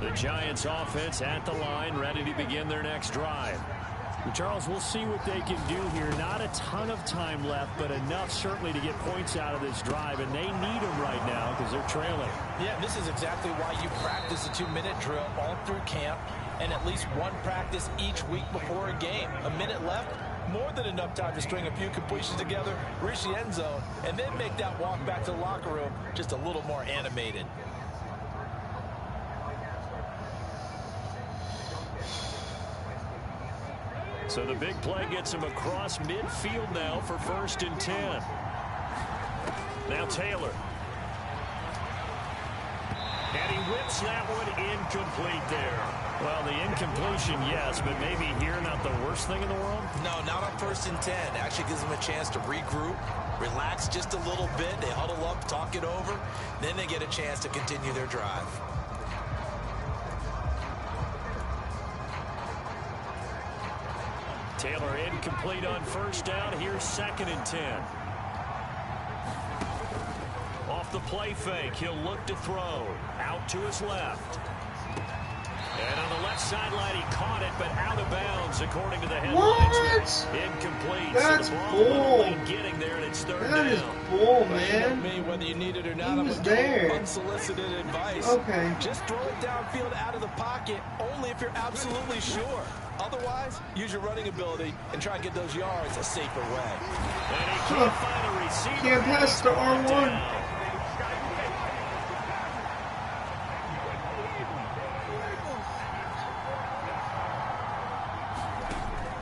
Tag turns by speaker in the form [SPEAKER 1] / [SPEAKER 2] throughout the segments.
[SPEAKER 1] The Giants offense at the line, ready to begin their next drive.
[SPEAKER 2] Charles, we'll see what they can do here. Not a ton of time left, but enough certainly to get points out of this drive, and they need them right now because they're trailing.
[SPEAKER 3] Yeah, this is exactly why you practice a 2-minute drill all through camp and at least one practice each week before a game. A minute left, more than enough time to string a few completions together, reach the end zone, and then make that walk back to the locker room just a little more animated.
[SPEAKER 1] So the big play gets him across midfield now for 1st and 10. Now Taylor. And he whips that one incomplete there. Well, the incompletion, yes, but maybe here not the worst thing in the world?
[SPEAKER 3] No, not on 1st and 10. Actually gives them a chance to regroup, relax just a little bit. They huddle up, talk it over. Then they get a chance to continue their drive.
[SPEAKER 1] Taylor incomplete on 1st down. Here's 2nd and 10. Off the play fake, he'll look to throw. Out to his left. And on the left sideline, he caught it, but out of bounds, according to the headlines.
[SPEAKER 4] What?
[SPEAKER 1] Incomplete.
[SPEAKER 4] That's
[SPEAKER 1] so the
[SPEAKER 4] bull.
[SPEAKER 1] getting there, and it's 3rd
[SPEAKER 4] That
[SPEAKER 1] down.
[SPEAKER 4] is bull, man.
[SPEAKER 3] Me, whether you need it or not,
[SPEAKER 4] He
[SPEAKER 3] I'm
[SPEAKER 4] was
[SPEAKER 3] gonna
[SPEAKER 4] there.
[SPEAKER 3] give unsolicited advice.
[SPEAKER 4] Okay.
[SPEAKER 3] Just throw it downfield out of the pocket, only if you're absolutely sure. Otherwise, use your running ability and try and get those yards a safer way.
[SPEAKER 1] And he can't find a receiver.
[SPEAKER 4] Can't pass the R1.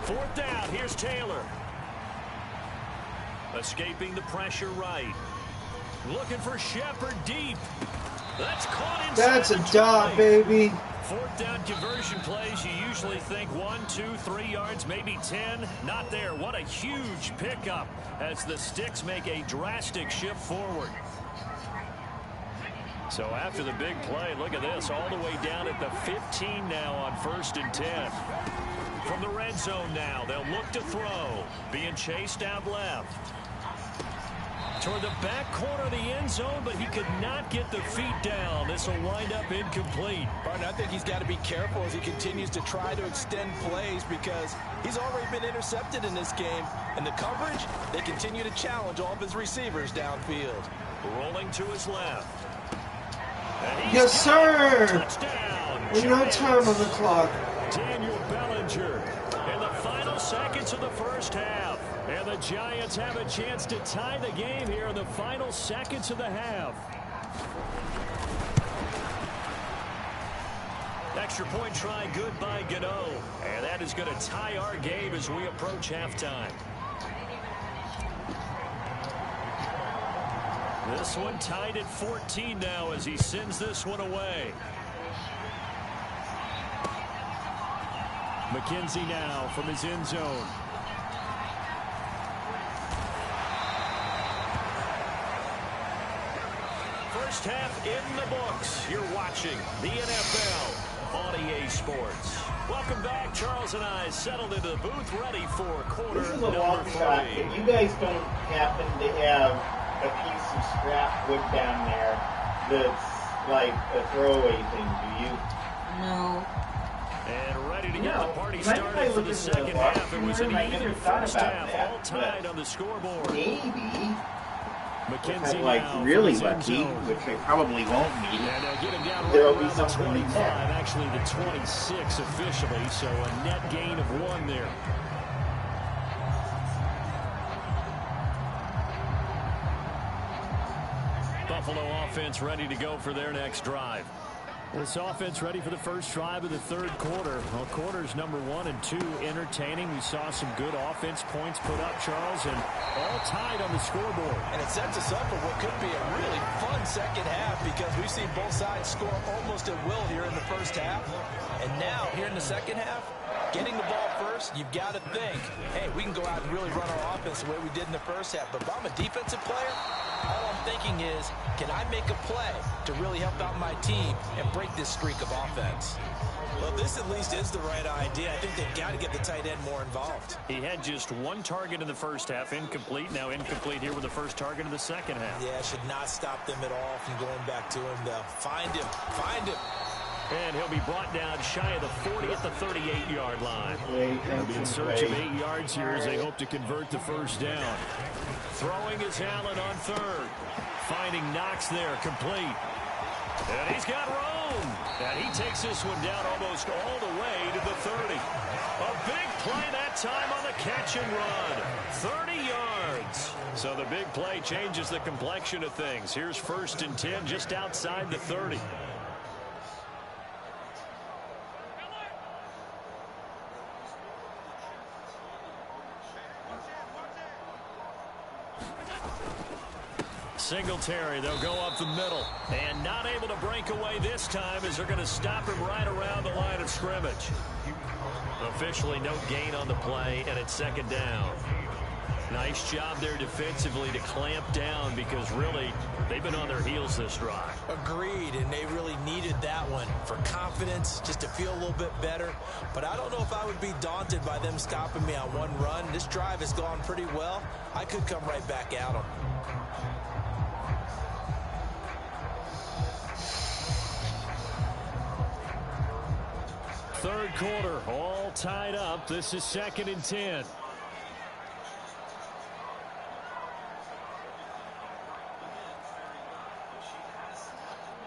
[SPEAKER 1] Fourth down, here's Taylor. Escaping the pressure right. Looking for Shepard deep. That's caught inside.
[SPEAKER 4] That's a dot, baby.
[SPEAKER 1] 4th down conversion plays, you usually think 1, 2, 3 yards, maybe 10. Not there. What a huge pickup as the Sticks make a drastic shift forward. So after the big play, look at this, all the way down at the 15 now on 1st and 10. From the red zone now, they'll look to throw. Being chased out left. Toward the back corner of the end zone, but he could not get the feet down. This will wind up incomplete.
[SPEAKER 3] Partner, I think he's got to be careful as he continues to try to extend plays because he's already been intercepted in this game. And the coverage, they continue to challenge all of his receivers downfield.
[SPEAKER 1] Rolling to his left.
[SPEAKER 4] Yes, sir.
[SPEAKER 1] Touchdown.
[SPEAKER 4] With no time on the clock.
[SPEAKER 1] Daniel Bellinger in the final seconds of the first half. And the Giants have a chance to tie the game here in the final seconds of the half. Extra point try good by Gano. And that is going to tie our game as we approach halftime. This one tied at 14 now as he sends this one away. McKenzie now from his end zone. First half in the books. You're watching the NFL on EA Sports. Welcome back. Charles and I settled into the booth ready for quarter
[SPEAKER 5] This is a
[SPEAKER 1] number
[SPEAKER 5] long
[SPEAKER 1] 3.
[SPEAKER 5] shot. If you guys don't happen to have a piece of scrap wood down there that's like a throwaway thing, do you?
[SPEAKER 4] No.
[SPEAKER 1] And ready to get the party
[SPEAKER 5] might
[SPEAKER 1] started for the second half. It was an
[SPEAKER 5] I
[SPEAKER 1] even
[SPEAKER 5] never thought
[SPEAKER 1] first
[SPEAKER 5] about
[SPEAKER 1] half,
[SPEAKER 5] that,
[SPEAKER 1] all tied on the scoreboard.
[SPEAKER 5] Maybe.
[SPEAKER 1] McKenzie
[SPEAKER 5] I'm like
[SPEAKER 1] now
[SPEAKER 5] really
[SPEAKER 1] from his
[SPEAKER 5] lucky,
[SPEAKER 1] end zone.
[SPEAKER 5] which I probably won't be.
[SPEAKER 1] And get him down
[SPEAKER 5] There'll
[SPEAKER 1] right
[SPEAKER 5] be
[SPEAKER 1] around the
[SPEAKER 5] something
[SPEAKER 1] 25,
[SPEAKER 5] there.
[SPEAKER 1] actually the 26 officially, so a net gain of 1 there. Buffalo offense ready to go for their next drive.
[SPEAKER 2] This offense ready for the first drive of the third quarter. Well, quarters number 1 and 2 entertaining. We saw some good offense points put up, Charles, and all tied on the scoreboard.
[SPEAKER 3] And it sets us up for what could be a really fun second half because we've seen both sides score almost at will here in the first half. And now, here in the second half, getting the ball first, you've got to think, hey, we can go out and really run our offense the way we did in the first half. But if I'm a defensive player, all I'm thinking is, can I make a play to really help out my team and break this streak of offense? Well, this at least is the right idea. I think they've got to get the tight end more involved.
[SPEAKER 1] He had just 1 target in the first half, incomplete. Now incomplete here with the first target in the second half.
[SPEAKER 3] Yeah, should not stop them at all from going back to him, though. Find him. Find him.
[SPEAKER 2] And he'll be brought down shy of the 40 at the 38-yard line. They'll be in search of 8 yards here as they hope to convert the first down. Throwing is Allen on third. Finding Knox there, complete. And he's got room. And he takes this one down almost all the way to the 30. A big play that time on the catch and run. 30 yards. So the big play changes the complexion of things. Here's 1st and 10 just outside the 30. Singletary, they'll go up the middle. And not able to break away this time as they're going to stop him right around the line of scrimmage. Officially no gain on the play, and it's 2nd down. Nice job there defensively to clamp down because really they've been on their heels this drive.
[SPEAKER 3] Agreed, and they really needed that one for confidence, just to feel a little bit better. But I don't know if I would be daunted by them stopping me on one run. This drive has gone pretty well. I could come right back at them.
[SPEAKER 2] Third quarter, all tied up. This is 2nd and 10.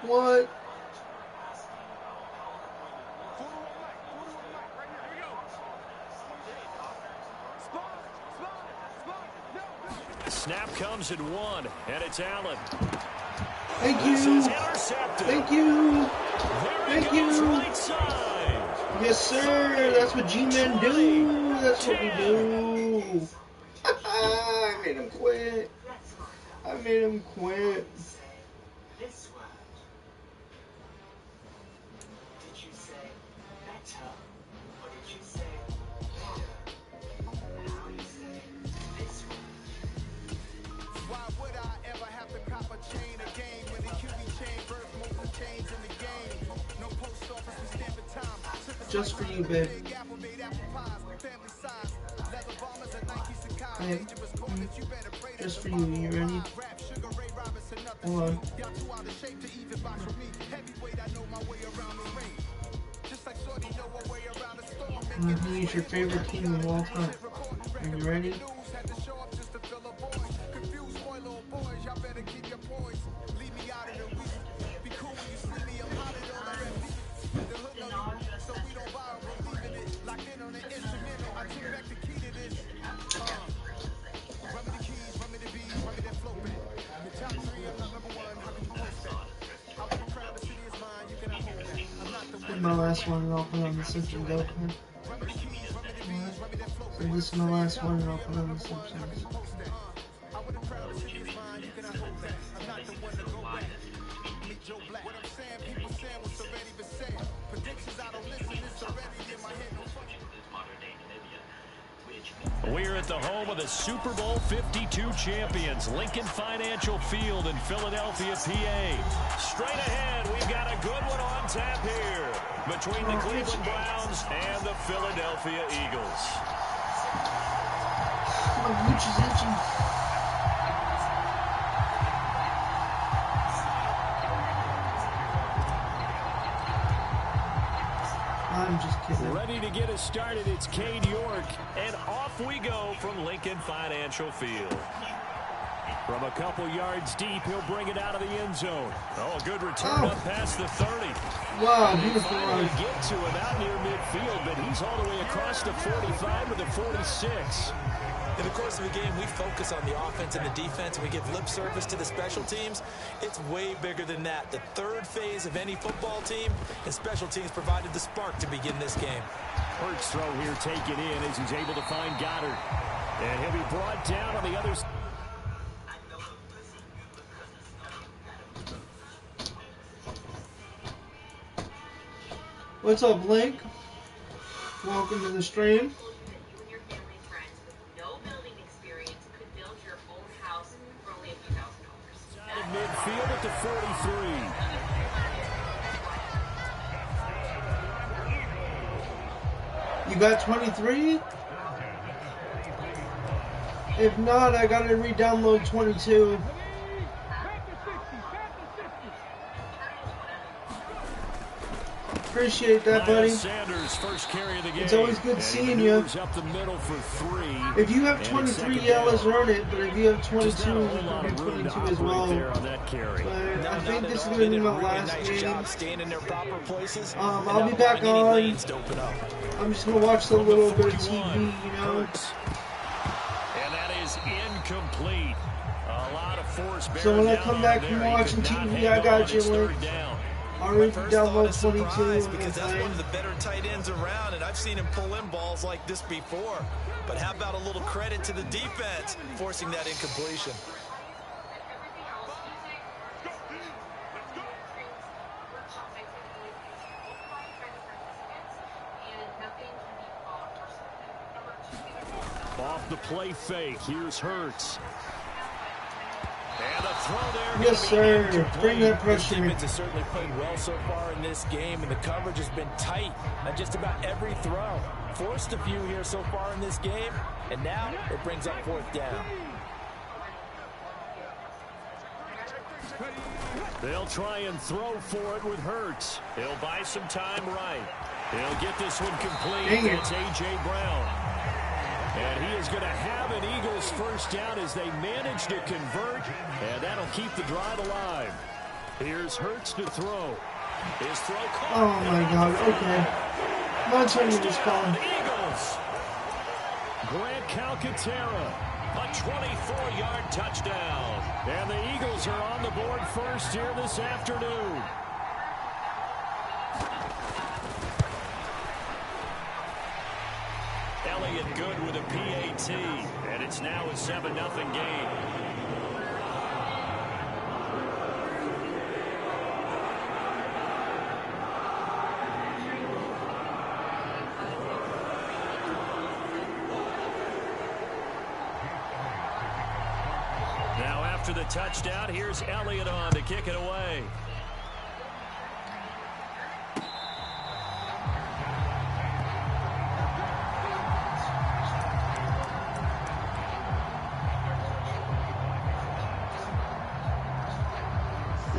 [SPEAKER 4] What?
[SPEAKER 2] Snap comes at 1, and it's Allen.
[SPEAKER 4] Thank you. Thank you. Thank you.
[SPEAKER 2] Right side.
[SPEAKER 4] Yes, sir. That's what G-men do. That's what we do. I made him quit. I made him quit. Just for you, babe. Babe. Just for you. You ready? Hold on. Who's your favorite team of all time? Are you ready? My last one, and I'll put on the Simpsons. Okay. So this is my last one, and I'll put on the Simpsons.
[SPEAKER 2] We're at the home of the Super Bowl 52 champions, Lincoln Financial Field in Philadelphia, PA. Straight ahead, we've got a good one on tap here between the Cleveland Browns and the Philadelphia Eagles.
[SPEAKER 4] My gooch is itching. I'm just kidding.
[SPEAKER 2] Ready to get us started, it's Cade York, and off we go from Lincoln Financial Field. From a couple yards deep, he'll bring it out of the end zone. Oh, a good return up past the 30.
[SPEAKER 4] Wow, beautiful
[SPEAKER 2] Finally
[SPEAKER 4] run.
[SPEAKER 2] get to him out near midfield, but he's all the way across the 45 to the 46.
[SPEAKER 3] In the course of the game, we focus on the offense and the defense, and we give lip service to the special teams. It's way bigger than that. The third phase of any football team, and special teams provided the spark to begin this game.
[SPEAKER 2] Hurts throw here taken in as he's able to find Goddard. And he'll be brought down on the other side.
[SPEAKER 4] What's up, Link? Welcome to the stream.
[SPEAKER 2] Midfield at the 43.
[SPEAKER 4] You got 23? If not, I gotta re-download 22. Appreciate that, buddy.
[SPEAKER 2] Sanders, first carry of the game.
[SPEAKER 4] It's always good seeing you.
[SPEAKER 2] Up the middle for 3.
[SPEAKER 4] If you have 23 yellows, run it. But if you have 22, you can do 22 as well.
[SPEAKER 2] On that carry.
[SPEAKER 4] But I think this is going to be my last game.
[SPEAKER 3] Staying in their proper places.
[SPEAKER 4] I'll be back on. I'm just going to watch a little bit of TV, you know.
[SPEAKER 2] And that is incomplete. A lot of force.
[SPEAKER 4] So when I come back from watching TV, I got you, Link. Already download 22
[SPEAKER 3] because that's one of the better tight ends around, and I've seen him pull in balls like this before. But how about a little credit to the defense forcing that incompletion?
[SPEAKER 2] Off the play fake. Here's Hurts. And a throw there.
[SPEAKER 4] Yes, sir. Bring that pressure.
[SPEAKER 3] The defense has certainly played well so far in this game, and the coverage has been tight on just about every throw. Forced a few here so far in this game, and now it brings up 4th down.
[SPEAKER 2] They'll try and throw for it with Hurts. He'll buy some time right. He'll get this one complete. It's A.J. Brown. And he is going to have an Eagles first down as they manage to convert, and that'll keep the drive alive. Here's Hurts to throw. His throw caught.
[SPEAKER 4] Oh, my God. Okay. My turn to just call.
[SPEAKER 2] Eagles. Grant Calcaterra, a 24-yard touchdown. And the Eagles are on the board first here this afternoon. Elliott good with a PAT, and it's now a 7-0 game. Now after the touchdown, here's Elliott on to kick it away.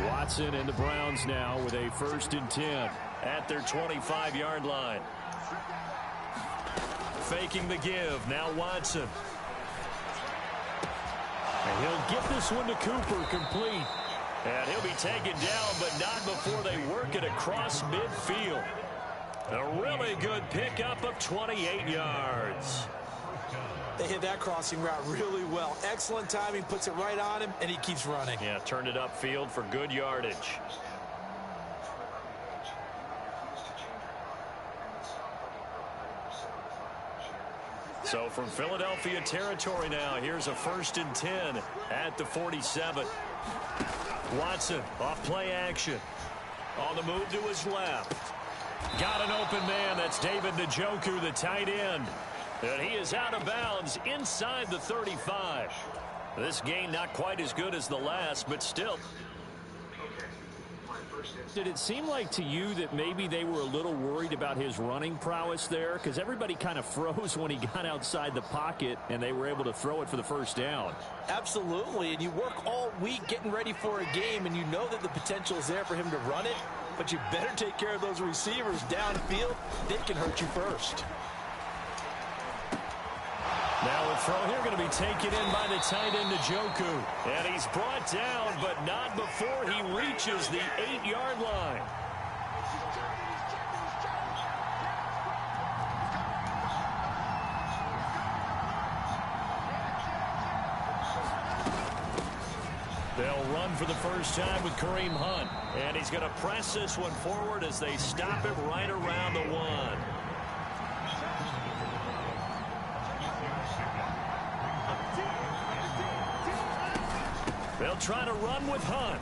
[SPEAKER 2] Watson and the Browns now with a 1st and 10 at their 25-yard line. Faking the give. Now Watson. And he'll get this one to Cooper complete. And he'll be taken down, but not before they work it across midfield. A really good pickup of 28 yards.
[SPEAKER 3] They hit that crossing route really well. Excellent timing, puts it right on him, and he keeps running.
[SPEAKER 1] Yeah, turned it upfield for good yardage. So from Philadelphia territory now, here's a 1st and 10 at the 47. Watson off play action. On the move to his left. Got an open man. That's David Njoku, the tight end. And he is out of bounds inside the 35. This gain not quite as good as the last, but still. Did it seem like to you that maybe they were a little worried about his running prowess there? Because everybody kind of froze when he got outside the pocket, and they were able to throw it for the 1st down.
[SPEAKER 3] Absolutely, and you work all week getting ready for a game, and you know that the potential is there for him to run it, but you better take care of those receivers downfield. They can hurt you first.
[SPEAKER 1] Now a throw here going to be taken in by the tight end Njoku. And he's brought down, but not before he reaches the 8-yard line. They'll run for the first time with Kareem Hunt. And he's going to press this one forward as they stop him right around the 1. They'll try to run with Hunt.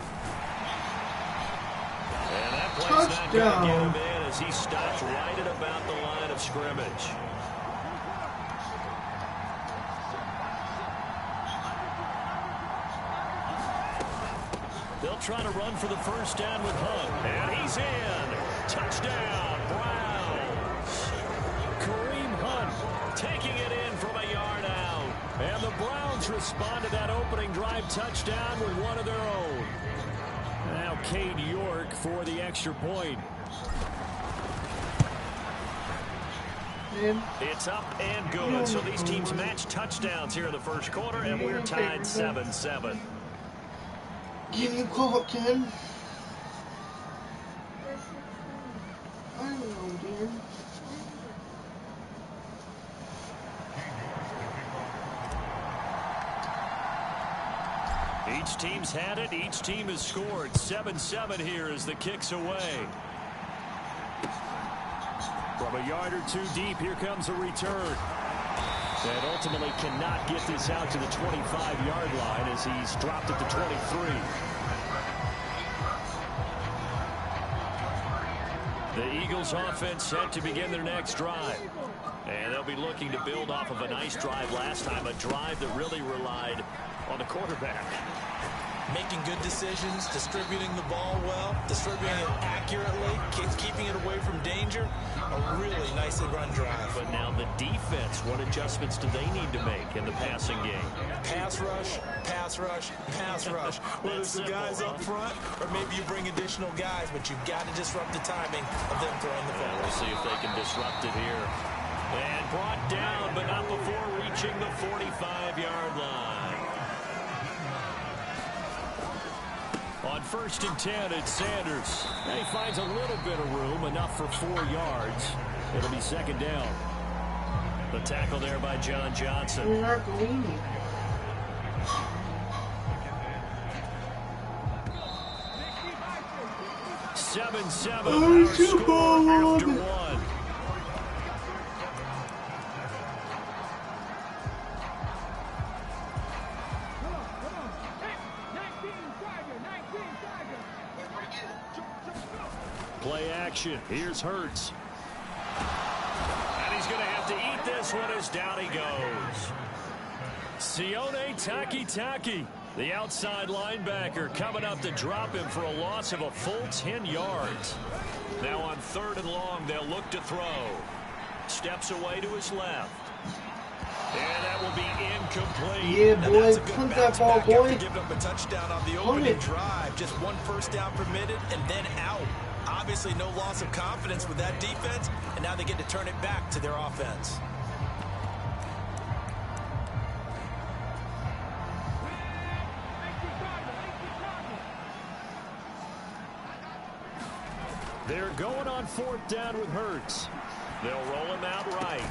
[SPEAKER 1] And that play's not going to get him in as he stops right at about the line of scrimmage. They'll try to run for the first down with Hunt. And he's in. Touchdown, Browns. Kareem Hunt taking it in from a yard out. And the Browns respond to that opening drive touchdown with one of their own. Now Cade York for the extra point.
[SPEAKER 4] man.
[SPEAKER 1] It's up and good. So these teams match touchdowns here in the first quarter, and we're tied 7-7.
[SPEAKER 4] Give me a call, Ken. I don't know, dear.
[SPEAKER 1] Each team's had it. Each team has scored. 7-7 here as the kick's away. From a yard or two deep, here comes a return. And ultimately cannot get this out to the 25-yard line as he's dropped it to 23. The Eagles offense set to begin their next drive. And they'll be looking to build off of a nice drive last time, a drive that really relied on the quarterback.
[SPEAKER 3] Making good decisions, distributing the ball well, distributing it accurately, keeping it away from danger. A really nicely run drive.
[SPEAKER 1] But now the defense, what adjustments do they need to make in the passing game?
[SPEAKER 3] Pass rush, pass rush, pass rush. Whether it's the guys up front or maybe you bring additional guys, but you've got to disrupt the timing of them throwing the ball.
[SPEAKER 1] We'll see if they can disrupt it here. And brought down, but not before reaching the 45-yard line. On 1st and 10, it's Sanders. And he finds a little bit of room, enough for 4 yards. It'll be second down. The tackle there by John Johnson. 7-7, our score after 1. Play action. Here's Hurts. And he's going to have to eat this one as down he goes. Sione Takitaki, the outside linebacker, coming up to drop him for a loss of a full 10 yards. Now on 3rd and long, they'll look to throw. Steps away to his left. And that will be incomplete.
[SPEAKER 4] Yeah, boy, punt that ball, boy.
[SPEAKER 3] Giving up a touchdown on the opening drive. Just 1 first down permitted and then out. Obviously no loss of confidence with that defense, and now they get to turn it back to their offense.
[SPEAKER 1] They're going on 4th down with Hurts. They'll roll him out right.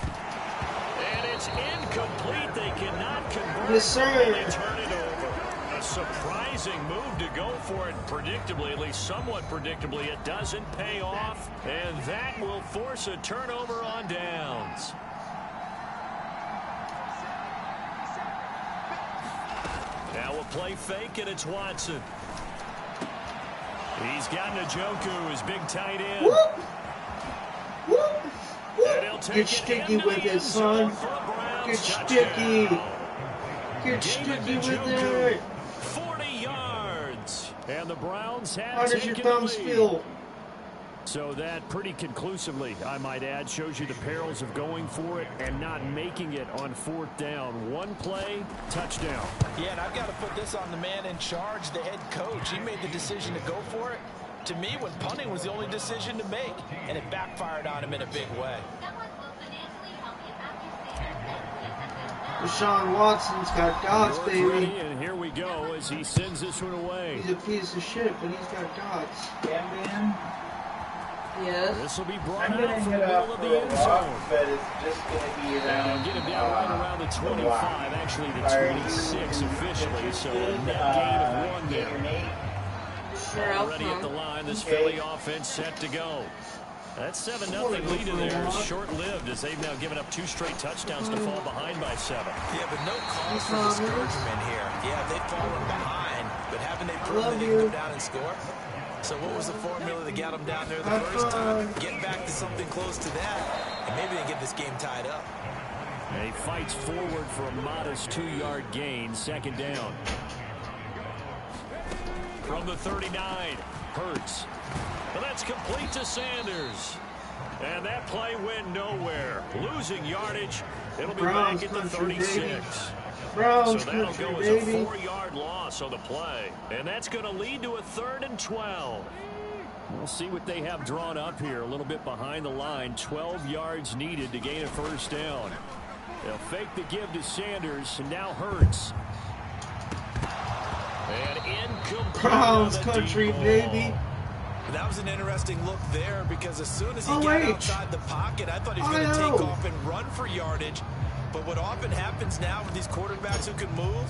[SPEAKER 1] And it's incomplete. They cannot convert.
[SPEAKER 4] Yes, sir.
[SPEAKER 1] And they turn it over. A surprising move to go for it. Predictably, at least somewhat predictably, it doesn't pay off. And that will force a turnover on downs. Now a play fake, and it's Watson. He's got Njoku, his big tight end.
[SPEAKER 4] Whoop. Whoop. Whoop. Get sticky with it, son. Get sticky. Get sticky with it.
[SPEAKER 1] 40 yards. And the Browns have
[SPEAKER 4] How does your
[SPEAKER 1] taken the
[SPEAKER 4] thumbs
[SPEAKER 1] lead.
[SPEAKER 4] feel?
[SPEAKER 1] So that pretty conclusively, I might add, shows you the perils of going for it and not making it on 4th down. 1 play, touchdown.
[SPEAKER 3] Yeah, and I've got to put this on the man in charge, the head coach. He made the decision to go for it. To me, when punting was the only decision to make, and it backfired on him in a big way.
[SPEAKER 4] Deshaun Watson's got dots, baby.
[SPEAKER 1] Ready, and here we go as he sends this one away.
[SPEAKER 4] He's a piece of shit, but he's got dots.
[SPEAKER 5] Camden,
[SPEAKER 6] Yes.
[SPEAKER 1] This will be brought
[SPEAKER 5] I'm going
[SPEAKER 1] out
[SPEAKER 5] to
[SPEAKER 1] from the
[SPEAKER 5] hit
[SPEAKER 1] middle
[SPEAKER 5] up
[SPEAKER 1] of
[SPEAKER 5] for
[SPEAKER 1] the
[SPEAKER 5] a
[SPEAKER 1] end
[SPEAKER 5] walk,
[SPEAKER 1] zone.
[SPEAKER 5] but it's just going to be around.
[SPEAKER 1] And get him down right around the 25, actually the 26 officially, so a net gain of 1 there.
[SPEAKER 6] Sure, I'll
[SPEAKER 1] Already at the
[SPEAKER 6] come.
[SPEAKER 1] line, this Philly offense set to go. That 7-0 lead in there is short-lived as they've now given up 2 straight touchdowns to fall behind by 7.
[SPEAKER 3] Yeah, but no cause for discouragement here. Yeah, they've fallen behind, but haven't they proven they can go down and score? So what was the formula that got them down there the first time? Get back to something close to that, and maybe they get this game tied up.
[SPEAKER 1] And he fights forward for a modest 2-yard gain, 2nd down. From the 39, Hurts. But that's complete to Sanders. And that play went nowhere. Losing yardage. It'll be
[SPEAKER 4] Browns
[SPEAKER 1] back at the
[SPEAKER 4] country,
[SPEAKER 1] 36.
[SPEAKER 4] baby. Browns
[SPEAKER 1] So that'll
[SPEAKER 4] country,
[SPEAKER 1] go as
[SPEAKER 4] baby.
[SPEAKER 1] a 4-yard loss on the play. And that's going to lead to a 3rd and 12.
[SPEAKER 2] We'll see what they have drawn up here. A little bit behind the line. 12 yards needed to gain a first down. They'll fake the give to Sanders, and now Hurts.
[SPEAKER 1] And incomplete.
[SPEAKER 4] Browns country, baby.
[SPEAKER 3] That was an interesting look there because as soon as he got outside the pocket, I thought he was going to take off and run for yardage. But what often happens now with these quarterbacks who can move,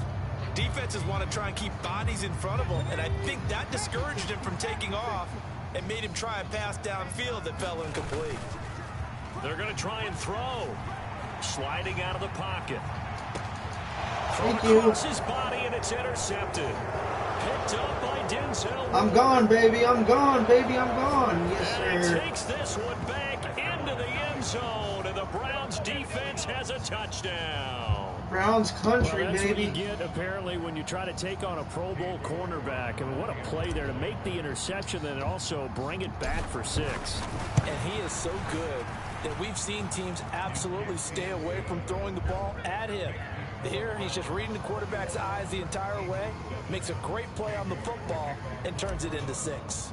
[SPEAKER 3] defenses want to try and keep bodies in front of them, and I think that discouraged him from taking off and made him try a pass downfield that fell incomplete.
[SPEAKER 1] They're going to try and throw. Sliding out of the pocket.
[SPEAKER 4] Thank you.
[SPEAKER 1] Across his body, and it's intercepted. Picked up by Denzel.
[SPEAKER 4] I'm gone, baby. I'm gone, baby. I'm gone. Yes,
[SPEAKER 1] and
[SPEAKER 4] sir.
[SPEAKER 1] he takes this one back into the end zone, and the Browns defense has a touchdown.
[SPEAKER 4] Browns country,
[SPEAKER 2] well, that's
[SPEAKER 4] baby.
[SPEAKER 2] What you get, apparently, when you try to take on a Pro Bowl cornerback. I mean, what a play there to make the interception and also bring it back for 6.
[SPEAKER 3] And he is so good that we've seen teams absolutely stay away from throwing the ball at him. Here, he's just reading the quarterback's eyes the entire way, makes a great play on the football, and turns it into 6.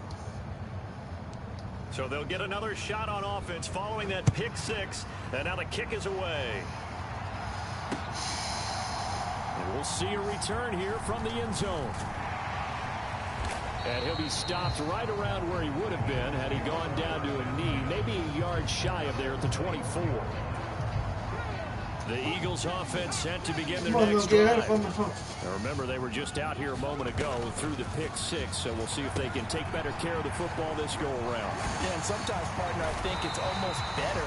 [SPEAKER 1] So they'll get another shot on offense following that pick 6, and now the kick is away.
[SPEAKER 2] And we'll see a return here from the end zone. And he'll be stopped right around where he would have been had he gone down to a knee, maybe a yard shy of there at the 24.
[SPEAKER 1] The Eagles offense set to begin their next drive.
[SPEAKER 2] Now remember, they were just out here a moment ago through the pick 6, so we'll see if they can take better care of the football this go around.
[SPEAKER 3] Yeah, and sometimes, partner, I think it's almost better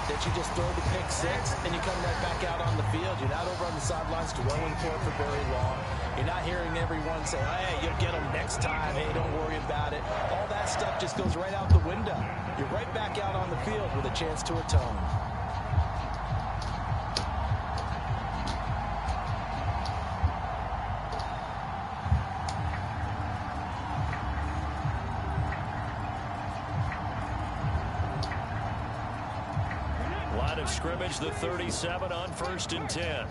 [SPEAKER 3] that you just throw the pick 6 and you come right back out on the field. You're not over on the sidelines dwelling for it for very long. You're not hearing everyone say, hey, you'll get them next time. Hey, don't worry about it. All that stuff just goes right out the window. You're right back out on the field with a chance to atone.
[SPEAKER 1] Line of scrimmage, the 37 on 1st and 10.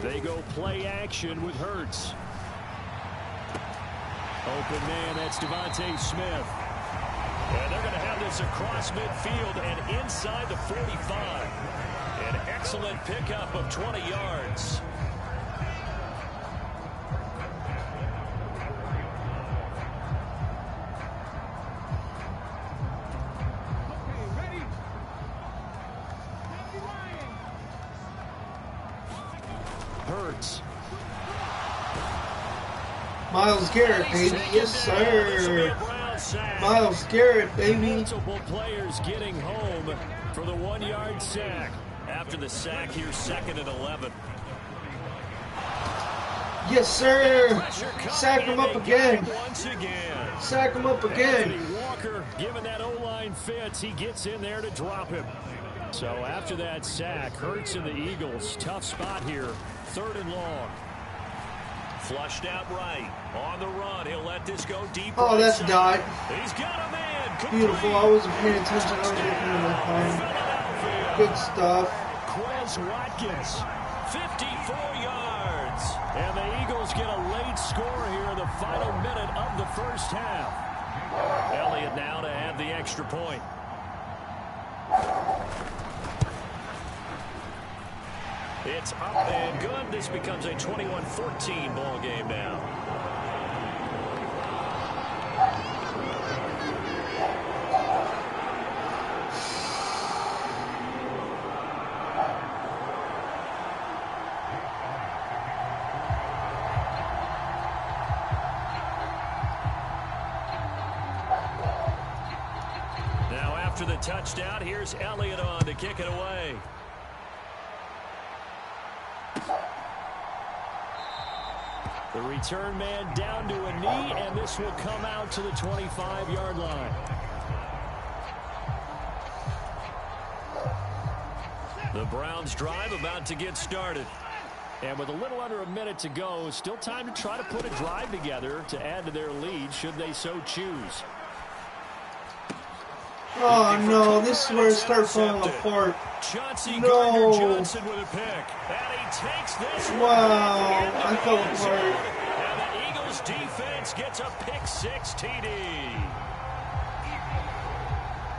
[SPEAKER 2] They go play action with Hurts. Open man, that's Devontae Smith.
[SPEAKER 1] And they're going to have this across midfield and inside the 45. An excellent pickup of 20 yards.
[SPEAKER 2] Hurts.
[SPEAKER 4] Miles Garrett, baby. Yes, sir. Miles Garrett, baby.
[SPEAKER 2] Multiple players getting home for the 1-yard sack.
[SPEAKER 1] After the sack here, 2nd and 11.
[SPEAKER 4] Yes, sir. Sack him up again.
[SPEAKER 1] Once again.
[SPEAKER 4] Sack him up again.
[SPEAKER 2] Anthony Walker, given that O-line fits, he gets in there to drop him. So after that sack, Hurts and the Eagles, tough spot here. 3rd and long.
[SPEAKER 1] Flushed out right. On the run. He'll let this go deep.
[SPEAKER 4] Oh, that's dot.
[SPEAKER 1] He's got a man.
[SPEAKER 4] Beautiful. I wasn't paying attention. I was looking at my phone. Good stuff.
[SPEAKER 2] Quez Watkins,
[SPEAKER 1] 54 yards.
[SPEAKER 2] and the Eagles get a late score here in the final minute of the first half.
[SPEAKER 1] Elliott now to add the extra point. It's up and good. This becomes a 21-14 ball game now. Now after the touchdown, here's Elliott on to kick it away.
[SPEAKER 2] The return man down to a knee, and this will come out to the 25-yard line.
[SPEAKER 1] The Browns drive about to get started.
[SPEAKER 2] And with a little under a minute to go, still time to try to put a drive together to add to their lead should they so choose.
[SPEAKER 4] Oh no, this is where it starts falling apart.
[SPEAKER 1] Chauncey
[SPEAKER 4] No.
[SPEAKER 1] Gardner-Johnson with a pick. And he takes this one.
[SPEAKER 4] Wow, I fell apart.
[SPEAKER 1] And the Eagles defense defense gets a pick-6 TD.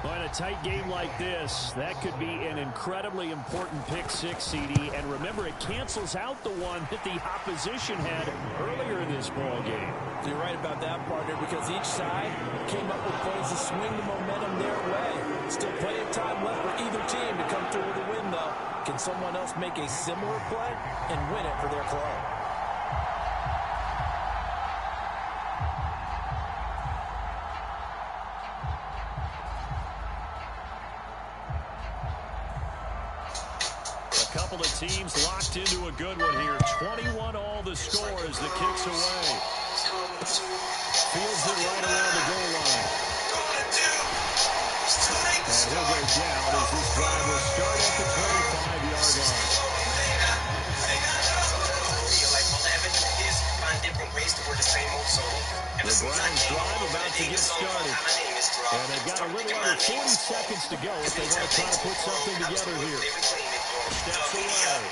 [SPEAKER 2] Well, in a tight game like this, that could be an incredibly important pick-6 CD. And remember, it cancels out the one that the opposition had earlier in this ball game.
[SPEAKER 3] You're right about that, partner, because each side came up with plays to swing the momentum their way. Still plenty of time left for either team to come through with a win, though. Can someone else make a similar play and win it for their club?
[SPEAKER 1] A couple of teams locked into a good one here. 21 all the score as the kick's away. Fields it right around the goal line. And he'll go down as this drive will start at the 25-yard line. The Browns drive about to get started. And they've got a little under 40 seconds to go if they want to try to put something together here. Steps away.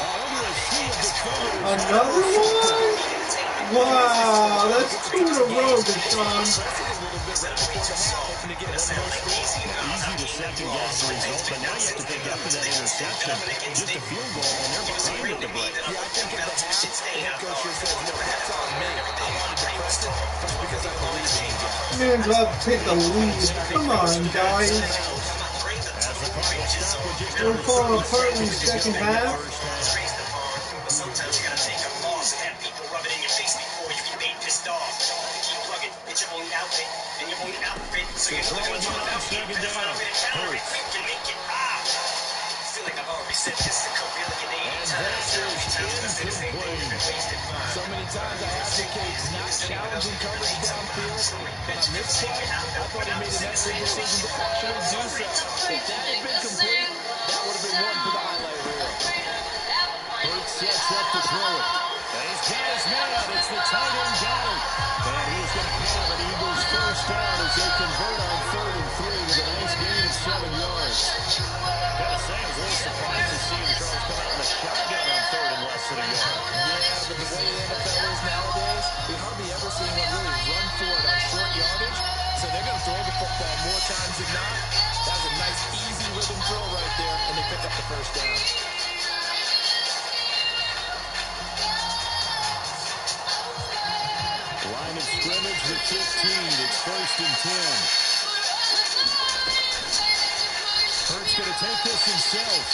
[SPEAKER 1] Over a sea of defenders.
[SPEAKER 4] Another one? Wow, that's 2 in a row, Deshaun.
[SPEAKER 1] Easy to second guess the result, but now you have to think after that interception, just a field goal, and they're behind at the break.
[SPEAKER 3] Yeah, I think at the half, the head coach here says, no, that's on me. I wanted to press it just because I believe in you guys.
[SPEAKER 4] Man's up to take the lead. Come on, guys. We're falling apart in the second half.
[SPEAKER 7] Sometimes you gotta take a loss and have people rub it in your face before you get pissed off. Keep plugging, it's your own outfit, and your own outfit, so you know what's on outfit. Better find a way to counter it, quick to make it. I feel like I've already said this a billion times.
[SPEAKER 3] So many times I advocate not challenging coverage downfield, but on this play, I thought he made an excellent decision to actually do so. If that had been complete, that would have been one for the highlight reel.
[SPEAKER 1] Hurts sets up to throw it. And he's got his man. It's the tight end Goddard. And he's going to have an Eagles first down as they convert on 3rd and 3 with a nice gain of 7 yards. Gotta say, I was a little surprised to see Charles come out in a shotgun on 3rd and less than a yard.
[SPEAKER 3] Yeah, but the way the NFL is nowadays, we hardly ever see anyone really run for it on short yardage. So they're going to throw the football more times than not. That was a nice, easy rhythm throw right there, and they pick up the first down.
[SPEAKER 1] Line of scrimmage, the 15. It's 1st and 10. Hurts going to take this himself.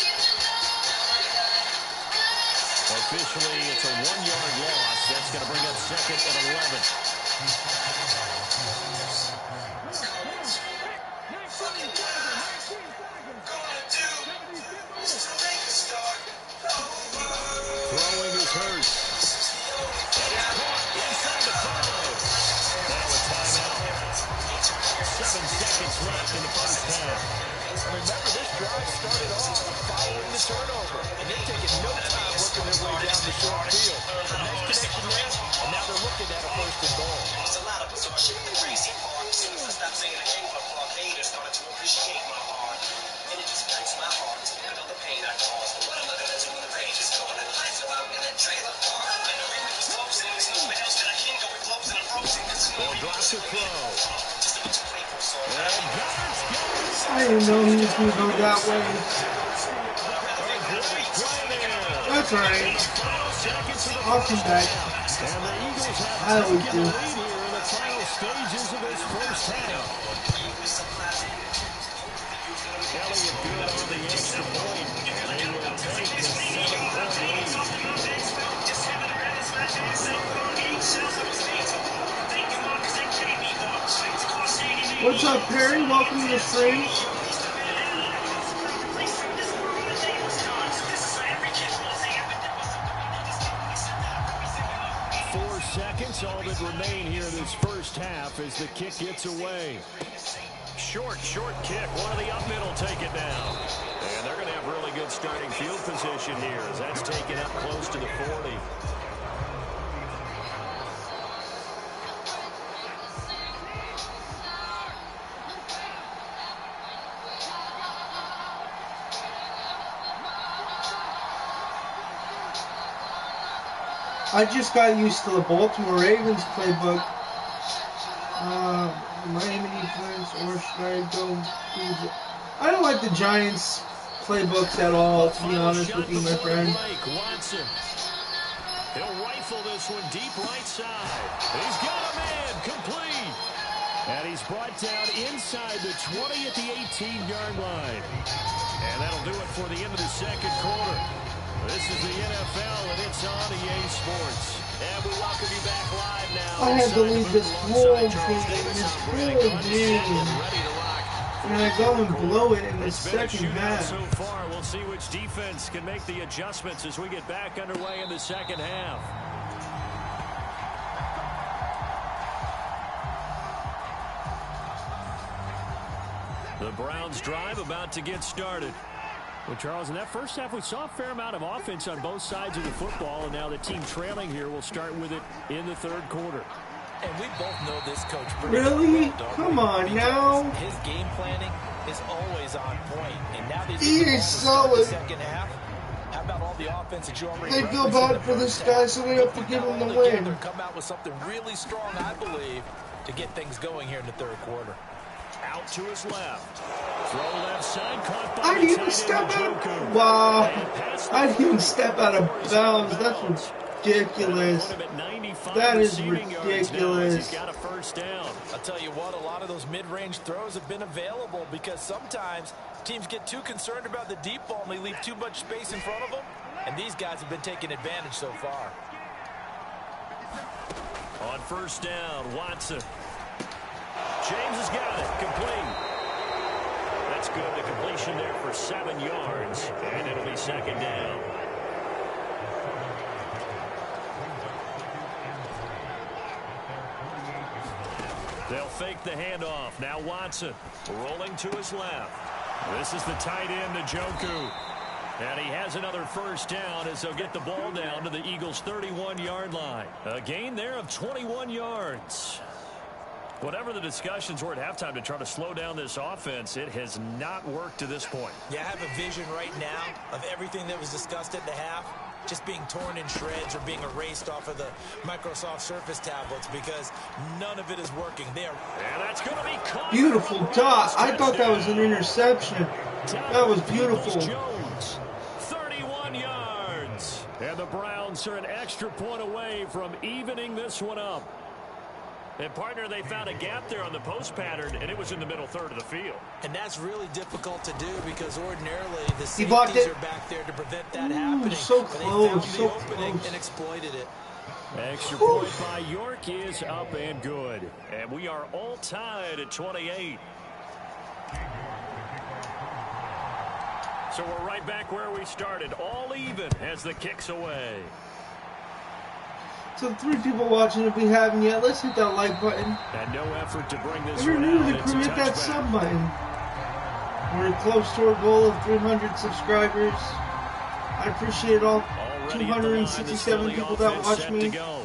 [SPEAKER 1] Officially, it's a 1-yard loss. That's going to bring up 2nd and 11. Throwing is Hurts. Inside the 5. Now a timeout. 7 seconds left in the first half.
[SPEAKER 3] Remember, this drive started off following the turnover, and they're taking no time working their way down the short field. A nice connection there, and now they're looking at a 1st and goal.
[SPEAKER 7] There's a lot of us on shit in the crazy part. As soon as I stopped saying I came from a haters started to appreciate my art. And it just breaks my heart to look at all the pain I caused. What am I gonna do when the rage is gone and the lights are out in that trailer park? And the window is closing, there's nowhere else that I can go. It closing, I'm frozen.
[SPEAKER 1] They'll drop the throw.
[SPEAKER 7] Just a bunch of playful songs.
[SPEAKER 1] And Goddard's got it.
[SPEAKER 4] I didn't know he was going to go that way. That's right. I'll come back.
[SPEAKER 1] And the Eagles have
[SPEAKER 4] I always
[SPEAKER 1] taken
[SPEAKER 4] do.
[SPEAKER 1] the lead here in the final stages of this first half. Elliott good on the extra point, and they will take the 7-point lead.
[SPEAKER 4] What's up, Perry? Welcome to the stream.
[SPEAKER 1] Seconds, all that remain here in this first half as the kick gets away. Short kick. One of the up middle take it down. And they're going to have really good starting field position here as that's taken up close to the 40.
[SPEAKER 4] I just got used to the Baltimore Ravens playbook. Miami defense, or should I go? I don't like the Giants playbooks at all, to be honest with you, my friend.
[SPEAKER 2] He'll rifle this one deep right side. He's got a man complete. And he's brought down inside the 20 at the 18-yard line. And that'll do it for the end of the second quarter. This is the NFL, and it's on EA Sports. And we welcome you back live now.
[SPEAKER 4] I had to leave this whole game. And I go and blow it in the second half.
[SPEAKER 2] So far, we'll see which defense can make the adjustments as we get back underway in the second half. The Browns drive about to get started. Well, Charles, in that first half, we saw a fair amount of offense on both sides of the football, and now the team trailing here will start with it in the third quarter.
[SPEAKER 3] And we both know this coach pretty
[SPEAKER 4] really?
[SPEAKER 3] well,
[SPEAKER 4] Come on now.
[SPEAKER 3] His game planning is always on point. And now that
[SPEAKER 4] he is solid.
[SPEAKER 3] The second half, how about all the offense that you already
[SPEAKER 4] I feel bad for this guy, so we have to give him the win.
[SPEAKER 3] Come out with something really strong, I believe, to get things going here in the third quarter.
[SPEAKER 2] Out to his left. Throw left side, caught by
[SPEAKER 4] I didn't even step out. Wow. I didn't even step out of bounds. That's ridiculous. That is ridiculous.
[SPEAKER 2] He's got a first down.
[SPEAKER 3] I'll tell you what, a lot of those mid-range throws have been available because sometimes teams get too concerned about the deep ball and they leave too much space in front of them. And these guys have been taking advantage so far.
[SPEAKER 2] On first down, Watson. James has got it. Complete. That's good. The completion there for 7 yards. And it'll be second down. They'll fake the handoff. Now Watson rolling to his left. This is the tight end, Njoku. And he has another first down as they'll get the ball down to the Eagles' 31-yard line. A gain there of 21 yards. Whatever the discussions were at halftime to try to slow down this offense, it has not worked to this point.
[SPEAKER 3] Yeah, I have a vision right now of everything that was discussed at the half just being torn in shreds or being erased off of the Microsoft Surface tablets because none of it is working. There.
[SPEAKER 2] And that's going to be caught.
[SPEAKER 4] Beautiful dot. I thought that was an interception. That was beautiful.
[SPEAKER 2] Jones, 31 yards. And the Browns are an extra point away from evening this one up. And, partner, they found a gap there on the post pattern, and it was in the middle third of the field.
[SPEAKER 3] And that's really difficult to do because ordinarily the
[SPEAKER 4] blocked
[SPEAKER 3] safeties
[SPEAKER 4] it.
[SPEAKER 3] are back there to prevent that happening.
[SPEAKER 4] So
[SPEAKER 3] but
[SPEAKER 4] close,
[SPEAKER 3] they
[SPEAKER 4] so
[SPEAKER 3] found the opening
[SPEAKER 4] close.
[SPEAKER 3] and exploited it.
[SPEAKER 2] Extra point by York is up and good. And we are all tied at 28. So we're right back where we started. All even as the kick's away.
[SPEAKER 4] So 3 people watching, if we haven't yet, let's hit that like button.
[SPEAKER 2] And no effort to bring this
[SPEAKER 4] If you're
[SPEAKER 2] one
[SPEAKER 4] new,
[SPEAKER 2] out. It's a
[SPEAKER 4] hit that
[SPEAKER 2] touchback.
[SPEAKER 4] sub button. We're close to our goal of 300 subscribers. I appreciate all
[SPEAKER 2] Already at the line, the
[SPEAKER 4] 267
[SPEAKER 2] Philly
[SPEAKER 4] people that
[SPEAKER 2] offense
[SPEAKER 4] watch
[SPEAKER 2] set
[SPEAKER 4] me.
[SPEAKER 2] to go.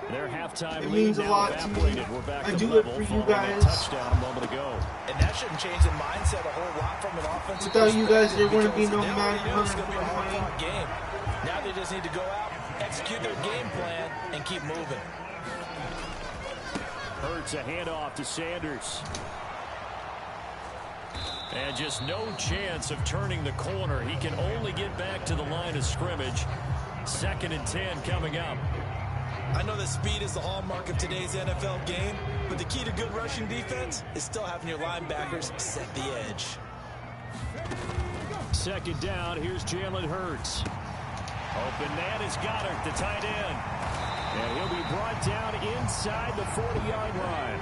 [SPEAKER 2] Their halftime
[SPEAKER 4] It
[SPEAKER 2] lead
[SPEAKER 4] means a
[SPEAKER 2] now
[SPEAKER 4] lot to me.
[SPEAKER 2] evaporated. We're back
[SPEAKER 4] I
[SPEAKER 2] to
[SPEAKER 4] do it
[SPEAKER 2] level
[SPEAKER 4] for you
[SPEAKER 2] following that
[SPEAKER 4] guys.
[SPEAKER 2] touchdown a moment ago.
[SPEAKER 3] And that shouldn't change the mindset a whole lot from an offensive
[SPEAKER 4] Without you guys, there wouldn't be
[SPEAKER 3] because
[SPEAKER 4] no
[SPEAKER 3] they
[SPEAKER 4] Madden
[SPEAKER 3] already know it's going to be a
[SPEAKER 4] 100.
[SPEAKER 3] hard-fought game. Now they just need to go out, execute their game plan, and keep moving.
[SPEAKER 2] Hurts a handoff to Sanders. And just no chance of turning the corner. He can only get back to the line of scrimmage. 2nd and 10 coming up.
[SPEAKER 3] I know that speed is the hallmark of today's NFL game, but the key to good rushing defense is still having your linebackers set the edge.
[SPEAKER 2] 2nd down, here's Jalen Hurts. Open man is Goddard, the tight end. And he'll be brought down inside the 40-yard line.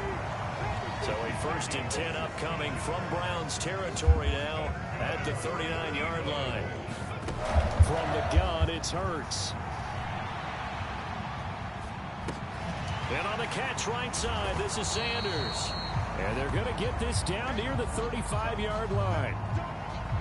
[SPEAKER 2] So a 1st and 10 upcoming from Browns territory now at the 39-yard line. From the gun, it's Hurts. And on the catch right side, this is Sanders. And they're going to get this down near the 35-yard line.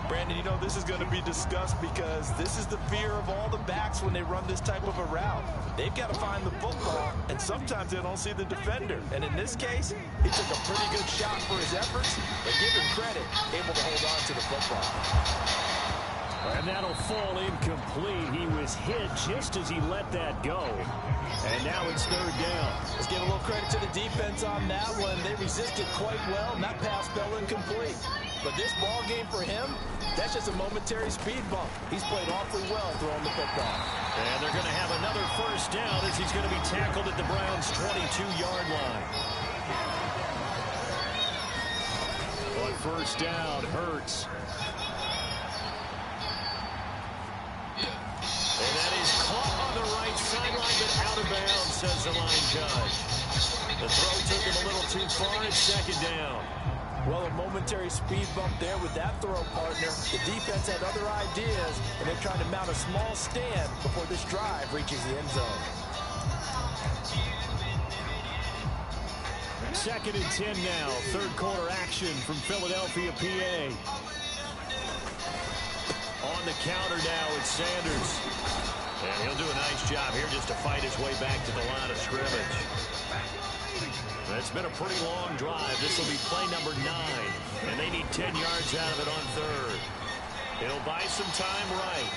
[SPEAKER 3] Brandon, you know, this is going to be discussed because this is the fear of all the backs when they run this type of a route. They've got to find the football, and sometimes they don't see the defender. And in this case, he took a pretty good shot for his efforts, but give him credit, able to hold on to the football.
[SPEAKER 2] And that'll fall incomplete. He was hit just as he let that go. And now it's third down.
[SPEAKER 3] Let's give a little credit to the defense on that one. They resisted quite well, and that pass fell incomplete. But this ball game for him, that's just a momentary speed bump. He's played awfully well throwing the football.
[SPEAKER 2] And they're going to have another first down as he's going to be tackled at the Browns' 22-yard line. On first down, Hurts. And that is caught on the right sideline, but out of bounds, says the line judge. The throw took him a little too far. It's second down.
[SPEAKER 3] Well, a momentary speed bump there with that throw, partner. The defense had other ideas, and they're trying to mount a small stand before this drive reaches the end zone.
[SPEAKER 2] Second and 10 now. Third quarter action from Philadelphia, PA. On the counter now, it's Sanders. And he'll do a nice job here just to fight his way back to the line of scrimmage. It's been a pretty long drive. This will be play number 9. And they need 10 yards out of it on third. It'll buy some time right.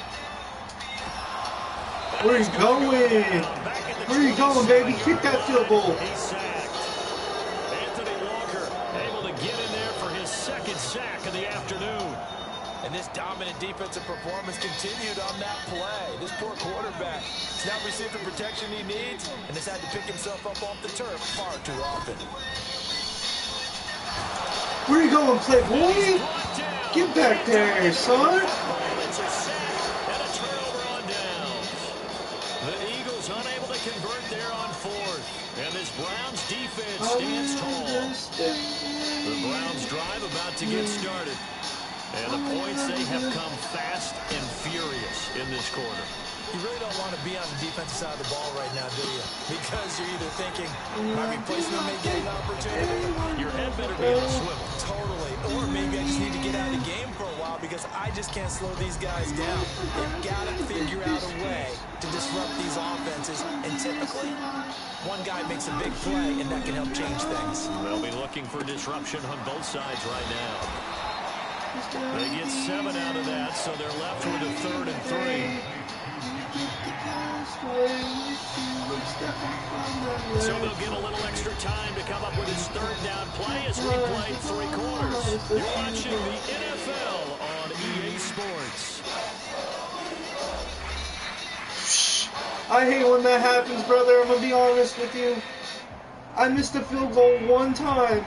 [SPEAKER 4] Where are you going? Where are you going, baby? Kick that field goal.
[SPEAKER 2] He's sacked. Anthony Walker able to get in there for his second sack of the afternoon.
[SPEAKER 3] And this dominant defensive performance continued on that play. This poor quarterback has not received the protection he needs and has had to pick himself up off the turf far too often.
[SPEAKER 4] Where are you going, Playboy? Get back there, son.
[SPEAKER 2] It's a sack and a turnover on downs. The Eagles unable to convert there on fourth. And this Browns defense stands tall. The Browns drive about to get started. And the points, they have come fast and furious in this quarter.
[SPEAKER 3] You really don't want to be on the defensive side of the ball right now, do you? Because you're either thinking, my replacement may get an opportunity.
[SPEAKER 2] Your head better be on a swivel.
[SPEAKER 3] Totally. Or maybe I just need to get out of the game for a while because I just can't slow these guys down. They've got to figure out a way to disrupt these offenses. And typically, one guy makes a big play, and that can help change things.
[SPEAKER 2] They'll be looking for disruption on both sides right now. They get 7 out of that, so they're left with a 3rd and 3. So they'll get a little extra time to come up with his 3rd down play as we play 3 quarters. You're watching the NFL on EA Sports.
[SPEAKER 4] I hate when that happens, brother. I'm going to be honest with you. I missed a field goal one time.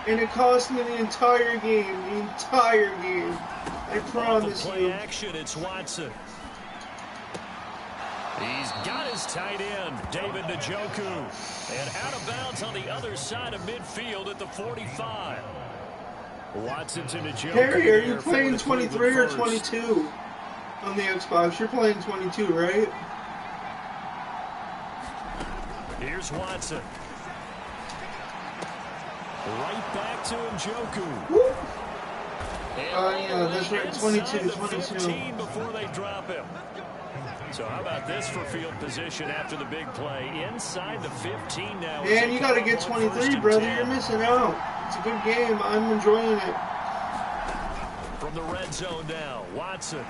[SPEAKER 4] And it cost me the entire game. The entire game. I promise you.
[SPEAKER 2] Play action, it's Watson. He's got his tight end, David Njoku. And out of bounds on the other side of midfield at the 45. Watson to Njoku.
[SPEAKER 4] Harry, are you playing 23 or 22 on the Xbox? You're playing 22, right?
[SPEAKER 2] Here's Watson. Right back to Njoku.
[SPEAKER 4] Yeah, that's right, 22,
[SPEAKER 2] 22. Before they drop him. So how about this for field position after the big play? Inside the 15 now.
[SPEAKER 4] Man, you got to get 23, brother. You're missing out. It's a good game. I'm enjoying it.
[SPEAKER 2] From the red zone now, Watson.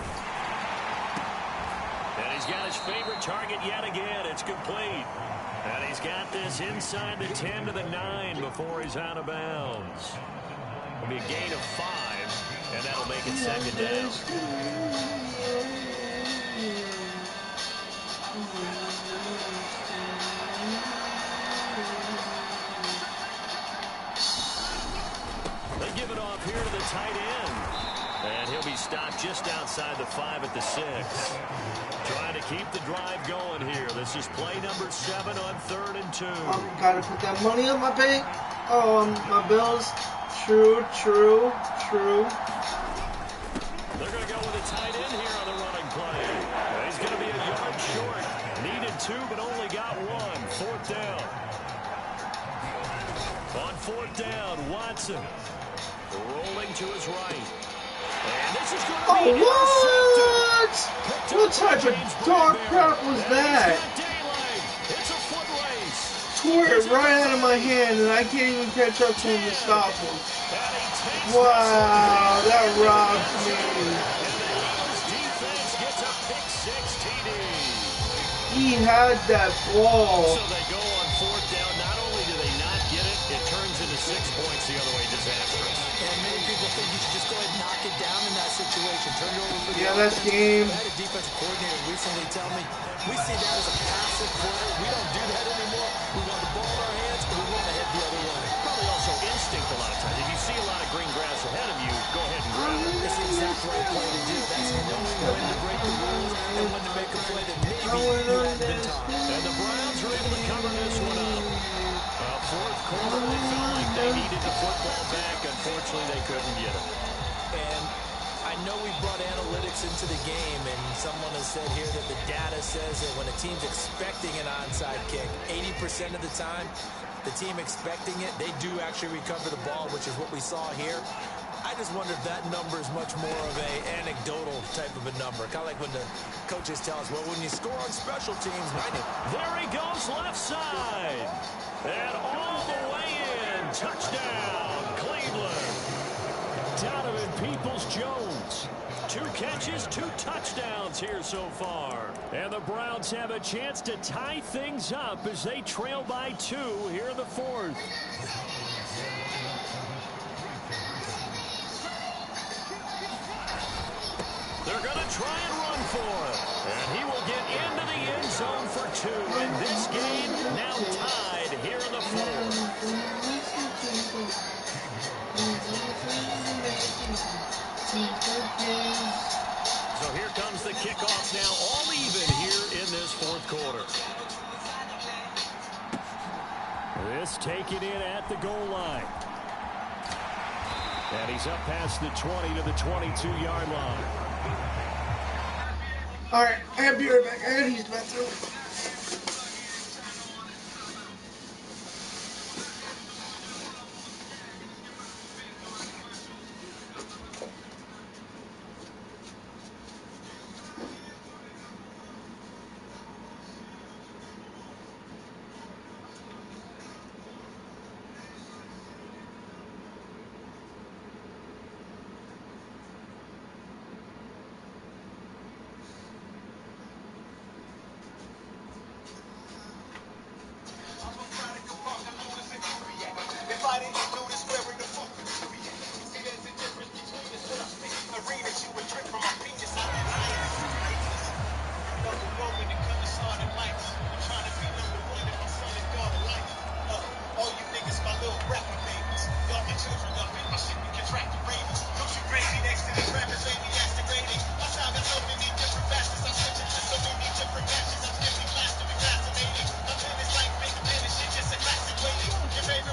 [SPEAKER 2] And he's got his favorite target yet again. It's complete. And he's got this inside the 10 to the 9 before he's out of bounds. It'll be a gain of 5, and that'll make it 2nd down. They give it off here to the tight end. And he'll be stopped just outside the 5 at the 6. Trying to keep the drive going here. This is play number 7 on 3rd and 2.
[SPEAKER 4] Gotta put that money on my bank. Oh, my bills. True.
[SPEAKER 2] They're going to go with a tight end here on the running play. He's going to be a yard short. Needed 2, but only got 1. 4th down. On 4th down, Watson rolling to his right. And this is going to be
[SPEAKER 4] what? What type of dog crap was that?
[SPEAKER 2] It's a foot race.
[SPEAKER 4] Tore it right out of my hand, and I can't even catch up to him to stop him. Wow, that robbed me. He had that ball.
[SPEAKER 2] So they go on fourth down. Not only do they not get it, it turns into 6 points the other way. Disastrous.
[SPEAKER 3] And many people think you should just go ahead and knock it down in that situation. Turn it over for the
[SPEAKER 4] that's
[SPEAKER 3] offense.
[SPEAKER 4] game.
[SPEAKER 3] I had a defensive coordinator recently tell me, we see that as a passive play. We don't do that anymore. We want the ball in our hands, and we want to head the other way.
[SPEAKER 2] Probably also instinct a lot of times. If you see a lot of green grass ahead of you, go ahead and grab it.
[SPEAKER 3] It's the exact right play to do. That's knowing when to break the rules and when to make a play that maybe you hadn't been taught.
[SPEAKER 2] And the Browns are able to cover this one up. Fourth quarter, they felt like they needed the football back. Unfortunately, they couldn't get it.
[SPEAKER 3] And I know we brought analytics into the game, and someone has said here that the data says that when a team's expecting an onside kick, 80% of the time, the team expecting it, they do actually recover the ball, which is what we saw here. I just wonder if that number is much more of a anecdotal type of a number. Kind of like when the coaches tell us, well, when you score on special teams,
[SPEAKER 2] there he goes left side. And all the way in. Touchdown, Cleveland. Donovan Peoples-Jones. 2 catches, 2 touchdowns here so far. And the Browns have a chance to tie things up as they trail by 2 here in the fourth. They're going to try and run for it. And he will get into the end zone for 2. And this game now tied here in the fourth. So here comes the kickoff now, all even here in this fourth quarter. This taken in at the goal line. And he's up past the 20 to the 22-yard line.
[SPEAKER 4] All right, I have to be right back. I gotta use the bathroom.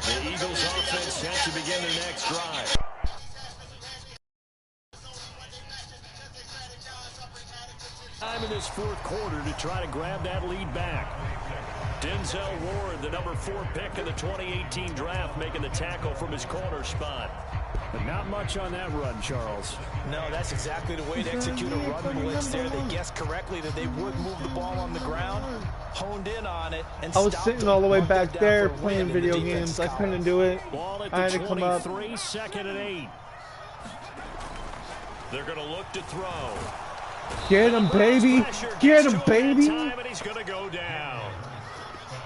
[SPEAKER 2] The Eagles offense set to begin their next drive. Time in this fourth quarter to try to grab that lead back. Denzel Ward, the number 4 pick in the 2018 draft, making the tackle from his corner spot. But not much on that run, Charles.
[SPEAKER 3] No, that's exactly the way to execute a run blitz there. They guessed correctly that they would move the ball on the ground, honed in on it, and
[SPEAKER 4] I was sitting all the way back there playing video games. I couldn't do it. I had to come up.
[SPEAKER 2] 2nd and 8. They're going to look to throw.
[SPEAKER 4] Get him, baby. Get him, baby.
[SPEAKER 2] And he's going to go down.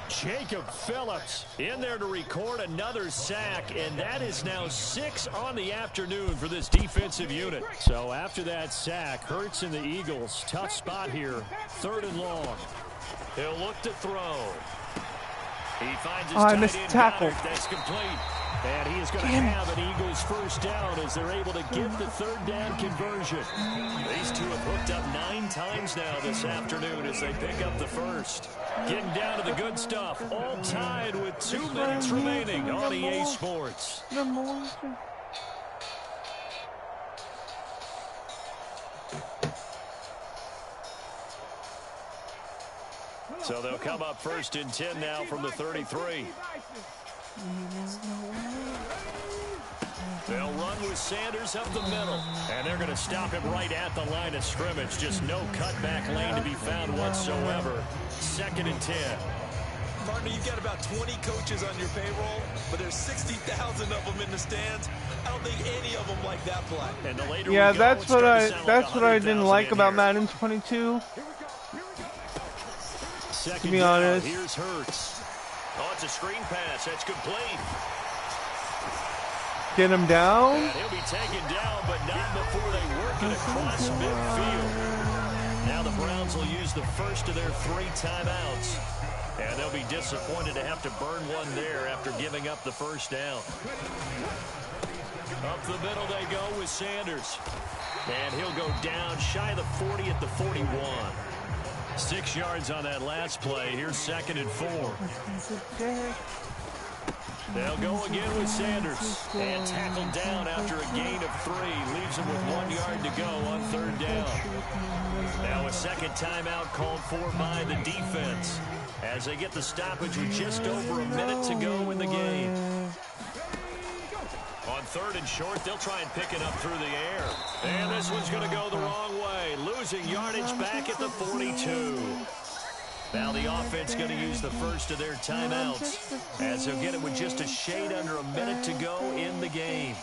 [SPEAKER 2] Jacob Phillips in there to record another sack, and that is now 6 on the afternoon for this defensive unit. So after that sack, Hurts and the Eagles, tough spot here, 3rd and long. He'll look to throw. He finds his
[SPEAKER 4] I missed tackle.
[SPEAKER 2] That's complete. And he is going to have an Eagles first down as they're able to get the 3rd down conversion. These two have hooked up 9 times now this afternoon as they pick up the first. Getting down to the good stuff. All tied with 2 minutes remaining on EA Sports. So they'll come up 1st and 10 now from the 33. They'll run with Sanders up the middle. And they're going to stop him right at the line of scrimmage. Just no cutback lane to be found whatsoever. 2nd and 10.
[SPEAKER 3] Partner, you've got about 20 coaches on your payroll, but there's 60,000 of them in the stands. I don't think any of them like that play.
[SPEAKER 2] And the later
[SPEAKER 4] yeah,
[SPEAKER 2] we go,
[SPEAKER 4] that's what I
[SPEAKER 2] like
[SPEAKER 4] didn't like about Madden 22.
[SPEAKER 2] second
[SPEAKER 4] to be
[SPEAKER 2] down.
[SPEAKER 4] honest.
[SPEAKER 2] Here's Hurts.
[SPEAKER 1] Oh, it's a screen pass. That's complete.
[SPEAKER 4] Get him down.
[SPEAKER 1] And he'll be taken down, but not before they work it across midfield. Now the Browns will use the first of their 3 timeouts. And they'll be disappointed to have to burn one there after giving up the first down. Up the middle they go with Sanders. And he'll go down shy of the 40 at the 41. 6 yards on that last play. Here's 2nd and 4. They'll go again with Sanders. And tackled down after a gain of 3. Leaves him with 1 yard to go on 3rd down. Now a second timeout called for by the defense, as they get the stoppage with just over a minute to go in the game. On 3rd and short, they'll try and pick it up through the air. And this one's going to go the wrong way. Losing yardage back at the 42. Now the offense going to use the first of their timeouts, as they'll get it with just a shade under a minute to go in the game.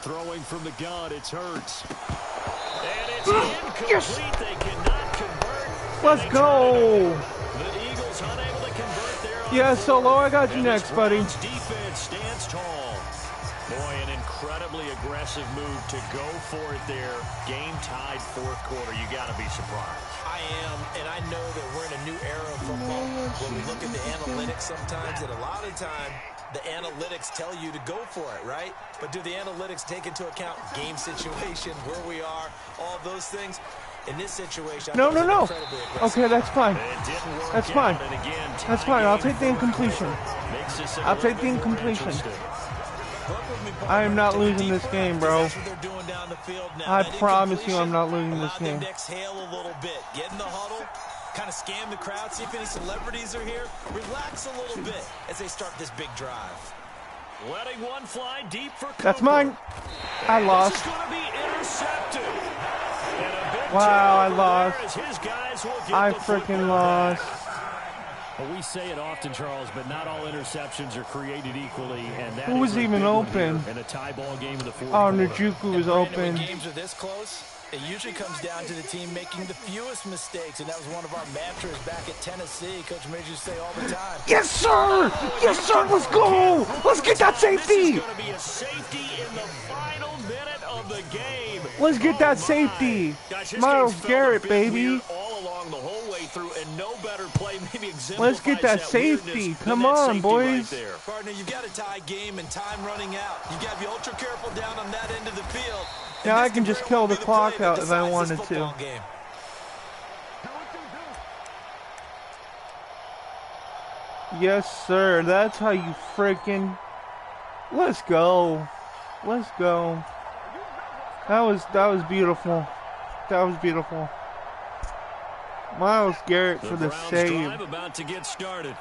[SPEAKER 2] Throwing from the gun, it's Hurts.
[SPEAKER 1] And it's incomplete.
[SPEAKER 4] Yes.
[SPEAKER 1] They cannot convert.
[SPEAKER 4] Let's go.
[SPEAKER 1] The Eagles unable to convert there.
[SPEAKER 4] Yeah, Solo, I got you next, buddy.
[SPEAKER 1] Defense stands tall. Boy, an incredibly aggressive move to go for it there. Game-tied 4th quarter. You got to be surprised.
[SPEAKER 3] I am, and I know that we're in a new era of football when we look at the analytics sometimes, and a lot of the time, the analytics tell you to go for it, right? But do the analytics take into account game situation, where we are, all those things? In this situation,
[SPEAKER 4] No. Okay, that's fine. That's fine. That's fine. I'll take the incompletion. I'll take the incompletion. I am not losing this game, bro. I promise you I'm not losing this game.
[SPEAKER 3] Exhale a little bit. Get in the huddle. Kind of scan the crowd, see if any celebrities are here. Relax a little bit as they start this big drive.
[SPEAKER 1] Letting one fly deep for Cooper.
[SPEAKER 4] That's mine. I lost.
[SPEAKER 1] This is going to be intercepted.
[SPEAKER 4] Wow, I lost. I
[SPEAKER 1] freaking
[SPEAKER 4] freaking lost.
[SPEAKER 2] Well, we say it often, Charles, but not all interceptions are created equally. And that
[SPEAKER 4] Who was even open?
[SPEAKER 2] In a tie ball game in the 4th
[SPEAKER 4] Oh,
[SPEAKER 2] quarter.
[SPEAKER 4] Njoku was open.
[SPEAKER 3] When games are this close, it usually comes down to the team making the fewest mistakes, and that was one of our mantras back at Tennessee. Coach made you say all the time.
[SPEAKER 4] Yes, sir! Yes, sir! Let's go! Let's get that safety!
[SPEAKER 1] This is going to be a safety in the final minute of the game.
[SPEAKER 4] Let's get that safety. Miles Garrett, baby.
[SPEAKER 1] All along the whole way through, and no better play maybe exemplifies
[SPEAKER 4] Let's get that safety. Come on, boys.
[SPEAKER 1] Right,
[SPEAKER 3] Partner, you've got a tie game and time running out. You've got to be ultra careful down on that end of the field.
[SPEAKER 4] Now I can just kill the clock out if I wanted to. Yes, sir. That's how you freaking... Let's go. Let's go. That was beautiful. That was beautiful. Miles Garrett for the save.
[SPEAKER 2] Drive about to get started.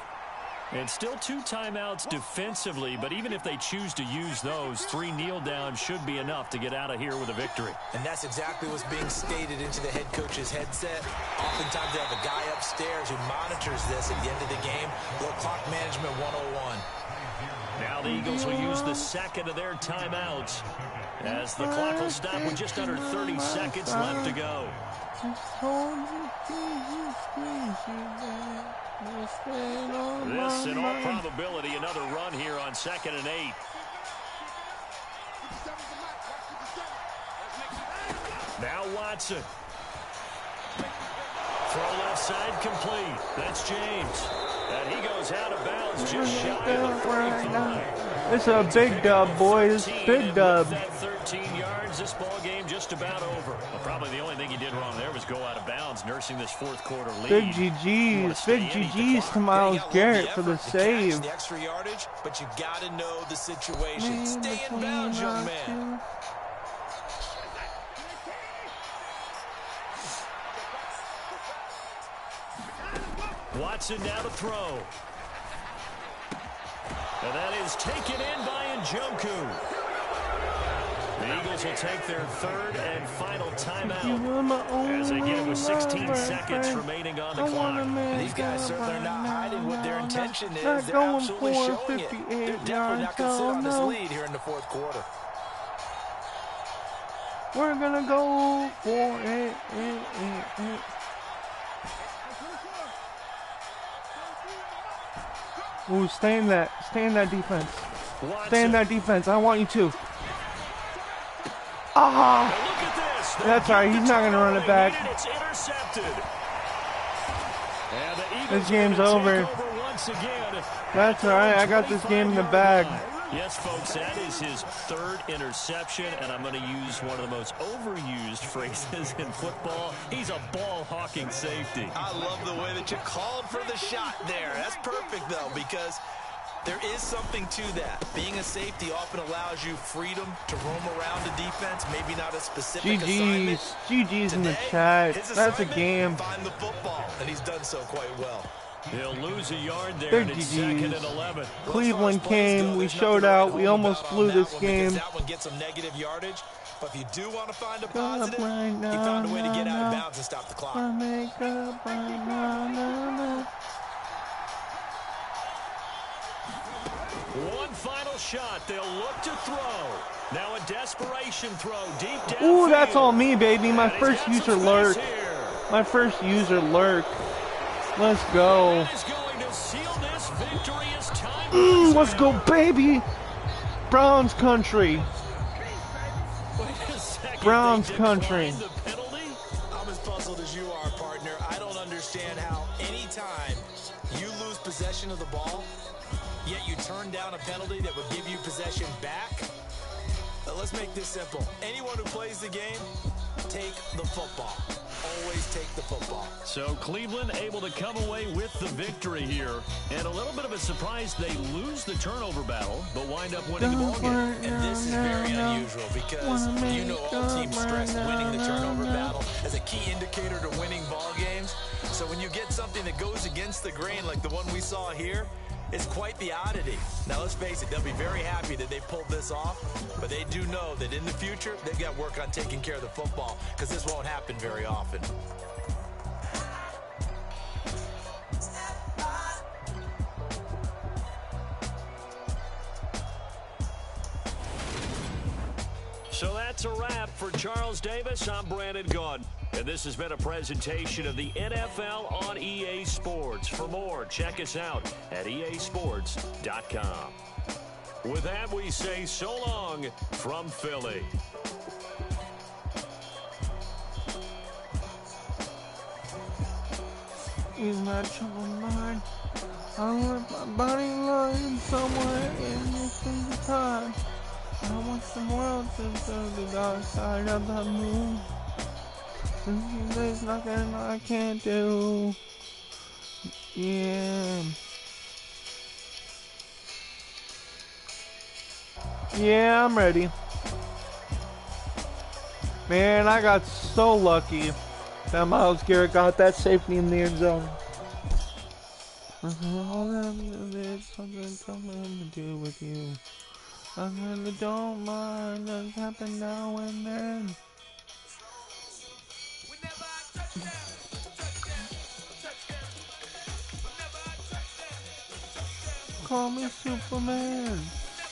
[SPEAKER 2] And still 2 timeouts defensively, but even if they choose to use those, 3 kneel downs should be enough to get out of here with a victory.
[SPEAKER 3] And that's exactly what's being stated into the head coach's headset. Oftentimes they have a guy upstairs who monitors this at the end of the game. Little clock management 101.
[SPEAKER 1] Now the Eagles will use the second of their timeouts, as the clock will stop with just under 30 seconds left to go. This, in all probability, another run here on 2nd and 8. Now Watson. Throw left side complete. That's James. And he goes out of bounds just shy of the 45.
[SPEAKER 4] It's a big dub, boys. Big dub.
[SPEAKER 1] That 13 yards, this ball game just about over. Well, probably the only thing he did wrong there was go out of bounds, nursing this 4th quarter lead.
[SPEAKER 4] Big GG's. Big GG's to Miles Garrett for the save.
[SPEAKER 3] The extra yardage, but you got to know the situation. Stay in bounds, young man.
[SPEAKER 1] Watson now to throw. And that is taken in by Njoku. The Eagles will take their 3rd and final timeout as they get it with 16 seconds remaining on the clock.
[SPEAKER 3] These guys certainly are not hiding what their intention is. They're absolutely showing it. They're definitely not going to sit on this lead here in the 4th quarter.
[SPEAKER 4] We're gonna go for it. Ooh, stay in that defense. Stay in that defense. I want you to. Ah! That's all right. He's not gonna run it back. This game's over. That's all right. I got this game in the bag.
[SPEAKER 2] Yes, folks, that is his third interception, and I'm going to use one of the most overused phrases in football. He's a ball-hawking safety.
[SPEAKER 3] I love the way that you called for the shot there. That's perfect, though, because there is something to that. Being a safety often allows you freedom to roam around the defense, maybe not a specific assignment.
[SPEAKER 4] GG's in the chat. That's a game.
[SPEAKER 3] Find the football, and he's done so quite well.
[SPEAKER 2] He'll lose a yard there, and it's 2nd and 11.
[SPEAKER 4] Cleveland came, we showed out, we almost flew this game.
[SPEAKER 3] That one gets some negative yardage, but if you do want to find a positive, he found a way to get out of bounds and stop the clock.
[SPEAKER 2] One final shot. They'll look to throw. Now a desperation throw deep down.
[SPEAKER 4] Ooh, that's all me, baby. My first user lurk. My first user lurk. Let's go. Let's go, baby. Browns country. Browns country.
[SPEAKER 3] I'm as puzzled as you are, partner. I don't understand how anytime you lose possession of the ball, yet you turn down a penalty that would give you possession back. Let's make this simple. Anyone who plays the game, take the football. Always take the football.
[SPEAKER 2] So Cleveland able to come away with the victory here. And a little bit of a surprise, they lose the turnover battle, but wind up winning the ball game.
[SPEAKER 3] And this is very unusual because you know all teams stress winning the turnover battle as a key indicator to winning ball games. So when you get something that goes against the grain like the one we saw here, it's quite the oddity. Now, let's face it, they'll be very happy that they pulled this off, but they do know that in the future, they've got work on taking care of the football because this won't happen very often.
[SPEAKER 2] So that's a wrap for Charles Davis. I'm Brandon Gaudin. And this has been a presentation of the NFL on EA Sports. For more, check us out at easports.com. With that, we say so long from Philly.
[SPEAKER 4] Is my trouble mine? I want my body lying somewhere in this time. I want some world to the dark side of the moon. There's nothing I can't do. Yeah. Yeah, I'm ready. Man, I got so lucky that Myles Garrett got that safety in the end zone. All that is something to do with you. I really don't mind what's happened now and then. Call me Superman.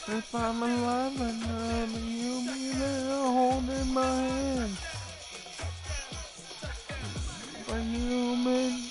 [SPEAKER 4] If I'm alive and you'll be there holding my hand. For human,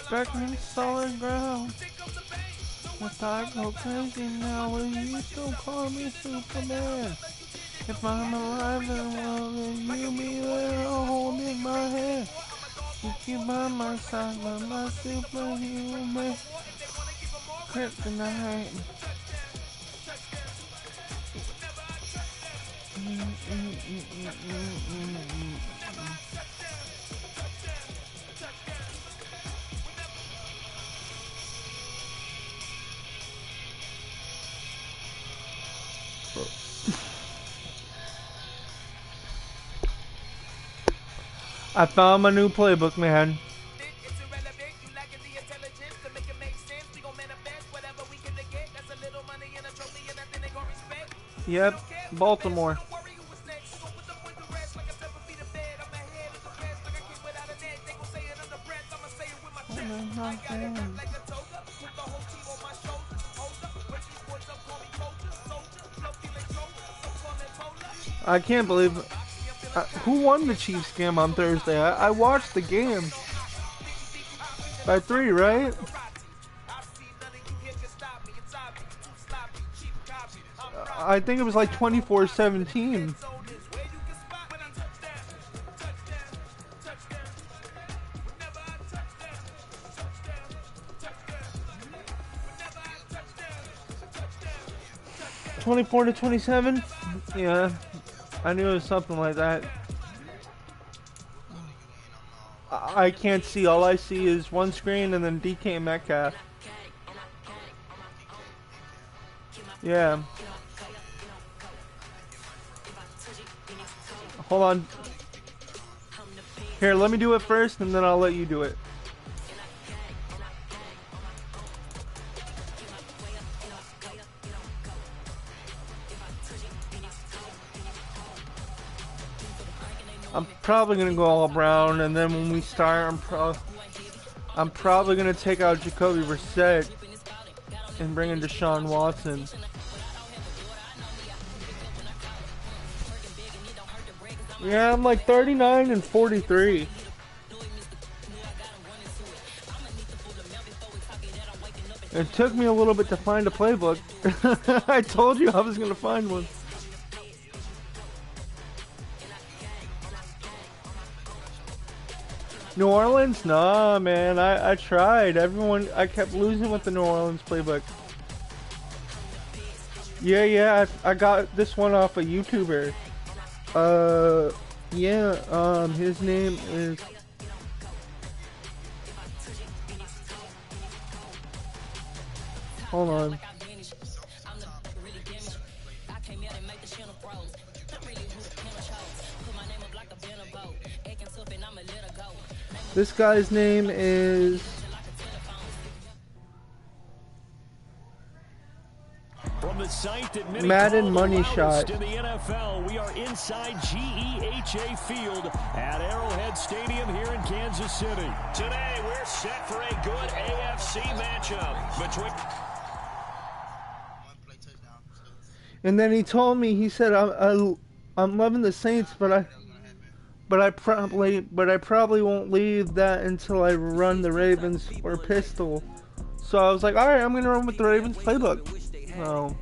[SPEAKER 4] back in solid ground. If I go crazy now, will you still call me Superman? If I'm alive and well, then you be there holding my hand. You keep by my side, by my superhuman kryptonite. I found my new playbook, man. Yep, Baltimore. I can't believe who won the Chiefs game on Thursday. I watched the game by 3, right? I think it was like 24-17. $24-27. Yeah, I knew it was something like that. I can't see. All I see is one screen and then DK Metcalf. Yeah. Hold on. Here, let me do it first and then I'll let you do it. I'm probably gonna go all brown, and then when we start, I'm probably gonna take out Jacoby Brissett and bring in Deshaun Watson. Yeah, I'm like 39-43. It took me a little bit to find a playbook. I told you I was gonna find one. New Orleans? Nah, man. I tried. I kept losing with the New Orleans playbook. Yeah, I got this one off a YouTuber. His name is... Hold on. This guy's name is...
[SPEAKER 2] From the site that many
[SPEAKER 4] Madden Money Shot.
[SPEAKER 2] In the NFL, we are inside GEHA Field at Arrowhead Stadium here in Kansas City.
[SPEAKER 1] Today, we're set for a good AFC matchup between...
[SPEAKER 4] And then he told me, he said, I'm loving the Saints, but I probably won't leave that until I run the Ravens or pistol. So I was like, all right, I'm gonna run with the Ravens playbook. So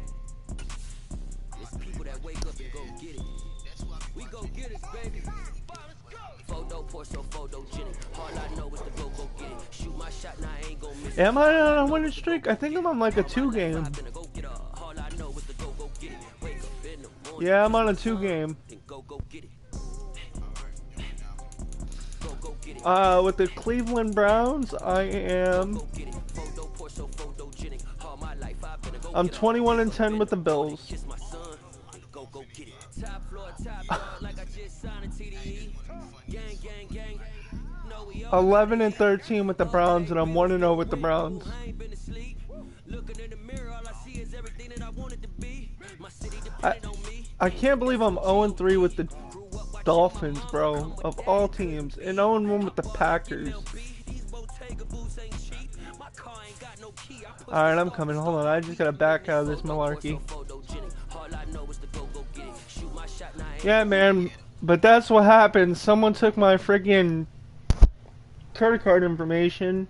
[SPEAKER 4] am I on a winning streak? I think I'm on like a 2-game. Yeah, I'm on a 2-game. With the Cleveland Browns, I'm 21-10 with the Bills. 11-13 with the Browns, and I'm 1-0 with the Browns. I can't believe I'm 0-3 with the Dolphins, bro, of all teams, and 0-1 with the Packers. Alright, I'm coming. Hold on, I just gotta back out of this malarkey. Yeah, man, but that's what happened. Someone took my friggin' credit card information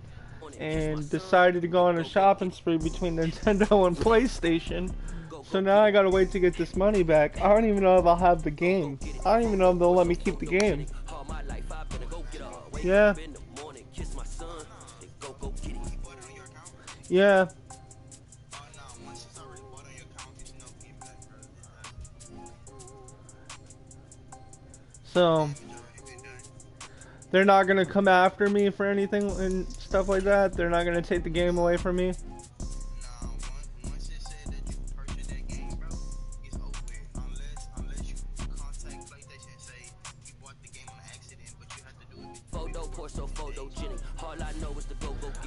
[SPEAKER 4] and decided to go on a shopping spree between Nintendo and PlayStation. So now I gotta wait to get this money back. I don't even know if I'll have the game. I don't even know if they'll let me keep the game. Yeah. Yeah. So they're not gonna come after me for anything and stuff like that. They're not gonna take the game away from me.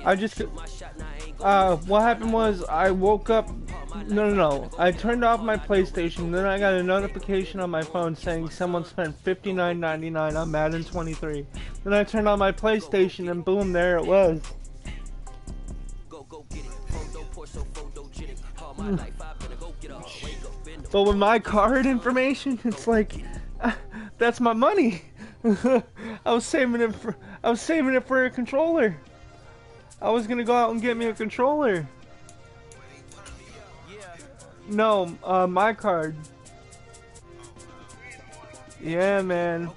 [SPEAKER 4] I just, what happened was I woke up, no. I turned off my PlayStation, then I got a notification on my phone saying someone spent $59.99 on Madden 23. Then I turned on my PlayStation and boom, there it was. But with my card information, it's like, that's my money. I was saving it for a controller. I was gonna go out and get me a controller. No, my card. Yeah, man.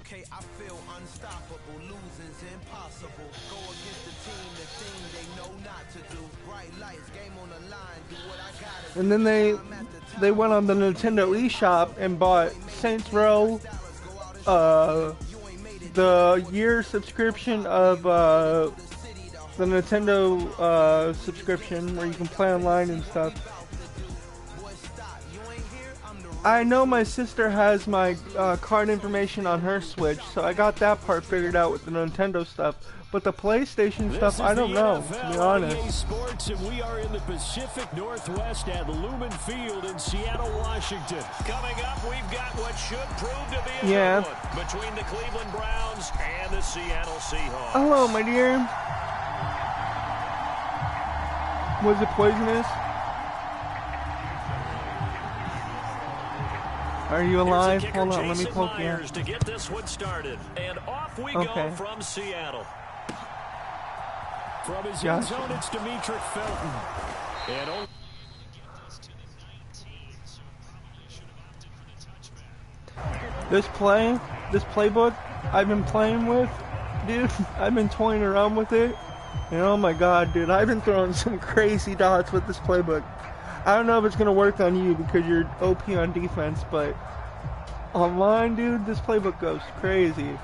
[SPEAKER 4] And then they went on the Nintendo eShop and bought Saints Row, the year subscription of the Nintendo subscription where you can play online and stuff. I know my sister has my card information on her Switch, so I got that part figured out with the Nintendo stuff. But the PlayStation stuff, I don't know, to be honest.
[SPEAKER 2] Sports, and we are in the Pacific Northwest at Lumen Field in Seattle, Washington.
[SPEAKER 1] Coming up, we've got what should prove to be a good one between the Cleveland Browns and the Seattle Seahawks.
[SPEAKER 4] Hello, my dear. Was it poisonous? Are you alive? Hold on, let me poke you.
[SPEAKER 1] To get this one started. And off we go from Seattle.
[SPEAKER 2] From his end zone, it's Demetric Felton. And
[SPEAKER 4] this playbook I've been playing with, dude, I've been toying around with it. And oh my god, dude, I've been throwing some crazy dots with this playbook. I don't know if it's going to work on you because you're OP on defense, but online, dude, this playbook goes crazy.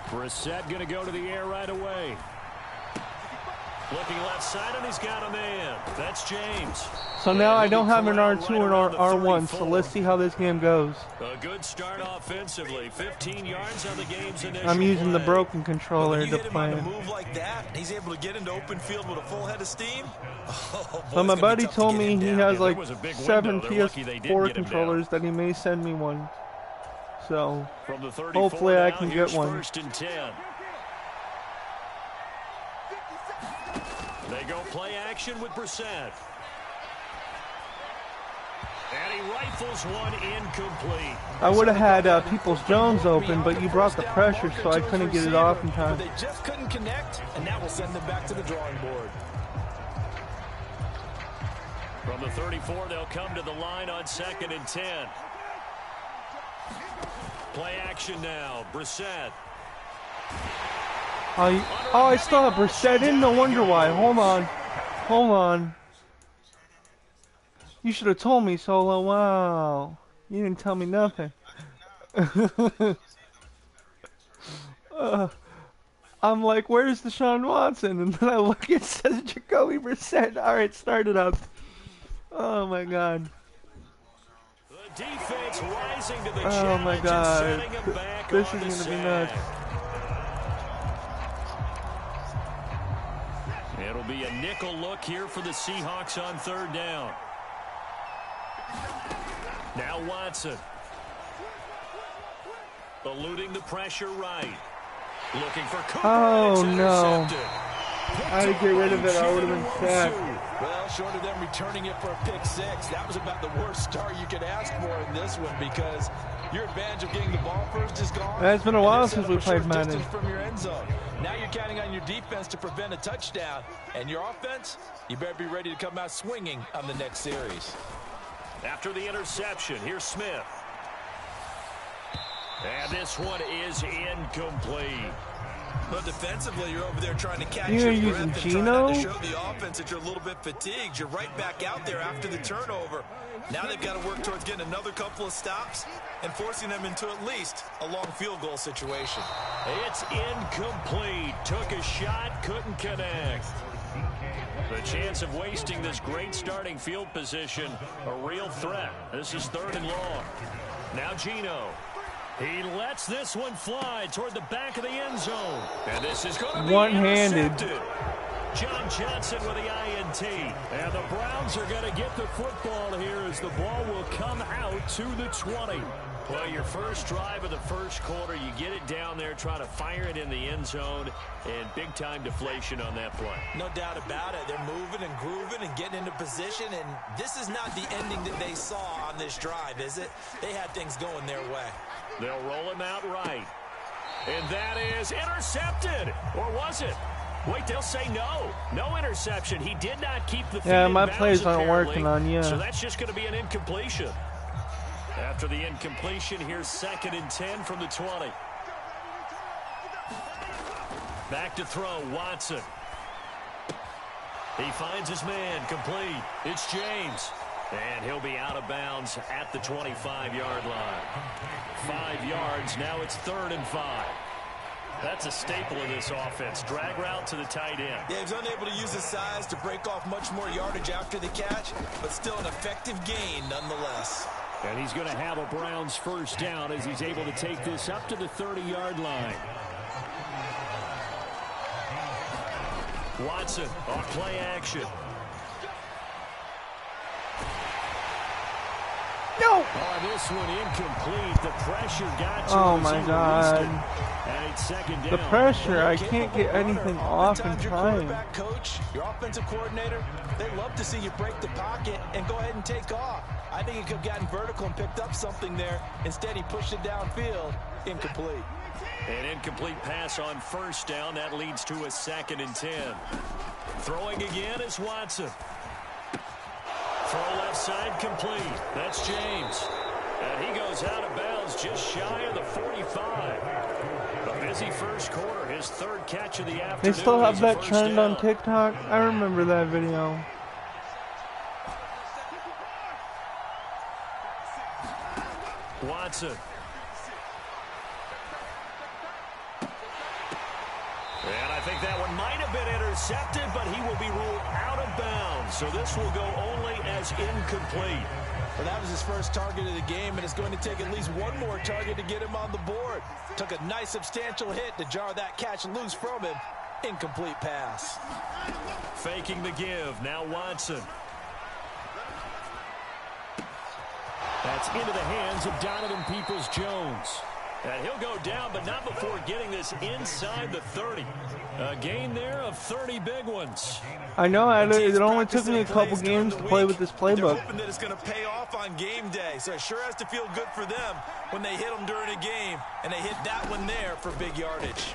[SPEAKER 2] Brissett going to go to the air right away.
[SPEAKER 1] Looking left side, and he's got a man. That's James.
[SPEAKER 4] So now I don't have an R2 and R1, so let's see how this game goes.
[SPEAKER 1] A good start offensively. 15 yards on the game's initial
[SPEAKER 4] I'm using the
[SPEAKER 1] play.
[SPEAKER 4] broken controller to play.
[SPEAKER 3] On a move like that, he's able to get into open field with a full head of steam. Oh, boy,
[SPEAKER 4] So my
[SPEAKER 3] it's gonna be
[SPEAKER 4] buddy
[SPEAKER 3] tough to
[SPEAKER 4] told
[SPEAKER 3] get
[SPEAKER 4] me
[SPEAKER 3] him
[SPEAKER 4] he
[SPEAKER 3] down.
[SPEAKER 4] has like
[SPEAKER 1] there was a big
[SPEAKER 4] 7
[SPEAKER 1] window. They're lucky they didn't
[SPEAKER 4] PS4
[SPEAKER 1] get him
[SPEAKER 4] controllers that he may send me one. So
[SPEAKER 1] From the 34
[SPEAKER 4] hopefully I
[SPEAKER 1] now,
[SPEAKER 4] can
[SPEAKER 1] here's
[SPEAKER 4] get one.
[SPEAKER 1] First and 10. They go play action with Brissett. And he rifles one incomplete.
[SPEAKER 4] I would have had Peoples-Jones open, but you brought the pressure, so I couldn't get it off in time.
[SPEAKER 3] They just couldn't connect, and that will send them back to the drawing board.
[SPEAKER 1] From the 34, they'll come to the line on 2nd and 10. Play action now. Brissett.
[SPEAKER 4] Oh, I still have Brissett in? No wonder why. Hold on. You should have told me, Solo. Wow. You didn't tell me nothing. I'm like, where's Deshaun Watson? And then I look, it says Jacoby Brissett. Alright, start it up. Oh my god.
[SPEAKER 1] The defense rising to the
[SPEAKER 4] Oh my god.
[SPEAKER 1] setting him back
[SPEAKER 4] This
[SPEAKER 1] on
[SPEAKER 4] is
[SPEAKER 1] the
[SPEAKER 4] going to be nuts.
[SPEAKER 1] sack. It'll be a nickel look here for the Seahawks on 3rd down. Now Watson. Eluding the pressure right. Looking for Cooper.
[SPEAKER 4] Oh,
[SPEAKER 1] It's
[SPEAKER 4] no.
[SPEAKER 1] intercepted.
[SPEAKER 4] I had to get rid of it. I would have been sad.
[SPEAKER 3] Well, short of them returning it for a pick 6, that was about the worst start you could ask for in this one because your advantage of getting the ball first is gone.
[SPEAKER 4] It's been a while since we played Madden.
[SPEAKER 3] From your end zone. Now you're counting on your defense to prevent a touchdown, and your offense, you better be ready to come out swinging on the next series.
[SPEAKER 1] After the interception, here's Smith. And this one is incomplete.
[SPEAKER 3] But defensively, you're over there trying to catch
[SPEAKER 4] You're
[SPEAKER 3] your
[SPEAKER 4] using
[SPEAKER 3] breath and trying not to
[SPEAKER 4] Geno?
[SPEAKER 3] show the offense that you're a little bit fatigued. You're right back out there after the turnover. Now they've got to work towards getting another couple of stops and forcing them into at least a long field goal situation.
[SPEAKER 1] It's incomplete. Took a shot, couldn't connect. The chance of wasting this great starting field position, a real threat. This is 3rd and long. Now Geno. He lets this one fly toward the back of the end zone. And this is going to be
[SPEAKER 8] one-handed.
[SPEAKER 1] intercepted. John Johnson with the INT. And the Browns are going to get the football here as the ball will come out to the 20. Well, your first drive of the first quarter, you get it down there, try to fire it in the end zone, and big-time deflation on that play.
[SPEAKER 3] No doubt about it. They're moving and grooving and getting into position, and this is not the ending that they saw on this drive, is it? They had things going their way.
[SPEAKER 1] They'll roll him out right. And that is intercepted. Or was it? Wait, they'll say no. No interception. He did not keep the feet
[SPEAKER 8] Yeah,
[SPEAKER 1] in
[SPEAKER 8] my
[SPEAKER 1] bounds,
[SPEAKER 8] plays aren't
[SPEAKER 1] apparently.
[SPEAKER 8] working on you.
[SPEAKER 1] So that's just going to be an incompletion. After the incompletion, here's 2nd and 10 from the 20. Back to throw, Watson. He finds his man, complete. It's James. And he'll be out of bounds at the 25-yard line. 5 yards, now it's 3rd and 5. That's a staple of this offense. Drag route to the tight end.
[SPEAKER 3] Yeah, he's unable to use his size to break off much more yardage after the catch, but still an effective gain nonetheless.
[SPEAKER 2] And he's going to have a Browns first down as he's able to take this up to the 30-yard line.
[SPEAKER 1] Watson off play action.
[SPEAKER 8] No!
[SPEAKER 1] Oh, this one incomplete. The pressure got to
[SPEAKER 8] Oh
[SPEAKER 1] him.
[SPEAKER 8] my
[SPEAKER 1] He
[SPEAKER 8] God.
[SPEAKER 1] released it. And it's 2nd down.
[SPEAKER 8] The pressure, I can't get anything off in
[SPEAKER 3] Your
[SPEAKER 8] time.
[SPEAKER 3] quarterback coach, your offensive coordinator, they love to see you break the pocket and go ahead and take off. I think he could have gotten vertical and picked up something there. Instead, he pushed it downfield. Incomplete.
[SPEAKER 1] An incomplete pass on first down. That leads to a 2nd and 10. Throwing again is Watson. Throw left side complete. That's James. And he goes out of bounds just shy of the 45. A busy first quarter. His 3rd catch of the afternoon.
[SPEAKER 8] They still have
[SPEAKER 1] is a
[SPEAKER 8] that
[SPEAKER 1] first
[SPEAKER 8] trend
[SPEAKER 1] down.
[SPEAKER 8] on TikTok. I remember that video.
[SPEAKER 1] Watson. And I think that one might have been intercepted, but he will be ruled out of bounds. So this will go only as incomplete.
[SPEAKER 3] Well, that was his first target of the game, and it's going to take at least one more target to get him on the board. Took a nice substantial hit to jar that catch loose from him. Incomplete pass.
[SPEAKER 1] Faking the give. Now Watson.
[SPEAKER 2] That's into the hands of Donovan Peoples-Jones.
[SPEAKER 1] And he'll go down, but not before getting this inside the 30. A gain there of 30 big ones.
[SPEAKER 8] I know, it only took me a couple games to play with this
[SPEAKER 3] They're
[SPEAKER 8] playbook.
[SPEAKER 3] hoping that it's going to pay off on game day, so it sure has to feel good for them when they hit them during a game, and they hit that one there for big yardage.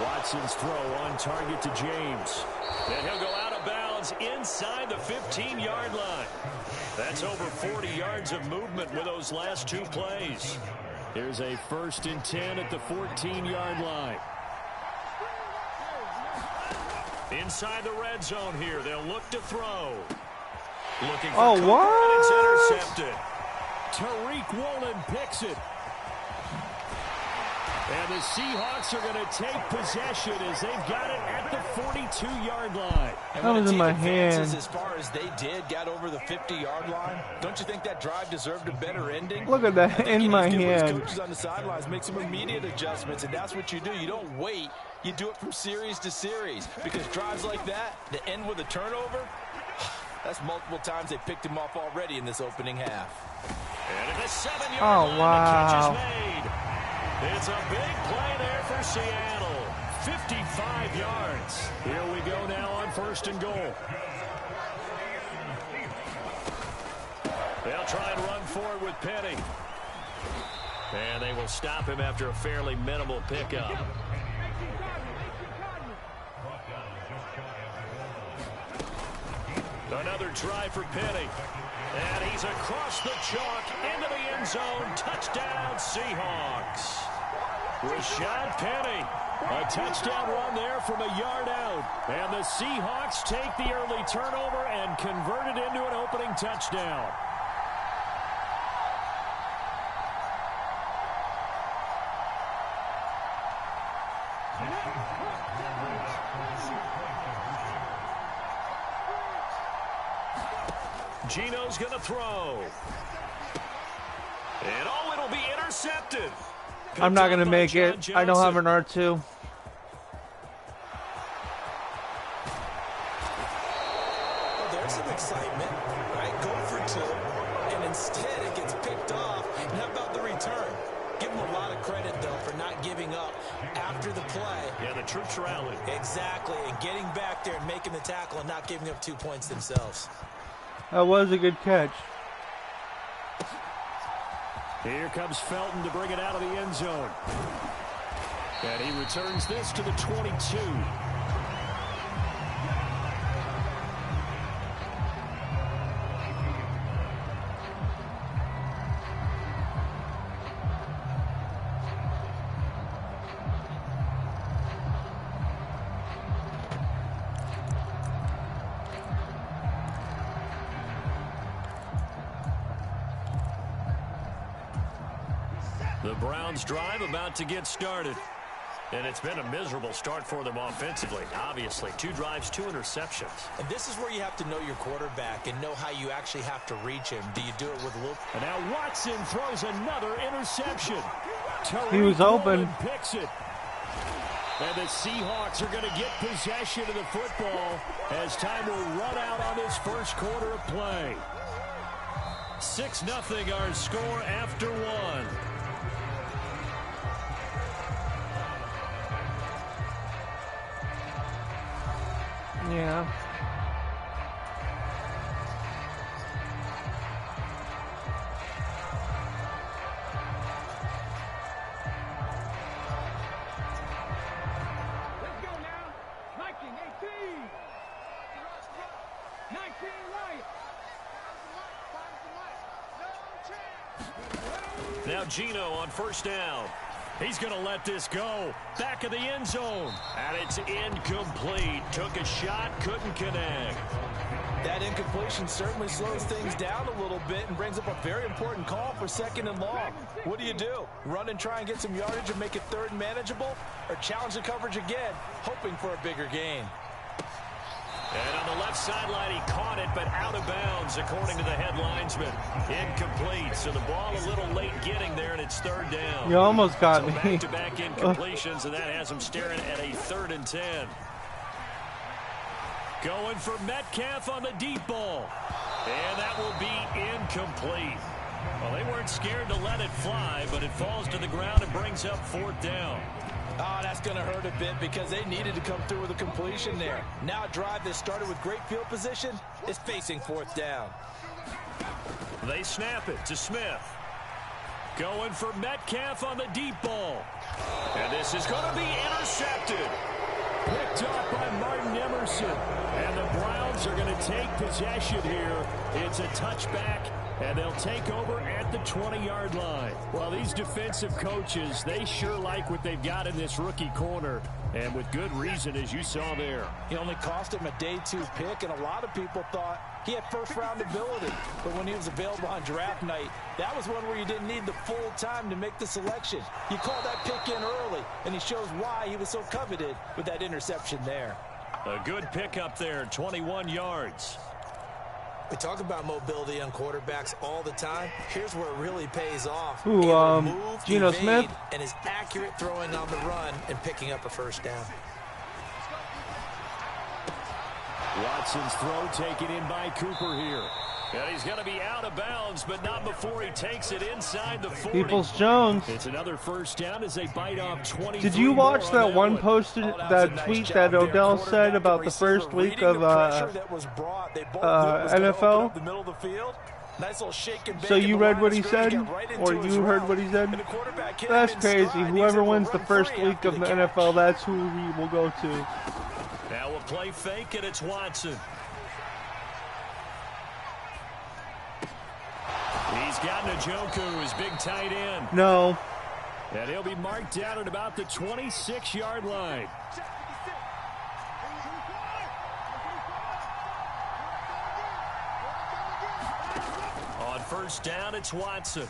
[SPEAKER 2] Watson's throw on target to James.
[SPEAKER 1] And he'll go out of bounds inside the 15-yard line. That's over 40 yards of movement with those last 2 plays.
[SPEAKER 2] Here's a 1st and 10 at the 14-yard line.
[SPEAKER 1] Inside the red zone here. They'll look to throw. Looking for
[SPEAKER 8] Oh,
[SPEAKER 1] Cooper,
[SPEAKER 8] what?
[SPEAKER 1] and it's intercepted.
[SPEAKER 2] Tariq Woolen picks it. And the Seahawks are going to take possession as they've got it at the 42-yard line.
[SPEAKER 3] And
[SPEAKER 8] That
[SPEAKER 3] when
[SPEAKER 8] was
[SPEAKER 3] a
[SPEAKER 8] in
[SPEAKER 3] team
[SPEAKER 8] my
[SPEAKER 3] advances
[SPEAKER 8] hand.
[SPEAKER 3] as far as they did, got over the 50-yard line, don't you think that drive deserved a better ending?
[SPEAKER 8] Look at that
[SPEAKER 3] I think
[SPEAKER 8] in my
[SPEAKER 3] he needs to get with his
[SPEAKER 8] hand.
[SPEAKER 3] coaches on the sidelines, make some immediate adjustments, and that's what you do. You don't wait. You do it from series to series, because drives like that end with a turnover, that's multiple times they picked him off already in this opening half.
[SPEAKER 1] And at the 7-yard
[SPEAKER 8] Oh,
[SPEAKER 1] line,
[SPEAKER 8] wow.
[SPEAKER 1] the catch is made. It's a big play there for Seattle. 55 yards. Here we go now on 1st and goal. They'll try and run forward with Penny. And they will stop him after a fairly minimal pickup. Another try for Penny. And he's across the chalk into the end zone. Touchdown, Seahawks. Rashad Penny. A touchdown run there from a yard out. And the Seahawks take the early turnover and convert it into an opening touchdown. Gino's going to throw. And oh, it'll be intercepted.
[SPEAKER 8] I'm not going to make it. I don't have an R2.
[SPEAKER 3] Well, there's some excitement, right? Go for 2, and instead it gets picked off. And how about the return? Give them a lot of credit, though, for not giving up after the play.
[SPEAKER 1] Yeah, the troops rallied.
[SPEAKER 3] Exactly, and getting back there and making the tackle and not giving up 2 points themselves.
[SPEAKER 8] That was a good catch.
[SPEAKER 2] Here comes Felton to bring it out of the end zone. And he returns this to the 22.
[SPEAKER 1] The Browns drive about to get started. And it's been a miserable start for them offensively. Obviously, 2 drives, 2 interceptions.
[SPEAKER 3] And this is where you have to know your quarterback and know how you actually have to reach him. Do you do it with a little...
[SPEAKER 2] And now Watson throws another interception.
[SPEAKER 8] He was open.
[SPEAKER 2] Picks it. And the Seahawks are going to get possession of the football as time will run out on this first quarter of play.
[SPEAKER 1] 6-0 our score after 1.
[SPEAKER 8] Yeah.
[SPEAKER 9] Let's go now. 1918. 19 right.
[SPEAKER 1] Now Gino on first down. He's going to let this go. Back of the end zone. And it's incomplete. Took a shot, couldn't connect.
[SPEAKER 3] That incompletion certainly slows things down a little bit and brings up a very important call for 2nd and long. What do? Run and try and get some yardage and make it 3rd and manageable? Or challenge the coverage again, hoping for a bigger gain?
[SPEAKER 1] And on the left sideline, he caught it, but out of bounds, according to the head linesman. Incomplete, so the ball a little late getting there, and it's 3rd down.
[SPEAKER 8] You almost got me.
[SPEAKER 1] Back-to-back incompletions, and that has him staring at a 3rd and 10. Going for Metcalf on the deep ball. And that will be incomplete. Well, they weren't scared to let it fly, but it falls to the ground and brings up 4th down.
[SPEAKER 3] Oh, that's going to hurt a bit because they needed to come through with a completion there. Now a drive that started with great field position is facing 4th down.
[SPEAKER 1] They snap it to Smith. Going for Metcalf on the deep ball. And this is going to be intercepted.
[SPEAKER 2] Picked up by Martin Emerson. And the Browns are going to take possession here. It's a touchback, and they'll take over at the 20-yard line. Well, these defensive coaches, they sure like what they've got in this rookie corner, and with good reason, as you saw there.
[SPEAKER 3] He only cost him a day 2 pick, and a lot of people thought he had first-round ability. But when he was available on draft night, that was one where you didn't need the full time to make the selection. You call that pick in early, and he shows why he was so coveted with that interception there.
[SPEAKER 1] A good pickup there, 21 yards.
[SPEAKER 3] We talk about mobility on quarterbacks all the time. Here's where it really pays off.
[SPEAKER 8] Ooh,
[SPEAKER 3] move,
[SPEAKER 8] Geno
[SPEAKER 3] evade,
[SPEAKER 8] Smith.
[SPEAKER 3] And his accurate throwing on the run and picking up a 1st down.
[SPEAKER 2] Watson's throw taken in by Cooper here.
[SPEAKER 1] And he's going to be out of bounds, but not before he takes it inside the 40.
[SPEAKER 8] Peoples-Jones.
[SPEAKER 2] It's another 1st down as they bite off 20.
[SPEAKER 8] Did you watch that one posted, that tweet that Odell said about the first week of NFL? So you read what he said? Or you heard what he said? That's crazy. Whoever wins the first week of the NFL, that's who he will go to.
[SPEAKER 1] Now we'll play fake, and it's Watson. He's got Njoku, his big tight end.
[SPEAKER 8] No.
[SPEAKER 2] And he'll be marked down at about the 26-yard line.
[SPEAKER 1] On 1st down, it's Watson.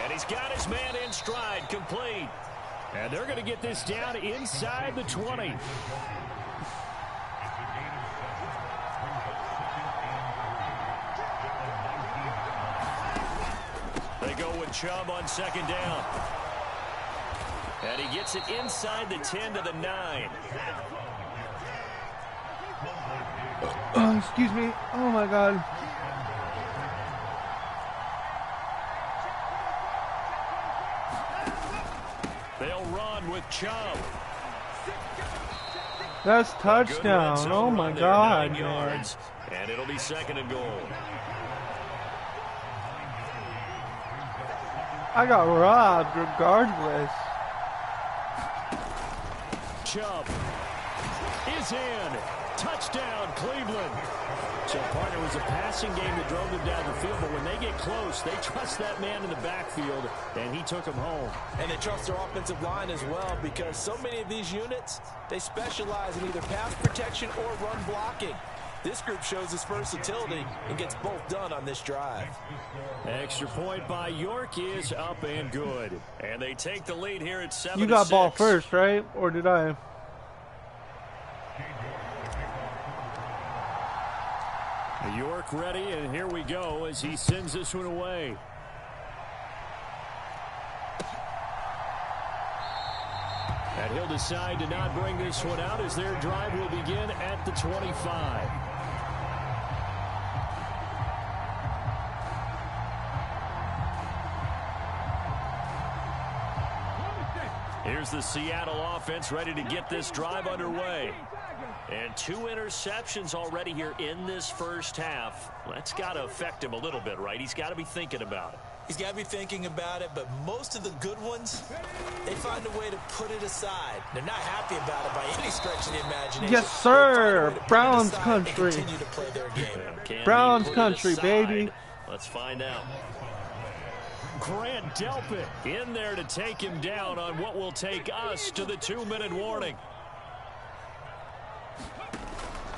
[SPEAKER 1] And he's got his man in stride, complete.
[SPEAKER 2] And they're going to get this down inside the 20.
[SPEAKER 1] go with Chubb on second down. And he gets it inside the 10 to the 9.
[SPEAKER 8] Oh, excuse me. Oh, my God.
[SPEAKER 1] They'll run with Chubb.
[SPEAKER 8] That's touchdown. Oh, my God.
[SPEAKER 1] 9 yards. And it'll be second and goal.
[SPEAKER 8] I got robbed regardless.
[SPEAKER 1] Chubb is in. Touchdown, Cleveland.
[SPEAKER 2] So, partner, it was a passing game that drove them down the field, but when they get close, they trust that man in the backfield, and he took them home.
[SPEAKER 3] And they trust their offensive line as well, because so many of these units, they specialize in either pass protection or run blocking. This group shows its versatility and gets both done on this drive.
[SPEAKER 1] Extra point by York is up and good. And they take the lead here at 7-6.
[SPEAKER 8] You got ball first, right? Or did I?
[SPEAKER 1] York ready, and here we go as he sends this one away. And he'll decide to not bring this one out as their drive will begin at the 25. Here's the Seattle offense ready to get this drive underway. And 2 interceptions already here in this first half. That's got to affect him a little bit, right? He's got to be thinking about it.
[SPEAKER 3] He's got to be thinking about it, but most of the good ones, they find a way to put it aside. They're not happy about it by any stretch of the imagination.
[SPEAKER 8] Yes, sir. Browns country.
[SPEAKER 3] Continue to play their game.
[SPEAKER 8] Browns country, baby.
[SPEAKER 1] Let's find out. Grant Delpit in there to take him down on what will take us to the 2-minute warning.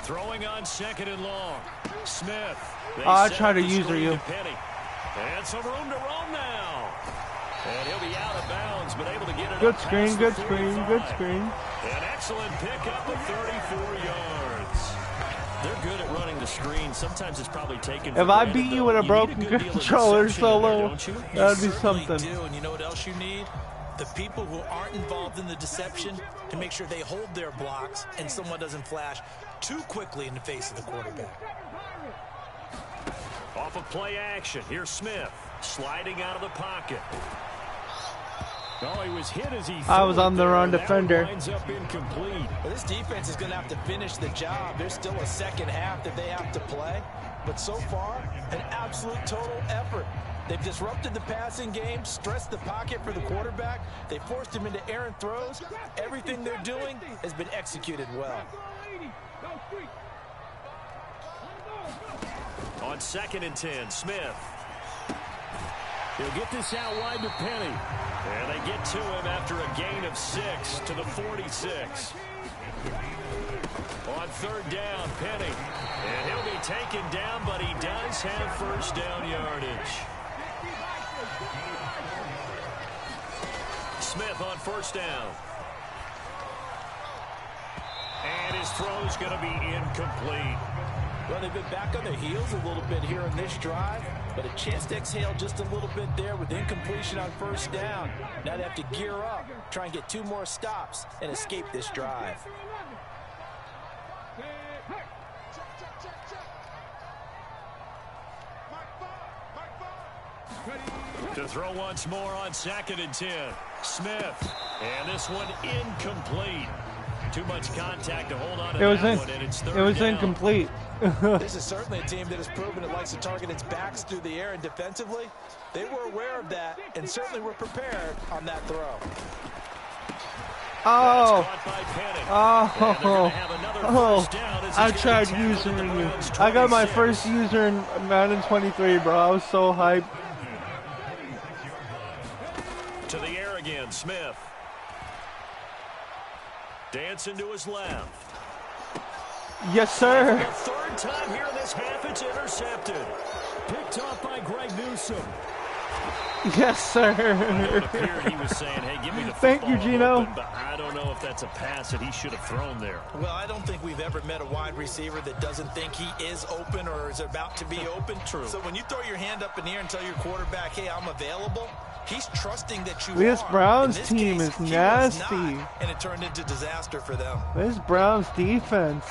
[SPEAKER 1] Throwing on second and long. Smith.
[SPEAKER 8] I try to user you.
[SPEAKER 1] And some room to roam now. And he'll be out of bounds, but able to get it.
[SPEAKER 8] Good screen, good screen, good screen.
[SPEAKER 1] An excellent pickup of 34 yards. They're good at running the screen. Sometimes it's probably taken.
[SPEAKER 8] If I beat you with a broken controller solo, that would be something.
[SPEAKER 3] Do, and you know what else you need? The people who aren't involved in the deception to make sure they hold their blocks and someone doesn't flash too quickly in the face of the quarterback.
[SPEAKER 1] Off of play action. Here's Smith sliding out of the pocket.
[SPEAKER 2] Oh, he was hit as he
[SPEAKER 8] I was on the wrong defender.
[SPEAKER 2] Winds up incomplete.
[SPEAKER 3] Well, this defense is going to have to finish the job. There's still a second half that they have to play. But so far, an absolute total effort. They've disrupted the passing game, stressed the pocket for the quarterback. They forced him into errant throws. Everything they're doing has been executed well.
[SPEAKER 1] On 2nd and 10, Smith.
[SPEAKER 2] He'll get this out wide to Penny.
[SPEAKER 1] And they get to him after a gain of 6 to the 46. On 3rd down, Penny. And he'll be taken down, but he does have first down yardage. Smith on 1st down. And his throw's going to be incomplete.
[SPEAKER 3] Well, they've been back on their heels a little bit here on this drive, but a chance to exhale just a little bit there with incompletion on 1st down. Now they have to gear up, try and get 2 more stops, and escape this drive.
[SPEAKER 1] To throw once more on 2nd and 10. Smith. And this one incomplete. Too much contact to hold on to that one, and it's 3rd down.
[SPEAKER 8] It was incomplete.
[SPEAKER 3] This is certainly a team that has proven it likes to target its backs through the air and defensively. They were aware of that and certainly were prepared on that throw.
[SPEAKER 8] Oh. I tried using you. I got my first user in Madden 23, bro. I was so hyped.
[SPEAKER 1] To the air again, Smith. Dancing to his left.
[SPEAKER 8] Yes, sir.
[SPEAKER 1] For the 3rd time here in this half, it's intercepted.
[SPEAKER 2] Picked off by Greg Newsome.
[SPEAKER 8] Yes, sir.
[SPEAKER 1] It appeared he was saying, hey, give me the
[SPEAKER 8] Thank
[SPEAKER 1] football,
[SPEAKER 8] you, Gino.
[SPEAKER 1] open, but I don't know if that's a pass that he should have thrown there.
[SPEAKER 3] Well, I don't think we've ever met a wide receiver that doesn't think he is open or is about to be open.
[SPEAKER 1] True.
[SPEAKER 3] So when you throw your hand up in the air and tell your quarterback, hey, I'm available, he's trusting that you
[SPEAKER 8] This
[SPEAKER 3] are.
[SPEAKER 8] Browns
[SPEAKER 3] In this
[SPEAKER 8] team
[SPEAKER 3] case,
[SPEAKER 8] is
[SPEAKER 3] he was
[SPEAKER 8] nasty.
[SPEAKER 3] not, and it turned into disaster for them.
[SPEAKER 8] This Browns defense.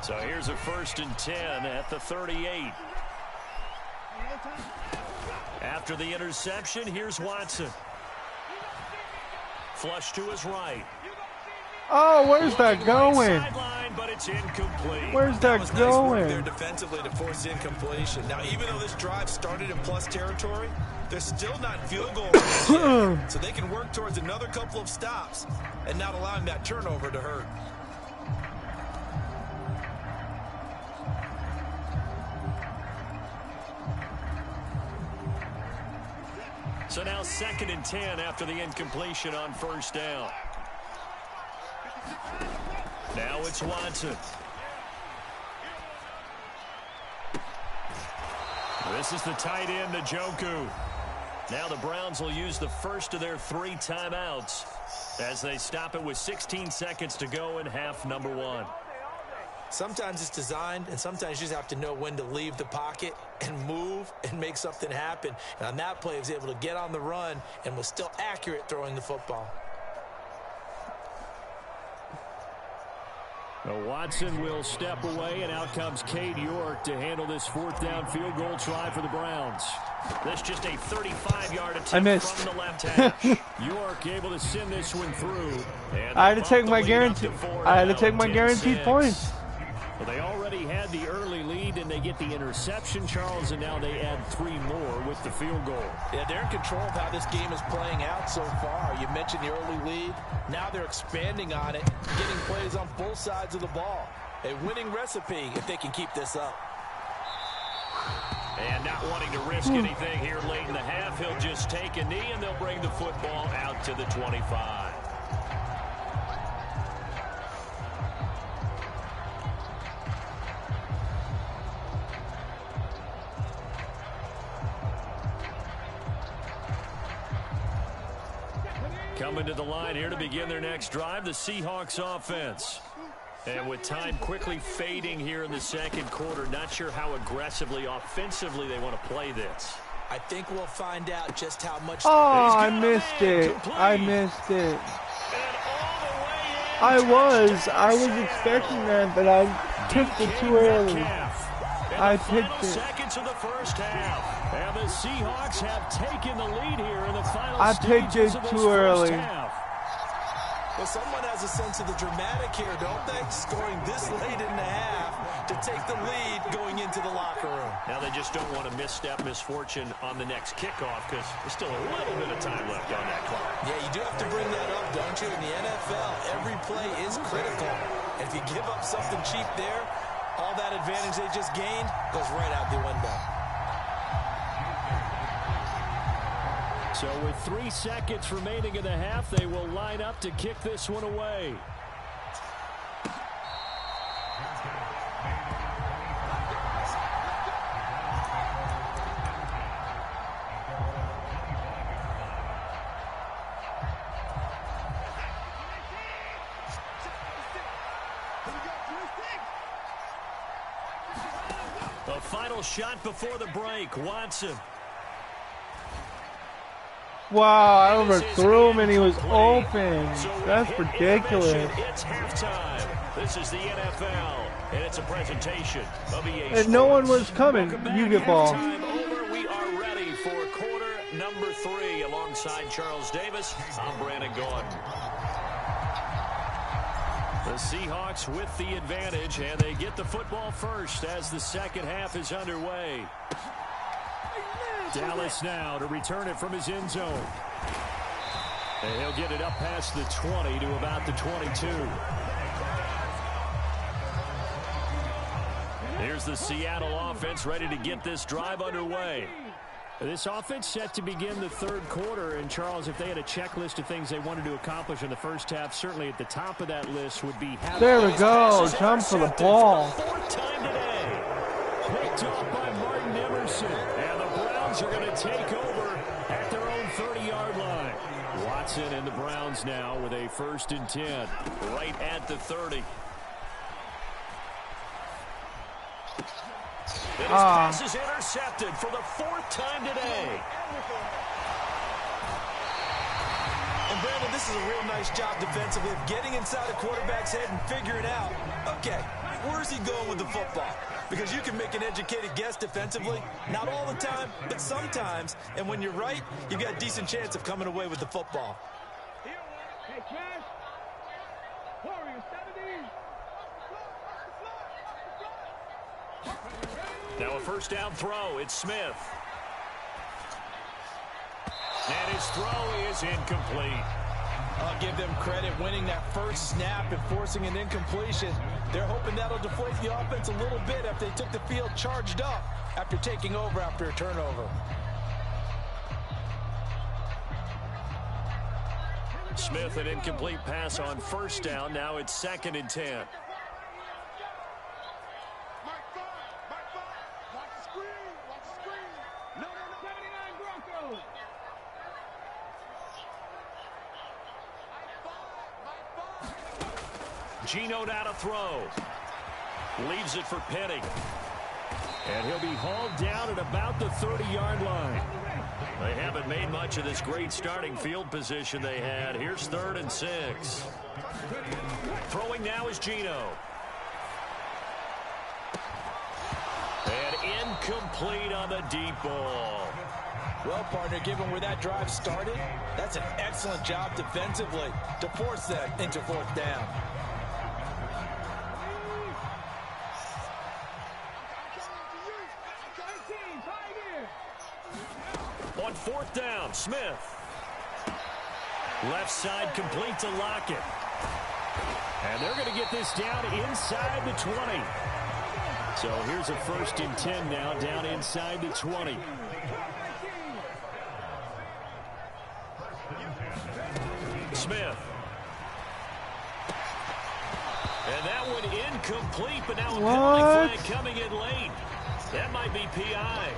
[SPEAKER 1] So here's a 1st and 10 at the 38. After the interception, here's Watson. Flush to his right.
[SPEAKER 8] Oh, where's that going?
[SPEAKER 1] Sideline, but it's incomplete.
[SPEAKER 8] Where's that
[SPEAKER 3] Was nice work there
[SPEAKER 8] going?
[SPEAKER 3] defensively to force incompletion. Now, even though this drive started in plus territory, they're still not field goal range yet. So they can work towards another couple of stops and not allowing that turnover to hurt.
[SPEAKER 1] So now 2nd and 10 after the incompletion on 1st down. Now it's Watson. This is the tight end, Njoku. Now the Browns will use the first of their 3 timeouts as they stop it with 16 seconds to go in half number 1.
[SPEAKER 3] Sometimes it's designed, and sometimes you just have to know when to leave the pocket and move and make something happen. And on that play, he was able to get on the run and was still accurate throwing the football.
[SPEAKER 2] Now Watson will step away, and out comes Cade York to handle this 4th down field goal try for the Browns.
[SPEAKER 1] That's just a 35-yard attempt
[SPEAKER 8] I missed.
[SPEAKER 1] from the left hash.
[SPEAKER 2] York able to send this one through.
[SPEAKER 1] And
[SPEAKER 8] I had to
[SPEAKER 1] they
[SPEAKER 8] take
[SPEAKER 1] bump
[SPEAKER 8] my
[SPEAKER 1] the lead up
[SPEAKER 8] guarantee.
[SPEAKER 1] to 4
[SPEAKER 8] I had to
[SPEAKER 1] now,
[SPEAKER 8] take my guaranteed
[SPEAKER 1] 10-6.
[SPEAKER 8] points.
[SPEAKER 2] Well, they already had the early lead, and they get the interception, Charles, and now they add 3 more with the field goal.
[SPEAKER 3] Yeah, they're in control of how this game is playing out so far. You mentioned the early lead. Now they're expanding on it, getting plays on both sides of the ball. A winning recipe if they can keep this up.
[SPEAKER 1] And not wanting to risk anything here late in the half, he'll just take a knee, and they'll bring the football out to the 25. Coming to the line here to begin their next drive, the Seahawks offense. And with time quickly fading here in the 2nd quarter, not sure how aggressively, offensively they want to play this.
[SPEAKER 3] I think we'll find out just how much.
[SPEAKER 8] Oh, I missed it. I missed it. I was expecting that, but I picked it too early. I picked it.
[SPEAKER 1] Seconds of the 1st half. And the Seahawks have taken the lead here in the final
[SPEAKER 8] I picked it
[SPEAKER 1] stages of this
[SPEAKER 8] too early.
[SPEAKER 1] first half.
[SPEAKER 3] Well, someone has a sense of the dramatic here, don't they? Scoring this late in the half to take the lead going into the locker room.
[SPEAKER 1] Now they just don't want to misstep misfortune on the next kickoff because there's still a little bit of time left on that clock.
[SPEAKER 3] Yeah, you do have to bring that up, don't you? In the NFL, every play is critical. And if you give up something cheap there, all that advantage they just gained goes right out the window.
[SPEAKER 2] So with 3 seconds remaining in the half, they will line up to kick this one away.
[SPEAKER 1] The final shot before the break, Watson.
[SPEAKER 8] Wow, I overthrew him and he was open. That's ridiculous.
[SPEAKER 1] It's halftime. This is the NFL, and it's a presentation of EA
[SPEAKER 8] And no one was
[SPEAKER 1] Sports.
[SPEAKER 8] coming.
[SPEAKER 1] Welcome back.
[SPEAKER 8] You get ball.
[SPEAKER 1] Halftime over. We are ready for quarter number 3 alongside Charles Davis. I'm Brandon Gordon. The Seahawks with the advantage, and they get the football first as the 2nd half is underway. Dallas now to return it from his end zone. And he'll get it up past the 20 to about the 22. Here's the Seattle offense ready to get this drive underway.
[SPEAKER 2] This offense set to begin the 3rd quarter, and Charles, if they had a checklist of things they wanted to accomplish in the 1st half, certainly at the top of that list would be how
[SPEAKER 8] There we go. Jump for the ball.
[SPEAKER 1] 4th time today.
[SPEAKER 2] picked off by Martin Emerson. Cowboys are going to take over at their own 30-yard line. Watson and the Browns now with a 1st and 10.
[SPEAKER 1] Right at the 30. And his pass is intercepted for the 4th time today.
[SPEAKER 3] And Brandon, this is a real nice job defensively of getting inside a quarterback's head and figuring out, okay, where's he going with the football? Because you can make an educated guess defensively, not all the time, but sometimes. And when you're right, you've got a decent chance of coming away with the football.
[SPEAKER 9] Hey, Cash. Warrior 70.
[SPEAKER 1] Now a 1st down throw. It's Smith. And his throw is incomplete.
[SPEAKER 3] I'll give them credit winning that first snap and forcing an incompletion. They're hoping that'll deflate the offense a little bit after they took the field charged up after taking over after a turnover.
[SPEAKER 1] Smith, an incomplete pass on 1st down. Now it's 2nd and 10. Geno now to throw. Leaves it for Penny.
[SPEAKER 2] And he'll be hauled down at about the 30-yard line.
[SPEAKER 1] They haven't made much of this great starting field position they had. Here's 3rd and 6. Throwing now is Geno. And incomplete on the deep ball.
[SPEAKER 3] Well, partner, given where that drive started, that's an excellent job defensively to force them into 4th down.
[SPEAKER 1] On 4th down, Smith. Left side complete to Lockett.
[SPEAKER 2] And they're going to get this down inside the 20. So here's a 1st and 10 now, down inside the 20.
[SPEAKER 1] Smith. And that one incomplete, but now a penalty flag coming in late. That might be PI.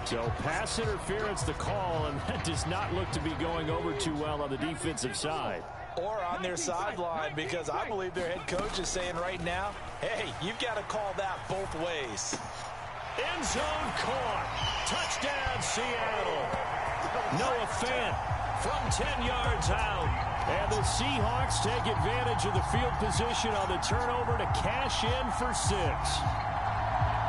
[SPEAKER 2] So pass interference the call, and that does not look to be going over too well on the defensive side.
[SPEAKER 3] Or on their sideline, because I believe their head coach is saying right now, hey, you've got to call that both ways.
[SPEAKER 1] End zone caught. Touchdown, Seattle. Noah Fant from 10 yards out.
[SPEAKER 2] And the Seahawks take advantage of the field position on the turnover to cash in for 6.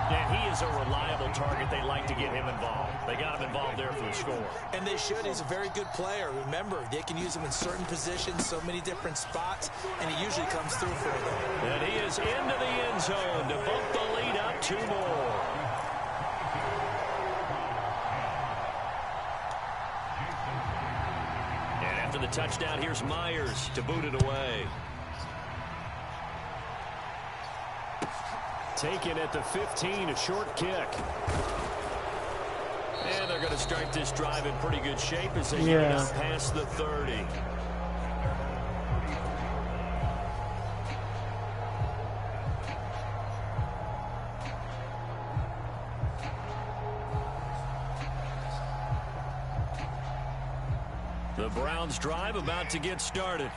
[SPEAKER 1] And he is a reliable target. They like to get him involved. They got him involved there for the score.
[SPEAKER 3] And they should. He's a very good player. Remember, they can use him in certain positions, so many different spots, and he usually comes through for them.
[SPEAKER 1] And he is into the end zone to bump the lead up 2 more. And after the touchdown, here's Myers to boot it away.
[SPEAKER 2] Taken at the 15, a short kick.
[SPEAKER 1] And they're going to start this drive in pretty good shape as they get it up past the 30. The Browns drive about to get started.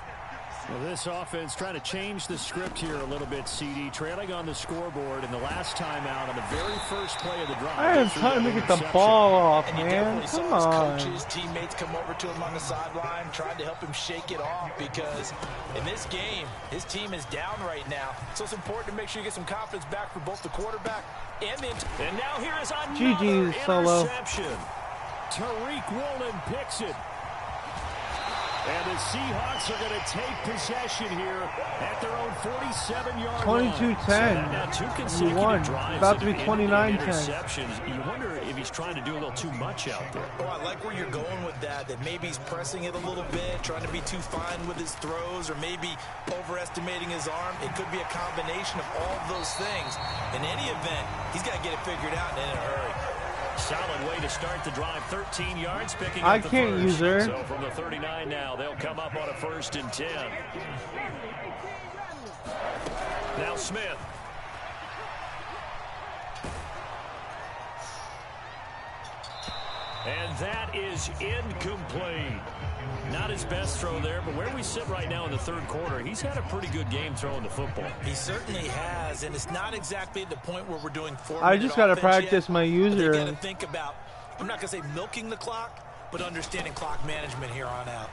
[SPEAKER 2] Well, this offense trying to change the script here a little bit, CD. Trailing on the scoreboard in the last time out on the very first play of the drive.
[SPEAKER 8] I have time to get the ball off, man. Come on.
[SPEAKER 3] Coaches, teammates come over to him on the sideline, trying to help him shake it off, because in this game, his team is down right now. So it's important to make sure you get some confidence back for both the quarterback and the...
[SPEAKER 1] And now here is another
[SPEAKER 8] GG's solo.
[SPEAKER 1] interception.
[SPEAKER 2] Tariq Woolen picks it. And the Seahawks are going to take possession here at their own 47-yard line.
[SPEAKER 8] 22-10.
[SPEAKER 1] Now 2 consecutive
[SPEAKER 8] won.
[SPEAKER 1] drives
[SPEAKER 8] About to be
[SPEAKER 1] that have ended in
[SPEAKER 8] 29-10.
[SPEAKER 1] interceptions. You wonder if he's trying to do a little too much out there.
[SPEAKER 3] Oh, I like where you're going with that maybe he's pressing it a little bit, trying to be too fine with his throws, or maybe overestimating his arm. It could be a combination of all of those things. In any event, he's got to get it figured out and in a hurry.
[SPEAKER 1] Solid way to start the drive. 13 yards, picking
[SPEAKER 8] I
[SPEAKER 1] up the
[SPEAKER 8] can't
[SPEAKER 1] first.
[SPEAKER 8] use her.
[SPEAKER 1] So from the 39 now, they'll come up on a 1st and 10. Now Smith. And that is incomplete. Not his best throw there, but where we sit right now in the third quarter, he's had a pretty good game throwing the football.
[SPEAKER 3] He certainly has, and it's not exactly at the point where we're doing 4-minute
[SPEAKER 8] I just got to practice
[SPEAKER 3] yet,
[SPEAKER 8] my user.
[SPEAKER 3] But they got to think about, I'm not going to say milking the clock, but understanding clock management here on out.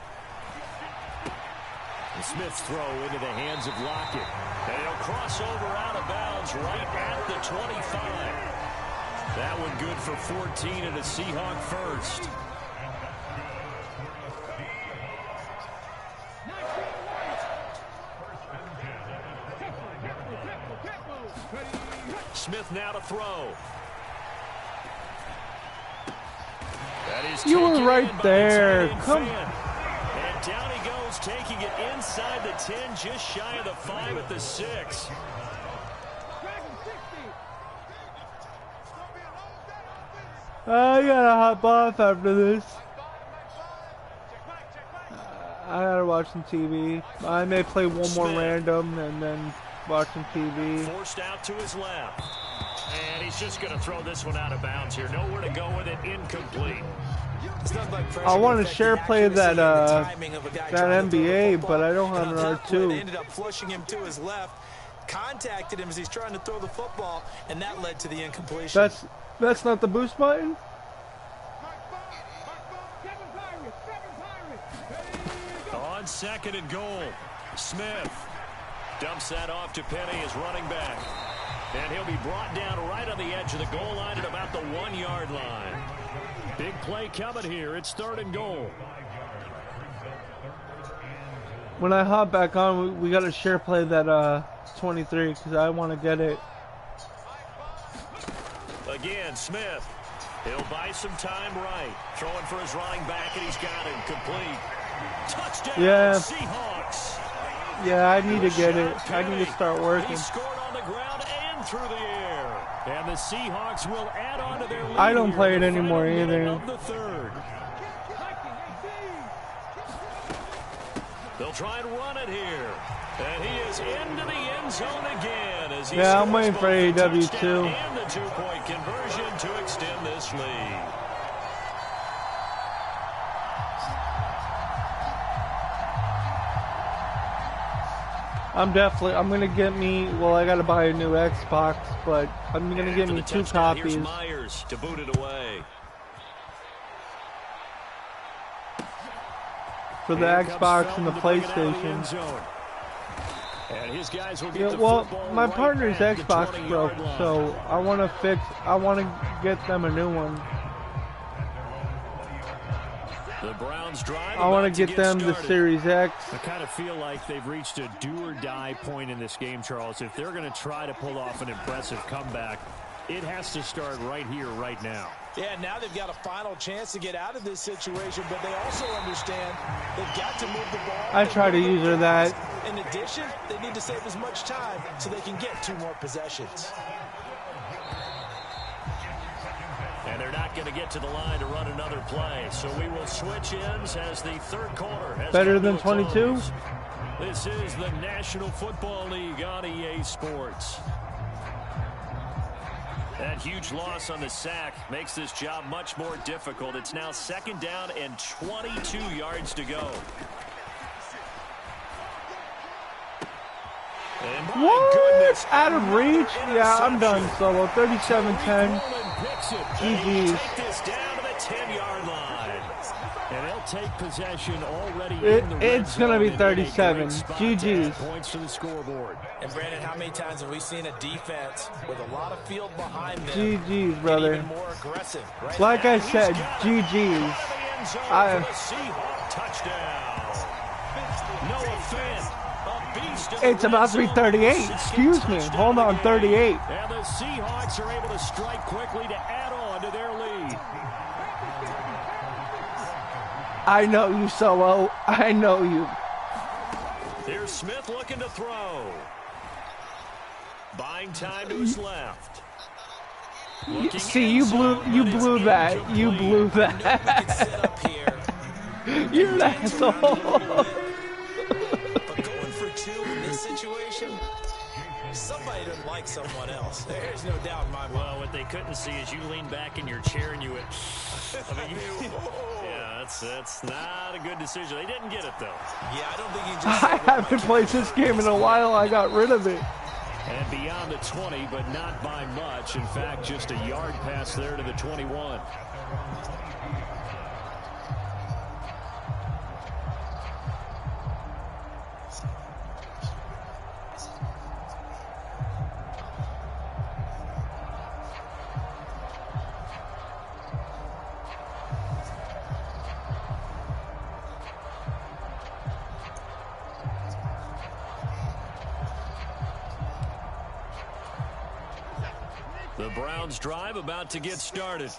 [SPEAKER 1] The Smith's throw into the hands of Lockett. And he'll cross over out of bounds right at the 25. That one good for 14 and a Seahawk first. Smith now to throw.
[SPEAKER 8] You were right there. Come.
[SPEAKER 1] And down he goes, taking it inside the 10, just shy of the 5 at the 6.
[SPEAKER 8] I gotta hop off after this. I gotta watch some TV. I may play one more random and then watch some TV.
[SPEAKER 1] Forced out to his left. And he's just going to throw this one out of bounds here. Nowhere to go with it. Incomplete.
[SPEAKER 8] I want to share play that NBA, but I don't have an R2.
[SPEAKER 3] Ended up flushing him to his left. Contacted him as he's trying to throw the football, and that led to the incompletion.
[SPEAKER 8] That's not the boost button?
[SPEAKER 1] On 2nd and goal, Smith dumps that off to Penny as running back. And he'll be brought down right on the edge of the goal line at about the 1-yard line. Big play coming here. It's 3rd and goal.
[SPEAKER 8] When I hop back on, we got to share play that 23 because I want to get it.
[SPEAKER 1] Again, Smith. He'll buy some time right. Throwing for his running back, and he's got him complete. Touchdown,
[SPEAKER 8] yeah.
[SPEAKER 1] Seahawks.
[SPEAKER 8] Yeah, I need to get it. I need to start working.
[SPEAKER 1] He scored on the ground and through the air. And the Seahawks will add on to their lead.
[SPEAKER 8] I don't play it anymore either.
[SPEAKER 1] Of the 3rd. They'll try and run it here. And he is into the end zone again. As he
[SPEAKER 8] I'm waiting for AW2.
[SPEAKER 1] And the 2-point conversion to extend this lead.
[SPEAKER 8] I'm gonna get me, well, I gotta buy a new Xbox, but I'm gonna get me 2 copies.
[SPEAKER 1] Here's Myers to boot it away.
[SPEAKER 8] For the Xbox and the PlayStation.
[SPEAKER 1] And his guys will get
[SPEAKER 8] my partner's Xbox broke, so I wanna get them a new one.
[SPEAKER 1] The Browns drive.
[SPEAKER 8] I want to get them the Series X.
[SPEAKER 1] I kind of feel like they've reached a do-or-die point in this game, Charles. If they're going to try to pull off an impressive comeback, it has to start right here, right now.
[SPEAKER 3] Yeah, now they've got a final chance to get out of this situation, but they also understand they've got to move the ball.
[SPEAKER 8] I try to use her that.
[SPEAKER 3] In addition, they need to save as much time so they can get 2 more possessions.
[SPEAKER 1] And they're not going to get to the line to run another play. So we will switch ends as the 3rd quarter has
[SPEAKER 8] better than 22.
[SPEAKER 1] This is the National Football League on EA Sports. That huge loss on the sack makes this job much more difficult. It's now 2nd down and 22 yards to go. And
[SPEAKER 8] what?
[SPEAKER 1] Goodness,
[SPEAKER 8] out of reach? Yeah, I'm done solo. 37-10.
[SPEAKER 1] GG's. Take this down to the 10-yard line. And they'll take possession already.
[SPEAKER 8] It's going to be 37. GG's.
[SPEAKER 1] Points to the scoreboard.
[SPEAKER 3] And Brandon, how many times have we seen a defense with a lot of field behind them?
[SPEAKER 8] GG's, brother.
[SPEAKER 3] Even more aggressive, right?
[SPEAKER 8] Like I said, GG's. It's about to be 38. Excuse me. Hold on, 38.
[SPEAKER 1] And the Seahawks are able to strike quickly to add on to their lead.
[SPEAKER 8] I know you, Solo. I know you.
[SPEAKER 1] Here's Smith looking to throw. Buying time to his left.
[SPEAKER 8] See, you blew that. You blew that. You're an asshole.
[SPEAKER 3] But going for 2 in this situation, Somebody doesn't like someone else. There's no doubt in my mind.
[SPEAKER 2] Well, what they couldn't see is you lean back in your chair and you went, I mean, yeah, that's not a good decision. They didn't get it, though.
[SPEAKER 3] Yeah, I don't think he just...
[SPEAKER 8] I haven't played this game in a while. I got rid of it.
[SPEAKER 2] And beyond the 20, but not by much. In fact, just a yard pass there to the 21. The Browns drive about to get started.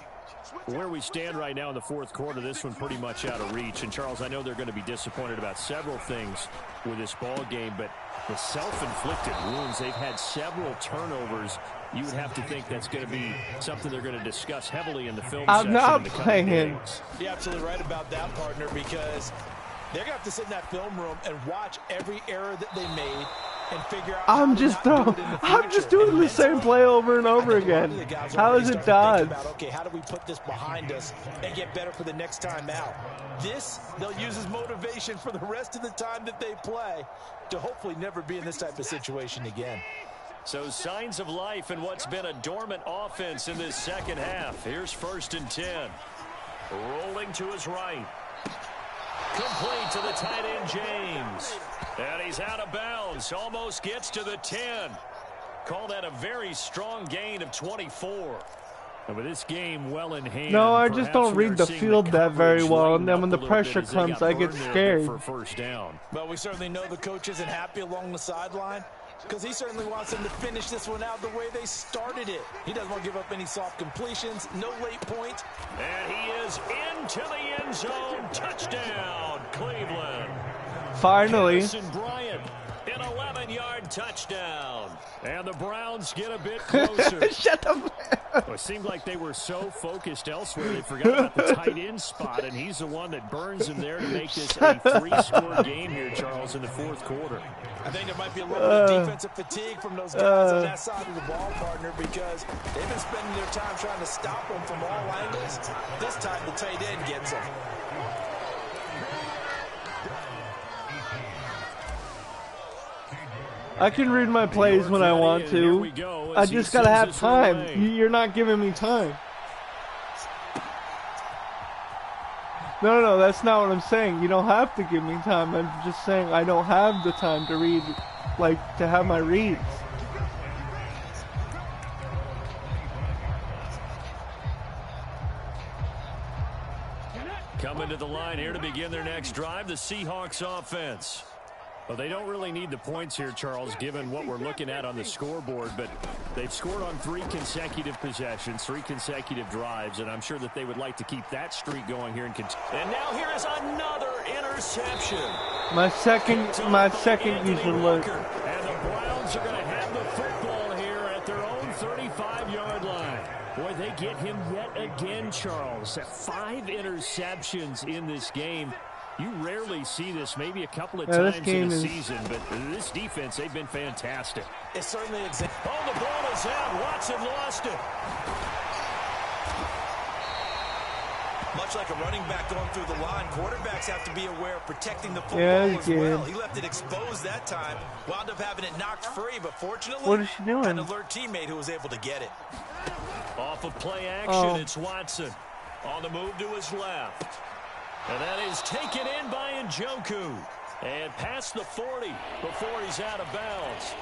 [SPEAKER 2] Where we stand right now in the fourth quarter, this one pretty much out of reach. And, Charles, I know they're going to be disappointed about several things with this ball game, but the self-inflicted wounds, they've had several turnovers. You would have to think that's going to be something they're going to discuss heavily in the film session.
[SPEAKER 8] I'm not
[SPEAKER 2] in the
[SPEAKER 8] playing.
[SPEAKER 3] You're absolutely right about that, partner, because they're going to have to sit in that film room and watch every error that they made and figure out
[SPEAKER 8] I'm just doing the same play over and over again. How is it dodged?
[SPEAKER 3] Okay, how do we put this behind us and get better for the next time out? This they'll use as motivation for the rest of the time that they play to hopefully never be in this type of situation again.
[SPEAKER 2] So signs of life in what's been a dormant offense in this second half. Here's 1st and 10. Rolling to his right. Complete to the tight end, James. And he's out of bounds. Almost gets to the 10. Call that a very strong gain of 24. And with this game well in hand,
[SPEAKER 8] no, I just don't read the field that very well, and then when the pressure comes, I get scared.
[SPEAKER 2] For first down.
[SPEAKER 3] Well, we certainly know the coach isn't happy along the sideline, because he certainly wants them to finish this one out the way they started it. He doesn't want to give up any soft completions, no late points.
[SPEAKER 2] And he is into the end zone. Touchdown, Cleveland.
[SPEAKER 8] Finally.
[SPEAKER 2] Bryant, an 11-yard touchdown. And the Browns get a bit closer.
[SPEAKER 8] Shut up.
[SPEAKER 2] Well, it seemed like they were so focused elsewhere they forgot about the tight end spot, and he's the one that burns him there to make this a 3-score game here, Charles, in the fourth quarter.
[SPEAKER 3] I think there might be a little bit of defensive fatigue from those guys on that side of the ball, partner, because they've been spending their time trying to stop them from all angles. This time the tight end gets them.
[SPEAKER 8] I can read my plays when I want to. I just gotta have time. You're not giving me time. No, that's not what I'm saying. You don't have to give me time. I'm just saying I don't have the time to read, like, to have my reads.
[SPEAKER 2] Coming to the line here to begin their next drive, the Seahawks offense. Well, they don't really need the points here, Charles, given what we're looking at on the scoreboard, but they've scored on 3 consecutive possessions, 3 consecutive drives, and I'm sure that they would like to keep that streak going here. And now here is another interception.
[SPEAKER 8] My second use alert.
[SPEAKER 2] And the Browns are going to have the football here at their own 35-yard line. Boy, they get him yet again, Charles. 5 interceptions in this game. You rarely see this, maybe a couple of times in a season, but this defense, they've been fantastic.
[SPEAKER 3] It's certainly
[SPEAKER 2] oh, the ball is out. Watson lost it.
[SPEAKER 3] Much like a running back going through the line, quarterbacks have to be aware of protecting the football as well. He left it exposed that time, wound up having it knocked free, but fortunately,
[SPEAKER 8] what is she doing?
[SPEAKER 3] An alert teammate who was able to get it.
[SPEAKER 2] Off of play action, It's Watson. On the move to his left. And that is taken in by Njoku. And past the 40 before he's out of bounds.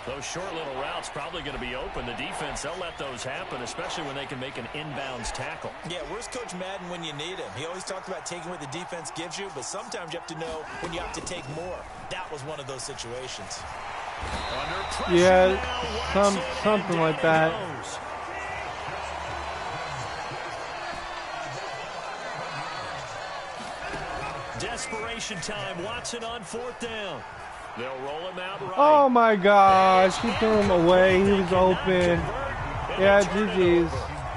[SPEAKER 2] Those short little routes probably going to be open. The defense, they'll let those happen, especially when they can make an inbounds tackle.
[SPEAKER 3] Yeah, where's Coach Madden when you need him? He always talked about taking what the defense gives you, but sometimes you have to know when you have to take more. That was one of those situations.
[SPEAKER 2] Under pressure
[SPEAKER 8] yeah, something like that.
[SPEAKER 2] Desperation time. Watson on 4th down. They'll roll him out right.
[SPEAKER 8] Oh my gosh, he threw him away. He was open. Yeah, GG's.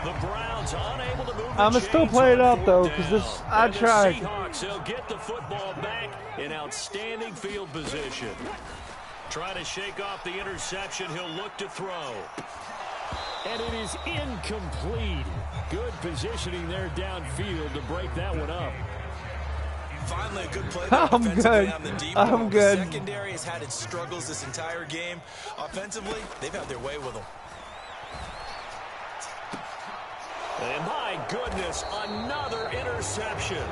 [SPEAKER 2] The Browns unable to move.
[SPEAKER 8] I'm gonna still play it up though, because this I tried.
[SPEAKER 2] Seahawks, they'll get the football back in outstanding field position.
[SPEAKER 1] Trying to shake off the interception. He'll look to throw.
[SPEAKER 2] And it is incomplete. Good positioning there downfield to break that one up.
[SPEAKER 3] Finally, a good play
[SPEAKER 8] I'm
[SPEAKER 3] offensively
[SPEAKER 8] good.
[SPEAKER 3] on the deep
[SPEAKER 8] I'm
[SPEAKER 3] ball.
[SPEAKER 8] good.
[SPEAKER 3] The secondary has had its struggles this entire game. Offensively, they've had their way with them.
[SPEAKER 1] And my goodness, another interception.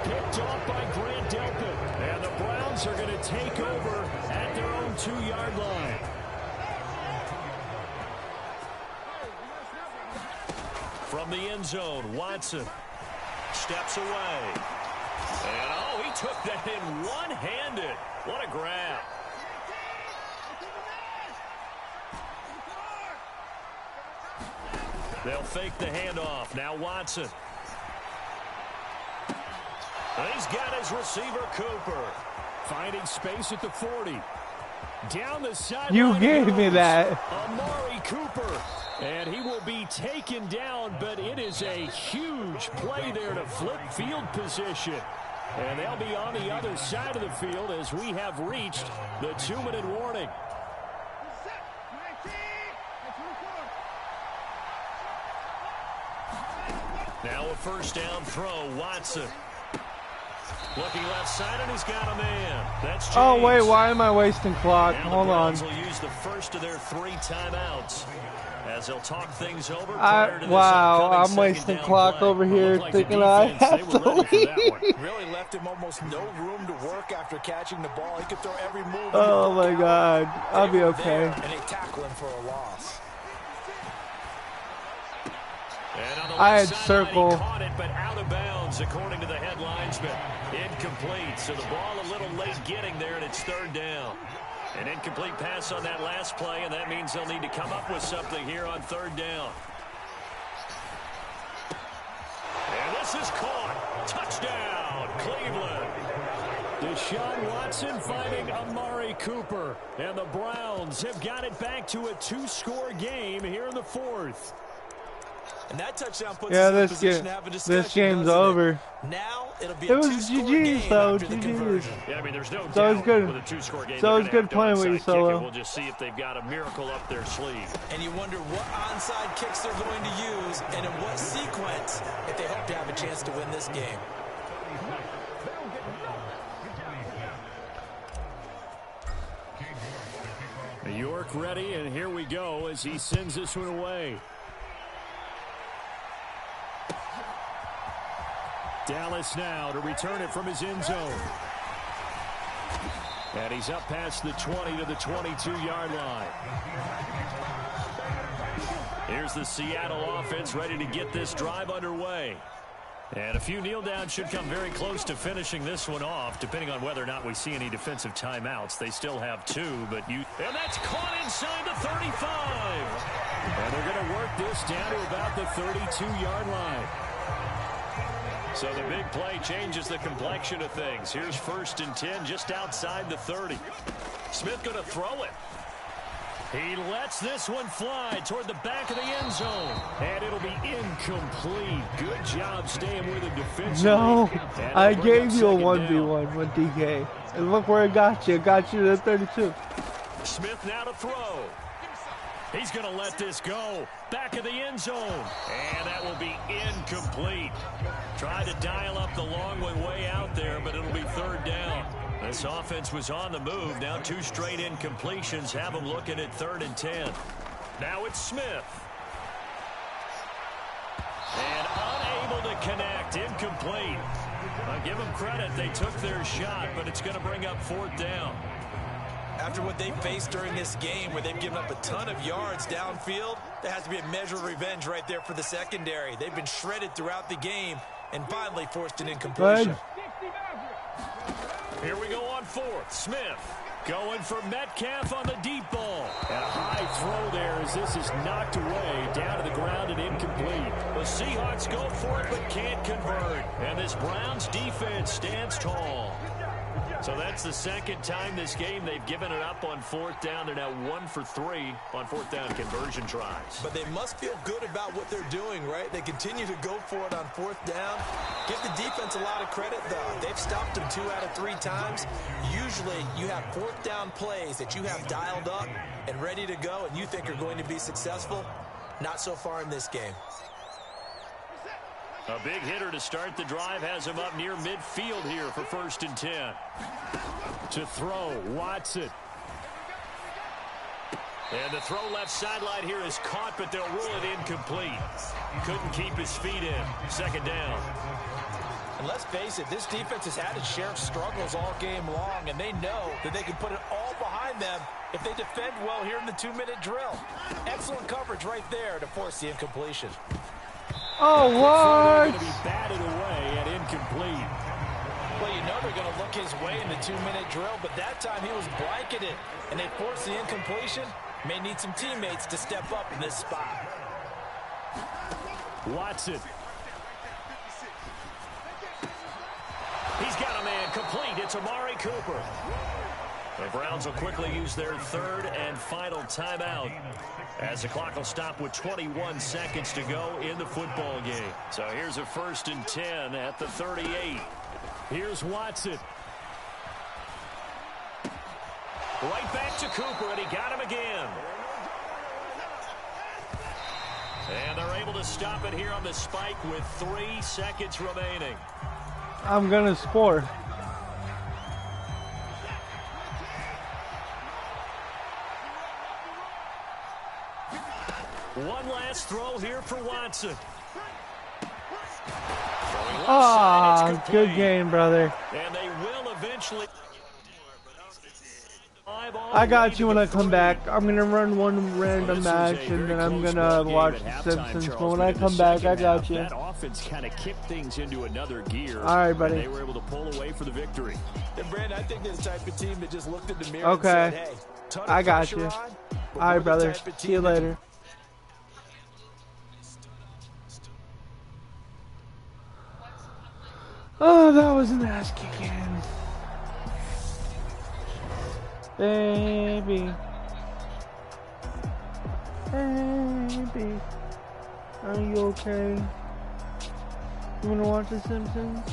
[SPEAKER 2] Picked off by Grant Delpit.
[SPEAKER 1] And the Browns are going to take over at their own 2-yard line. From the end zone, Watson steps away. And, oh, he took that in one-handed. What a grab. They'll fake the handoff. Now Watson. And he's got his receiver, Cooper.
[SPEAKER 2] Finding space at the 40. Down the sideline.
[SPEAKER 8] You gave me that.
[SPEAKER 2] Amari Cooper. And he will be taken down, but it is a huge play there to flip field position. And they'll be on the other side of the field as we have reached the 2-minute warning.
[SPEAKER 1] Now a first down throw, Watson. Looking left side, and he's got a man. That's James.
[SPEAKER 8] Oh, wait, why am I wasting clock?
[SPEAKER 1] Now
[SPEAKER 8] Hold
[SPEAKER 1] the
[SPEAKER 8] on.
[SPEAKER 1] Browns will use the first of their 3 timeouts as they'll talk things over prior to this
[SPEAKER 8] Wow,
[SPEAKER 1] upcoming
[SPEAKER 8] I'm wasting
[SPEAKER 1] second down
[SPEAKER 8] clock
[SPEAKER 1] play.
[SPEAKER 8] over here
[SPEAKER 2] like the
[SPEAKER 8] thinking I
[SPEAKER 2] defense,
[SPEAKER 8] have
[SPEAKER 2] they
[SPEAKER 8] to
[SPEAKER 2] were ready for that one.
[SPEAKER 8] leave.
[SPEAKER 3] Really left him almost no room to work after catching the ball. He could throw every move.
[SPEAKER 8] Oh my God, I'll be okay.
[SPEAKER 3] And they tackle him for a loss.
[SPEAKER 1] And on the
[SPEAKER 8] I
[SPEAKER 1] left
[SPEAKER 8] had
[SPEAKER 1] sideline,
[SPEAKER 8] circle.
[SPEAKER 1] he caught it, but out of bounds, according to the head linesman. Incomplete. So the ball a little late getting there, and it's 3rd down. An incomplete pass on that last play, and that means they'll need to come up with something here on 3rd down. And this is caught. Touchdown, Cleveland.
[SPEAKER 2] Deshaun Watson finding Amari Cooper. And the Browns have got it back to a 2-score game here in the 4th.
[SPEAKER 3] And that touchdown puts
[SPEAKER 8] Yeah,
[SPEAKER 3] us in a
[SPEAKER 8] this
[SPEAKER 3] position to have a discussion.
[SPEAKER 8] this game's
[SPEAKER 3] doesn't it?
[SPEAKER 8] over.
[SPEAKER 3] Now it'll be
[SPEAKER 8] It
[SPEAKER 3] a
[SPEAKER 8] was
[SPEAKER 3] 2-score
[SPEAKER 8] GG's
[SPEAKER 3] game
[SPEAKER 8] though,
[SPEAKER 3] after the
[SPEAKER 8] GG's.
[SPEAKER 3] conversion.
[SPEAKER 1] Yeah, I mean, there's no
[SPEAKER 8] So it's
[SPEAKER 1] doubt
[SPEAKER 8] good.
[SPEAKER 1] with a 2-score game.
[SPEAKER 8] So it's good playing with you,
[SPEAKER 1] Solo.
[SPEAKER 8] Solo.
[SPEAKER 1] We'll just see if they've got a miracle up their sleeve.
[SPEAKER 3] And you wonder what onside kicks they're going to use and in what sequence if they hope to have a chance to win this game.
[SPEAKER 2] York ready, and here we go as he sends this one away. Dallas now to return it from his end zone. And he's up past the 20 to the 22-yard line.
[SPEAKER 1] Here's the Seattle offense ready to get this drive underway. And a few kneel downs should come very close to finishing this one off, depending on whether or not we see any defensive timeouts. They still have 2, but and that's caught inside the 35.
[SPEAKER 2] And they're going to work this down to about the 32-yard line.
[SPEAKER 1] So the big play changes the complexion of things. Here's 1st and 10 just outside the 30. Smith going to throw it. He lets this one fly toward the back of the end zone.
[SPEAKER 2] And it'll be incomplete. Good job staying with him defensively.
[SPEAKER 8] No,
[SPEAKER 2] And
[SPEAKER 8] I
[SPEAKER 2] it'll bring
[SPEAKER 8] gave
[SPEAKER 2] up
[SPEAKER 8] you a
[SPEAKER 2] 2nd down.
[SPEAKER 8] 1v1 with DK. And look where it got you. It got you to 32.
[SPEAKER 1] Smith now to throw. He's going to let this go. Back of the end zone. And that will be incomplete. Tried to dial up the long one way out there, but it'll be 3rd down. This offense was on the move. Now 2 straight incompletions have them looking at 3rd and 10. Now it's Smith. And unable to connect. Incomplete. I'll give them credit. They took their shot, but it's going to bring up 4th down.
[SPEAKER 3] After what they faced during this game where they've given up a ton of yards downfield, there has to be a measure of revenge right there for the secondary. They've been shredded throughout the game and finally forced an incompletion.
[SPEAKER 1] Here we go on 4th. Smith going for Metcalf on the deep ball.
[SPEAKER 2] And a high throw there as this is knocked away down to the ground and incomplete.
[SPEAKER 1] The Seahawks go for it but can't convert. And this Browns defense stands tall. So that's the second time this game they've given it up on fourth down. They're now 1 for 3 on fourth down conversion tries.
[SPEAKER 3] But they must feel good about what they're doing, right? They continue to go for it on fourth down. Give the defense a lot of credit, though. They've stopped them 2 out of 3 times. Usually you have fourth down plays that you have dialed up and ready to go and you think are going to be successful. Not so far in this game.
[SPEAKER 1] A big hitter to start the drive has him up near midfield here for 1st and 10. To throw, Watson. And the throw left sideline here is caught, but they'll rule it incomplete. Couldn't keep his feet in. 2nd down.
[SPEAKER 3] And let's face it, this defense has had its share of struggles all game long, and they know that they can put it all behind them if they defend well here in the 2-minute drill. Excellent coverage right there to force the incompletion.
[SPEAKER 8] Oh, what?
[SPEAKER 1] Going to be batted away and incomplete.
[SPEAKER 3] Well, you know they're going to look his way in the 2-minute drill, but that time he was blanketed, and they forced the incompletion. May need some teammates to step up in this spot.
[SPEAKER 1] Watson. He's got a man complete. It's Amari Cooper. The Browns will quickly use their 3rd and final timeout as the clock will stop with 21 seconds to go in the football game. So here's a 1st and 10 at the 38. Here's Watson. Right back to Cooper, and he got him again. And they're able to stop it here on the spike with 3 seconds remaining.
[SPEAKER 8] I'm going to score.
[SPEAKER 1] One last throw here for Watson.
[SPEAKER 8] Ah, good game, brother.
[SPEAKER 1] And they will eventually.
[SPEAKER 8] I got you when I come back. I'm going to run one random match, and then I'm going to watch The Simpsons. But when I come back, I got you.
[SPEAKER 1] That offense kind of kicked things into another gear.
[SPEAKER 8] All right, buddy.
[SPEAKER 1] They were able to pull away for the victory.
[SPEAKER 3] And Brandon, I think they're the type of team that just looked in the mirror
[SPEAKER 8] Okay.
[SPEAKER 3] and said, hey, ton of
[SPEAKER 8] I got
[SPEAKER 3] pressure
[SPEAKER 8] you.
[SPEAKER 3] on, but
[SPEAKER 8] All right,
[SPEAKER 3] we're the
[SPEAKER 8] brother.
[SPEAKER 3] type of
[SPEAKER 8] See you
[SPEAKER 3] team that
[SPEAKER 8] later. Oh, that was an ass kicking. Baby. Baby. Are you okay? You wanna watch The Simpsons?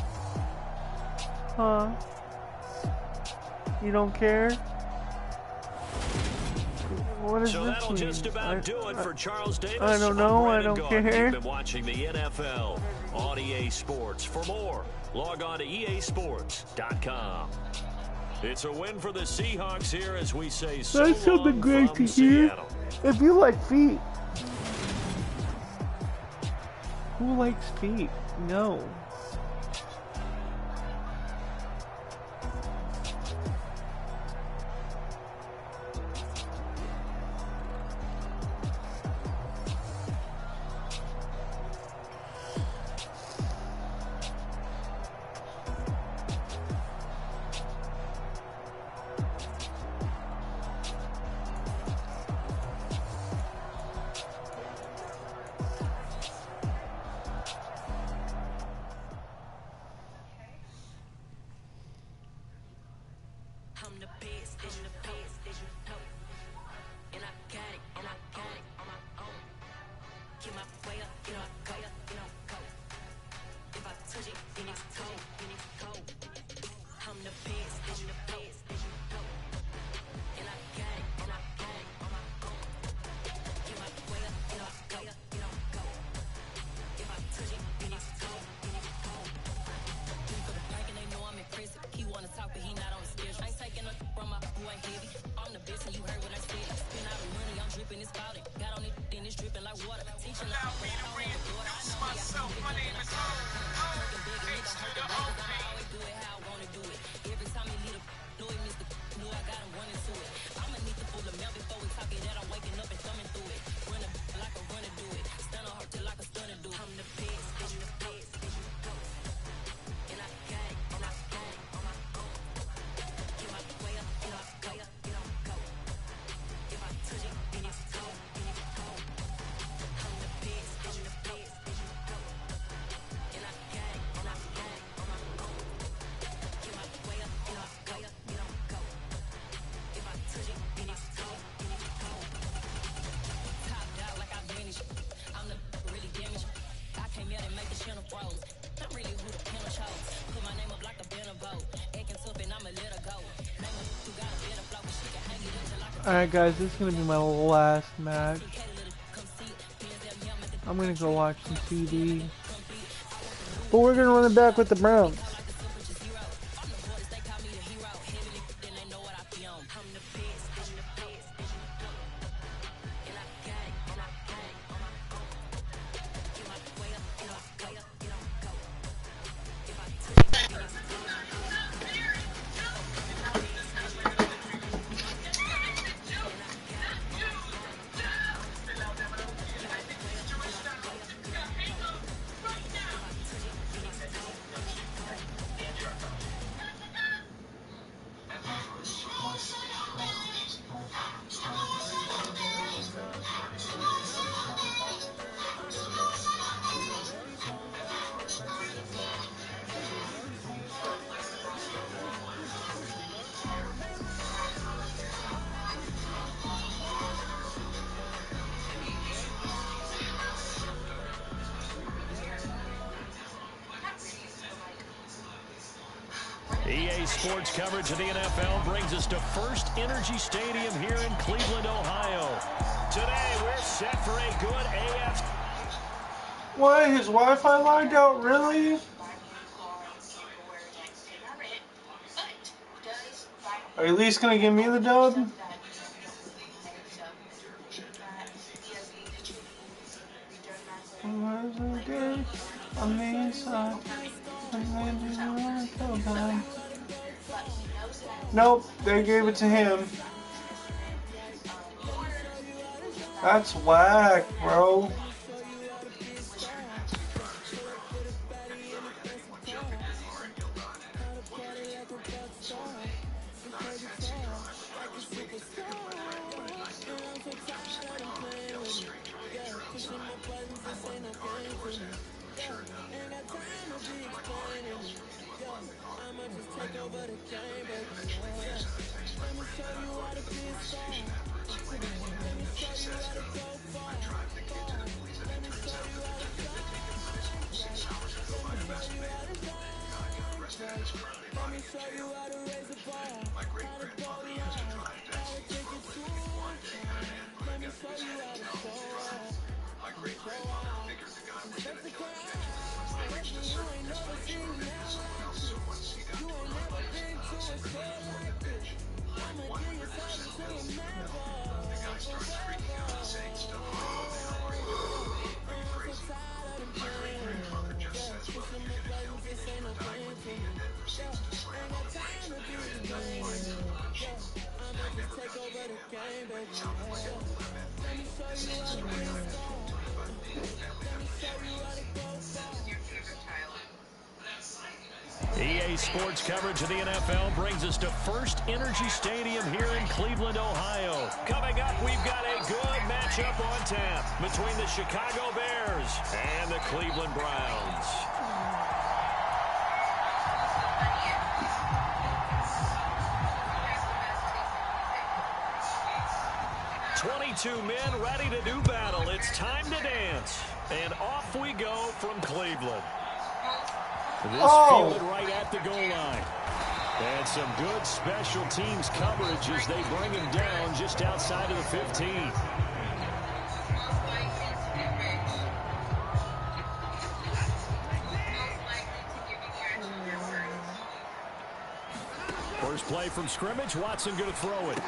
[SPEAKER 8] Huh? You don't care? What is
[SPEAKER 1] So
[SPEAKER 8] this
[SPEAKER 1] that'll
[SPEAKER 8] mean?
[SPEAKER 1] just about do it for Charles Davis.
[SPEAKER 8] I don't know. I
[SPEAKER 1] I'm
[SPEAKER 8] don't
[SPEAKER 1] Brandon Gaudin.
[SPEAKER 8] care.
[SPEAKER 1] You've been watching the NFL on EA Sports. For more, log on to easports.com. It's a win for the Seahawks here as we say so
[SPEAKER 8] That's something
[SPEAKER 1] long
[SPEAKER 8] great
[SPEAKER 1] from
[SPEAKER 8] to hear.
[SPEAKER 1] Seattle.
[SPEAKER 8] If you like feet. Who likes feet? No. Alright guys, this is going to be my last match. I'm going to go watch some TV. But we're going to run it back with the Browns.
[SPEAKER 1] EA Sports coverage of the NFL brings us to First Energy Stadium here in Cleveland, Ohio. Today, we're set for a good AF.
[SPEAKER 8] What? His Wi-Fi logged out? Really? Are you at least going to give me the dub? On the inside. Nope, they gave it to him. That's whack, bro.
[SPEAKER 1] EA Sports coverage of the NFL brings us to First Energy Stadium here in Cleveland, Ohio. Coming up, we've got a good matchup on tap between the Chicago Bears and the Cleveland Browns. Two men ready to do battle. It's time to dance. And off we go from Cleveland. This fielded right at the goal line. And some good special teams coverage as they bring him down just outside of the 15. First play from scrimmage. Watson going to throw it.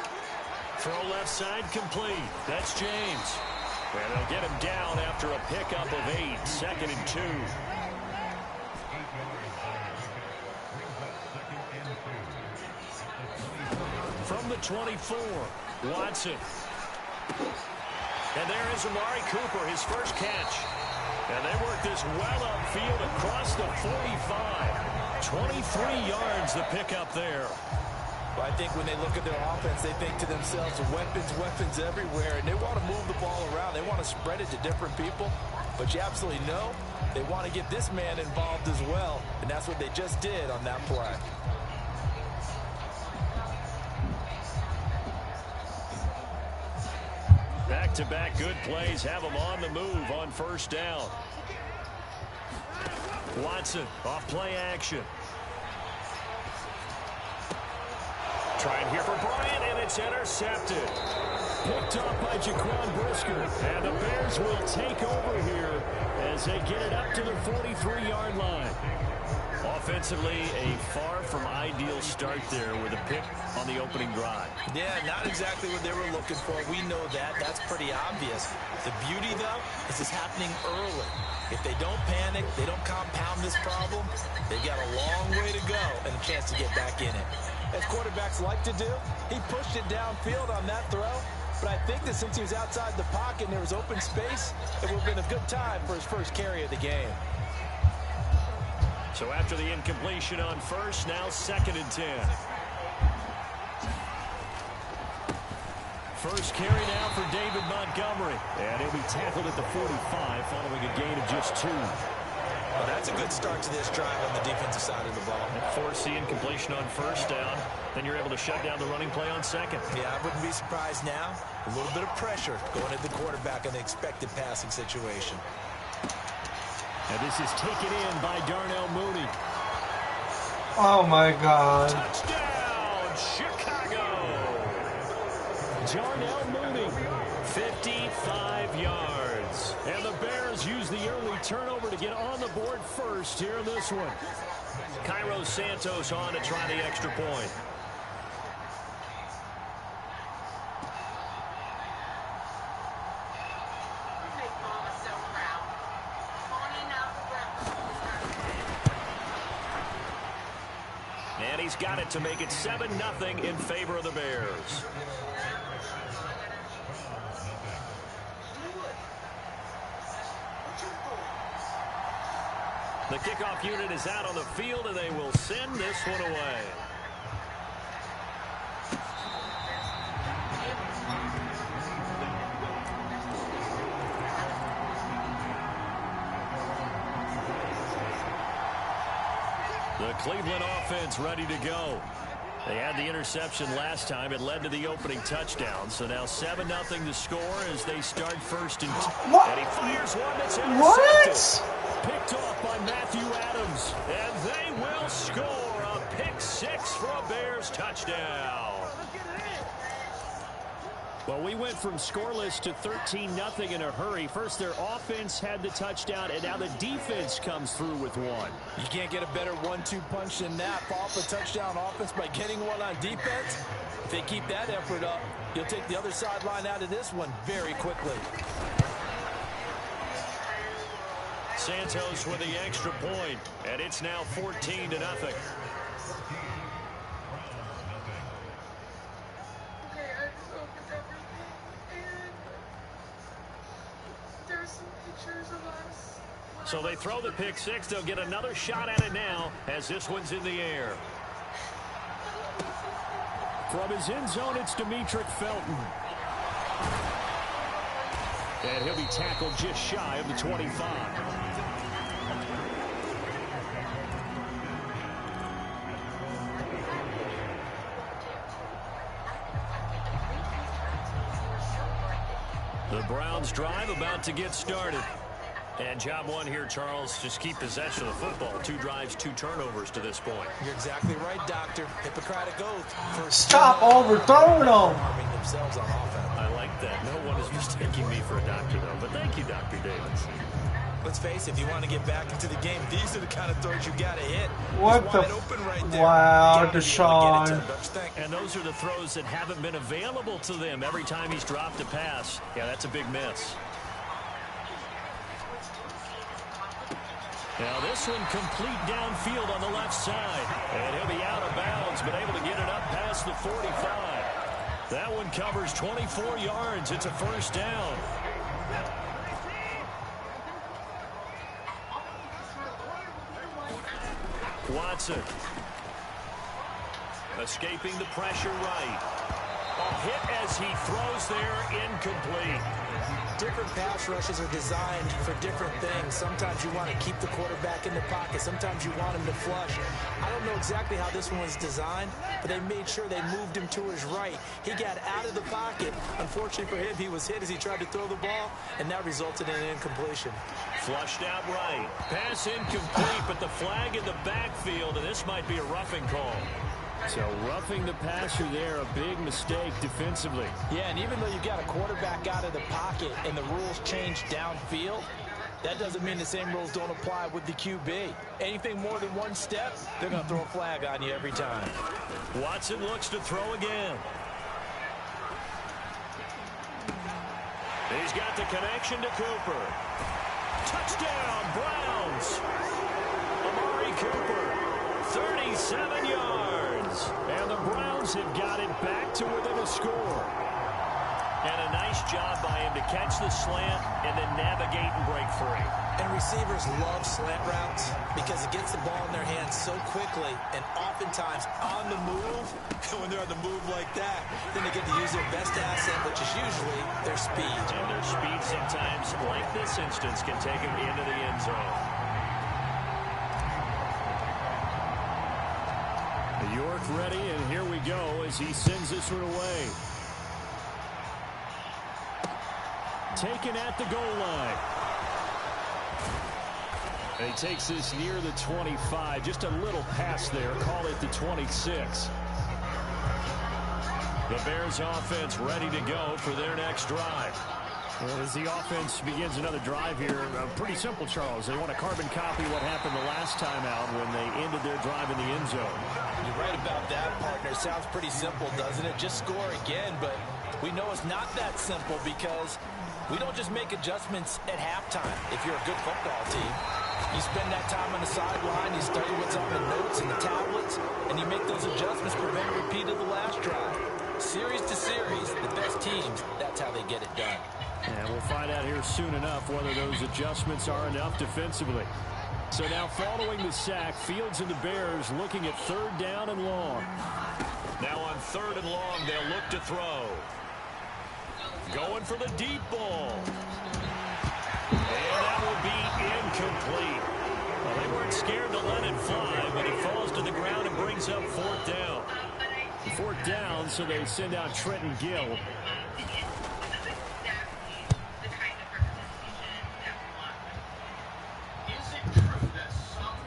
[SPEAKER 1] Throw left side complete. That's James. And they'll get him down after a pickup of 8. 2nd and 2. From the 24, Watson. And there is Amari Cooper, his first catch. And they work this well upfield across the 45. 23 yards the pickup there.
[SPEAKER 3] But I think when they look at their offense, they think to themselves, weapons everywhere, and they want to move the ball around. They want to spread it to different people. But you absolutely know they want to get this man involved as well, and that's what they just did on that play. Back-to-back good plays have them on the move on first down.
[SPEAKER 1] Watson off play action. Trying here for Bryant, and it's intercepted. Picked off by Jaquan Brisker. And the Bears will take over here as they get it up to the 43-yard line. Offensively, a far from ideal start there with a pick on the opening drive.
[SPEAKER 3] Yeah, not exactly what they were looking for. We know that. That's pretty obvious. The beauty, though, is it's happening early. If they don't panic, they don't compound this problem, they've got a long way to go and a chance to get back in it. As quarterbacks like to do, he pushed it downfield on that throw. But I think that since he was outside the pocket and there was open space, it would have been a good time for his first carry of the game.
[SPEAKER 1] So after the incompletion on first, now 2nd and 10. First carry now for David Montgomery. And he'll be tackled at the 45 following a gain of just 2.
[SPEAKER 3] Well, that's a good start to this drive on the defensive side of the ball.
[SPEAKER 1] Force the incompletion on first down. Then you're able to shut down the running play on second.
[SPEAKER 3] Yeah, I wouldn't be surprised now. A little bit of pressure going at the quarterback in the expected passing situation.
[SPEAKER 1] And this is taken in by Darnell Mooney.
[SPEAKER 8] Oh my God.
[SPEAKER 1] Touchdown, Chicago. Darnell Mooney, 55 yards. And the Bears use the early turnover to get on the board first here in this one. Cairo Santos on to try the extra point. And he's got it to make it 7-0 in favor of the Bears. The kickoff unit is out on the field, and they will send this one away. The Cleveland offense ready to go. They had the interception last time. It led to the opening touchdown. So now 7-0 to score as they start first and 2. And he fires one that's intercepted. Picked off by Matthew Adams. And they will score a pick 6 for a Bears touchdown. Well, we went from scoreless to 13-0 in a hurry. First, their offense had the touchdown, and now the defense comes through with one.
[SPEAKER 3] You can't get a better 1-2 punch than that. Off a touchdown offense by getting one on defense. If they keep that effort up, you'll take the other sideline out of this one very quickly.
[SPEAKER 1] Santos with the extra point, and it's now 14-0. So they throw the pick 6. They'll get another shot at it now as this one's in the air. From his end zone, it's Demetric Felton. And he'll be tackled just shy of the 25. The Browns drive about to get started. And job one here, Charles, just keep possession of the football. 2 drives, 2 turnovers to this point.
[SPEAKER 3] You're exactly right, Doctor. Hippocratic oath.
[SPEAKER 8] Stop overthrowing them.
[SPEAKER 3] Harming themselves on offense.
[SPEAKER 1] I like that. No one is mistaking me for a doctor, though. But thank you, Dr. Davis.
[SPEAKER 3] Let's face it, if you want to get back into the game, these are the kind of throws you got to hit.
[SPEAKER 8] What the?
[SPEAKER 3] Open right there.
[SPEAKER 8] Wow, Deshaun.
[SPEAKER 1] And those are the throws that haven't been available to them every time he's dropped a pass. Yeah, that's a big miss. Now this one complete downfield on the left side. And he'll be out of bounds, but able to get it up past the 45. That one covers 24 yards. It's a first down. Watson. Escaping the pressure right. A hit as he throws there, incomplete.
[SPEAKER 3] different pass rushes are designed for different things. Sometimes you want to keep the quarterback in the pocket. Sometimes you want him to flush. I don't know exactly how this one was designed, but they made sure they moved him to his right. He got out of the pocket. Unfortunately for him, he was hit as he tried to throw the ball, and that resulted in an incompletion.
[SPEAKER 1] Flushed out right. Pass incomplete, but the flag in the backfield, and this might be a roughing call.
[SPEAKER 2] So roughing the passer there, a big mistake defensively.
[SPEAKER 3] Yeah, and even though you got a quarterback out of the pocket and the rules change downfield, that doesn't mean the same rules don't apply with the QB. Anything more than one step, they're going to throw a flag on you every time.
[SPEAKER 1] Watson looks to throw again. He's got the connection to Cooper. Touchdown, Browns. Amari Cooper, 37 yards. And the Browns have got it back to within a score. And a nice job by him to catch the slant and then navigate and break free.
[SPEAKER 3] And receivers love slant routes because it gets the ball in their hands so quickly and oftentimes on the move. When they're on the move like that, then they get to use their best asset, which is usually their speed.
[SPEAKER 1] And their speed sometimes, like this instance, can take them into the end zone.
[SPEAKER 2] York ready, and here we go as he sends this one away. Taken at the goal line. And he takes this near the 25. Just a little pass there. Call it the 26.
[SPEAKER 1] The Bears offense ready to go for their next drive.
[SPEAKER 2] Well, as the offense begins another drive here, pretty simple, Charles. They want to carbon copy what happened the last time out when they ended their drive in the end zone.
[SPEAKER 3] You're right about that, partner. Sounds pretty simple, doesn't it? Just score again, but we know it's not that simple because we don't just make adjustments at halftime if you're a good football team. You spend that time on the sideline, you study what's on the notes and the tablets, and you make those adjustments, prevent a repeat of the last drive. Series to series, the best teams, that's how they get it done.
[SPEAKER 2] And we'll find out here soon enough whether those adjustments are enough defensively. So now following the sack, Fields and the Bears looking at 3rd down and long.
[SPEAKER 1] Now on 3rd and long, they'll look to throw. Going for the deep ball. And that will be incomplete. Well, they weren't scared to let it fly, but he falls to the ground and brings up 4th down.
[SPEAKER 2] 4th down, so they send out Trenton Gill.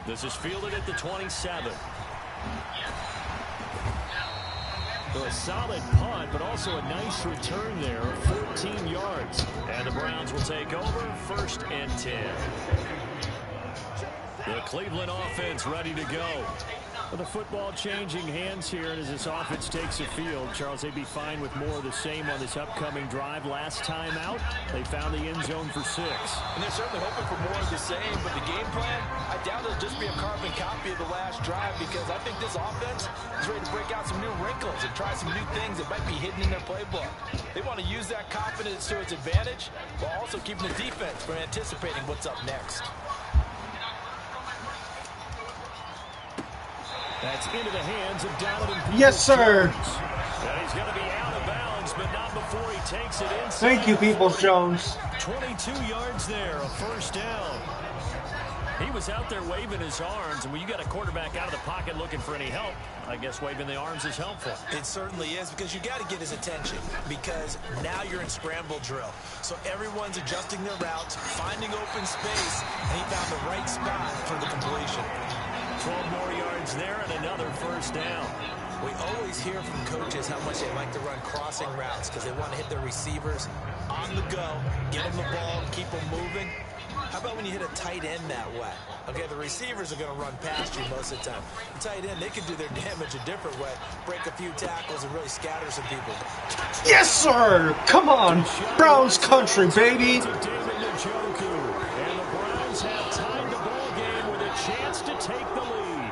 [SPEAKER 1] This is fielded at the 27.
[SPEAKER 2] So a solid punt, but also a nice return there of 14 yards.
[SPEAKER 1] And the Browns will take over 1st and 10. The Cleveland offense ready to go.
[SPEAKER 2] Well, the football changing hands here, and as this offense takes the field, Charles, they'd be fine with more of the same on this upcoming drive. Last time out, they found the end zone for 6.
[SPEAKER 3] And they're certainly hoping for more of the same, but the game plan, I doubt it'll just be a carbon copy of the last drive because I think this offense is ready to break out some new wrinkles and try some new things that might be hidden in their playbook. They want to use that confidence to its advantage while also keeping the defense from anticipating what's up next.
[SPEAKER 2] That's into the hands of Donovan.
[SPEAKER 8] Yes, sir.
[SPEAKER 1] And he's going to be out of bounds, but not before he takes it inside.
[SPEAKER 8] Thank you, Peoples-Jones.
[SPEAKER 1] 22 yards there, a 1st down. He was out there waving his arms, and when you got a quarterback out of the pocket looking for any help, I guess waving the arms is helpful.
[SPEAKER 3] It certainly is because you got to get his attention because now you're in scramble drill. So everyone's adjusting their routes, finding open space, and he found the right spot for the completion.
[SPEAKER 1] 12 more yards there and another 1st down.
[SPEAKER 3] We always hear from coaches how much they like to run crossing routes because they want to hit their receivers on the go, get them the ball, keep them moving. How about when you hit a tight end that way? Okay, the receivers are going to run past you most of the time. The tight end, they can do their damage a different way, break a few tackles and really scatter some people.
[SPEAKER 8] Yes, sir! Come on! Browns country, baby!
[SPEAKER 2] And the Browns have tied the ball game with a chance to take the lead.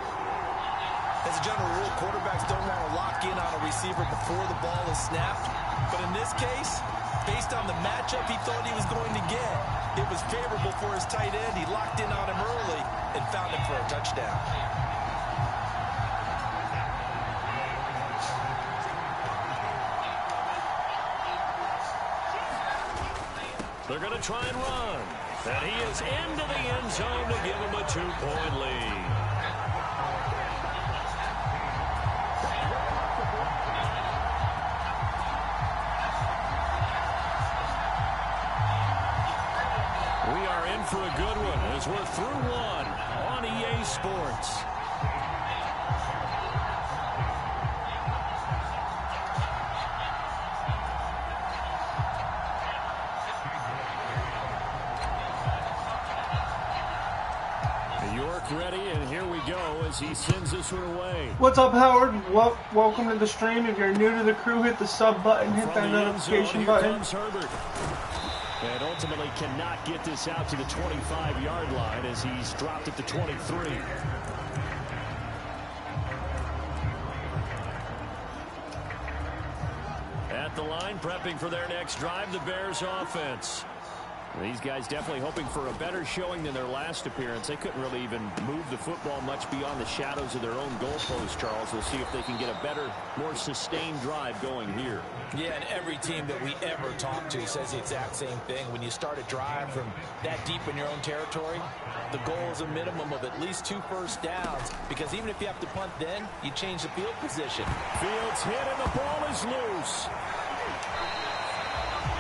[SPEAKER 3] As a general rule, quarterbacks don't want to lock in on a receiver before the ball is snapped. But in this case, based on the matchup he thought he was going to get, it was favorable for his tight end. He locked in on him early and found him for a touchdown.
[SPEAKER 1] They're going to try and run. And he is into the end zone to give him a 2-point lead. We are in for a good one as we're through one on EA Sports. Ready, and here we go as he sends this one away.
[SPEAKER 8] What's up, Howard? Welcome to the stream. If you're new to the crew, hit the sub button, hit that notification button.
[SPEAKER 2] And ultimately cannot get this out to the 25-yard line as he's dropped at the 23.
[SPEAKER 1] At the line, prepping for their next drive, the Bears offense.
[SPEAKER 2] These guys definitely hoping for a better showing than their last appearance. They couldn't really even move the football much beyond the shadows of their own goalpost, Charles. We'll see if they can get a better, more sustained drive going here.
[SPEAKER 3] Yeah, and every team that we ever talk to says the exact same thing. When you start a drive from that deep in your own territory, the goal is a minimum of at least 2 first downs, because even if you have to punt then, you change the field position.
[SPEAKER 2] Fields hit and the ball is loose.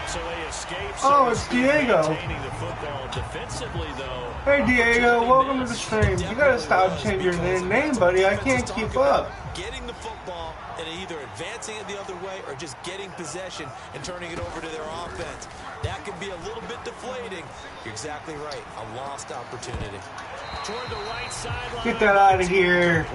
[SPEAKER 1] So they escape.
[SPEAKER 8] Oh, it's Diego.
[SPEAKER 1] The football defensively, though.
[SPEAKER 8] Hey, Diego, welcome to the stream. You gotta stop changing your name, buddy. I can't keep up.
[SPEAKER 3] Getting the football and either advancing it the other way or just getting possession and turning it over to their offense. That can be a little bit deflating. You're exactly right. A lost opportunity.
[SPEAKER 1] Toward the right sideline.
[SPEAKER 8] Get that out of here.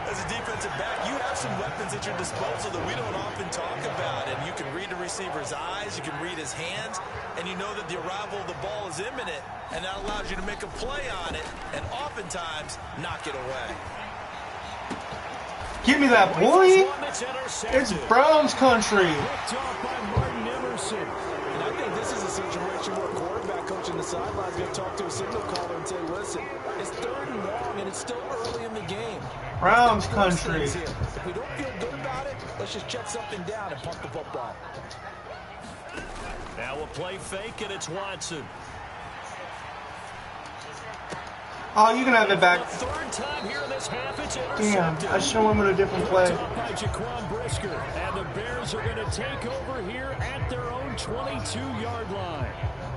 [SPEAKER 3] As a defensive back, you have some weapons at your disposal that we don't often talk about. And you can read the receiver's eyes, you can read his hands, and you know that the arrival of the ball is imminent, and that allows you to make a play on it and oftentimes knock it away.
[SPEAKER 8] Give me that, boy. It's Browns country.
[SPEAKER 3] And I think this is a situation where a quarterback coach in the sideline is going to talk to a signal caller and say, listen, it's 3rd and long, and it's still early in the game.
[SPEAKER 8] Browns country.
[SPEAKER 3] If we don't feel good about it, let's just check something down and punt the football.
[SPEAKER 1] Now a play fake, and it's Watson.
[SPEAKER 8] Oh, you can have it back.
[SPEAKER 1] Third time here in this half, it's
[SPEAKER 8] Damn, I should have went with a different play.
[SPEAKER 2] By Jaquan Brisker, and the Bears are going to take over here at their own 22-yard line.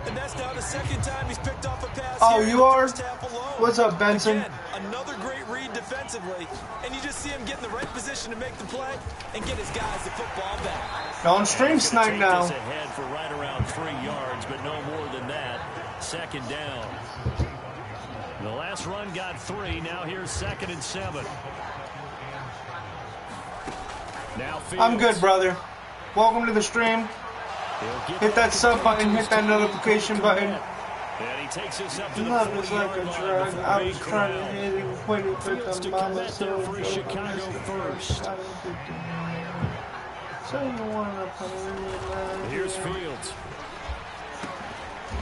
[SPEAKER 3] And that's now the 2nd time he's picked off a pass.
[SPEAKER 8] Oh,
[SPEAKER 3] here
[SPEAKER 8] you
[SPEAKER 3] in the
[SPEAKER 8] are?
[SPEAKER 3] first half alone.
[SPEAKER 8] What's up, Benson?
[SPEAKER 3] Again, another great read defensively, and you just see him get in the right position to make the play and get his guys the football back.
[SPEAKER 8] Don't stream snipe now.
[SPEAKER 1] Ahead for right around 3 yards, but no more than that. 2nd down. The last run got 3. Now here's 2nd and 7. Now
[SPEAKER 8] I'm good, brother. Welcome to the stream. Hit that sub button, hit that notification button.
[SPEAKER 1] And he takes us up to the
[SPEAKER 8] Love is like a drug. I was trying to hit him, waiting for the mama, so
[SPEAKER 1] for Chicago first.
[SPEAKER 8] So you want to put it in.
[SPEAKER 1] Here's Fields.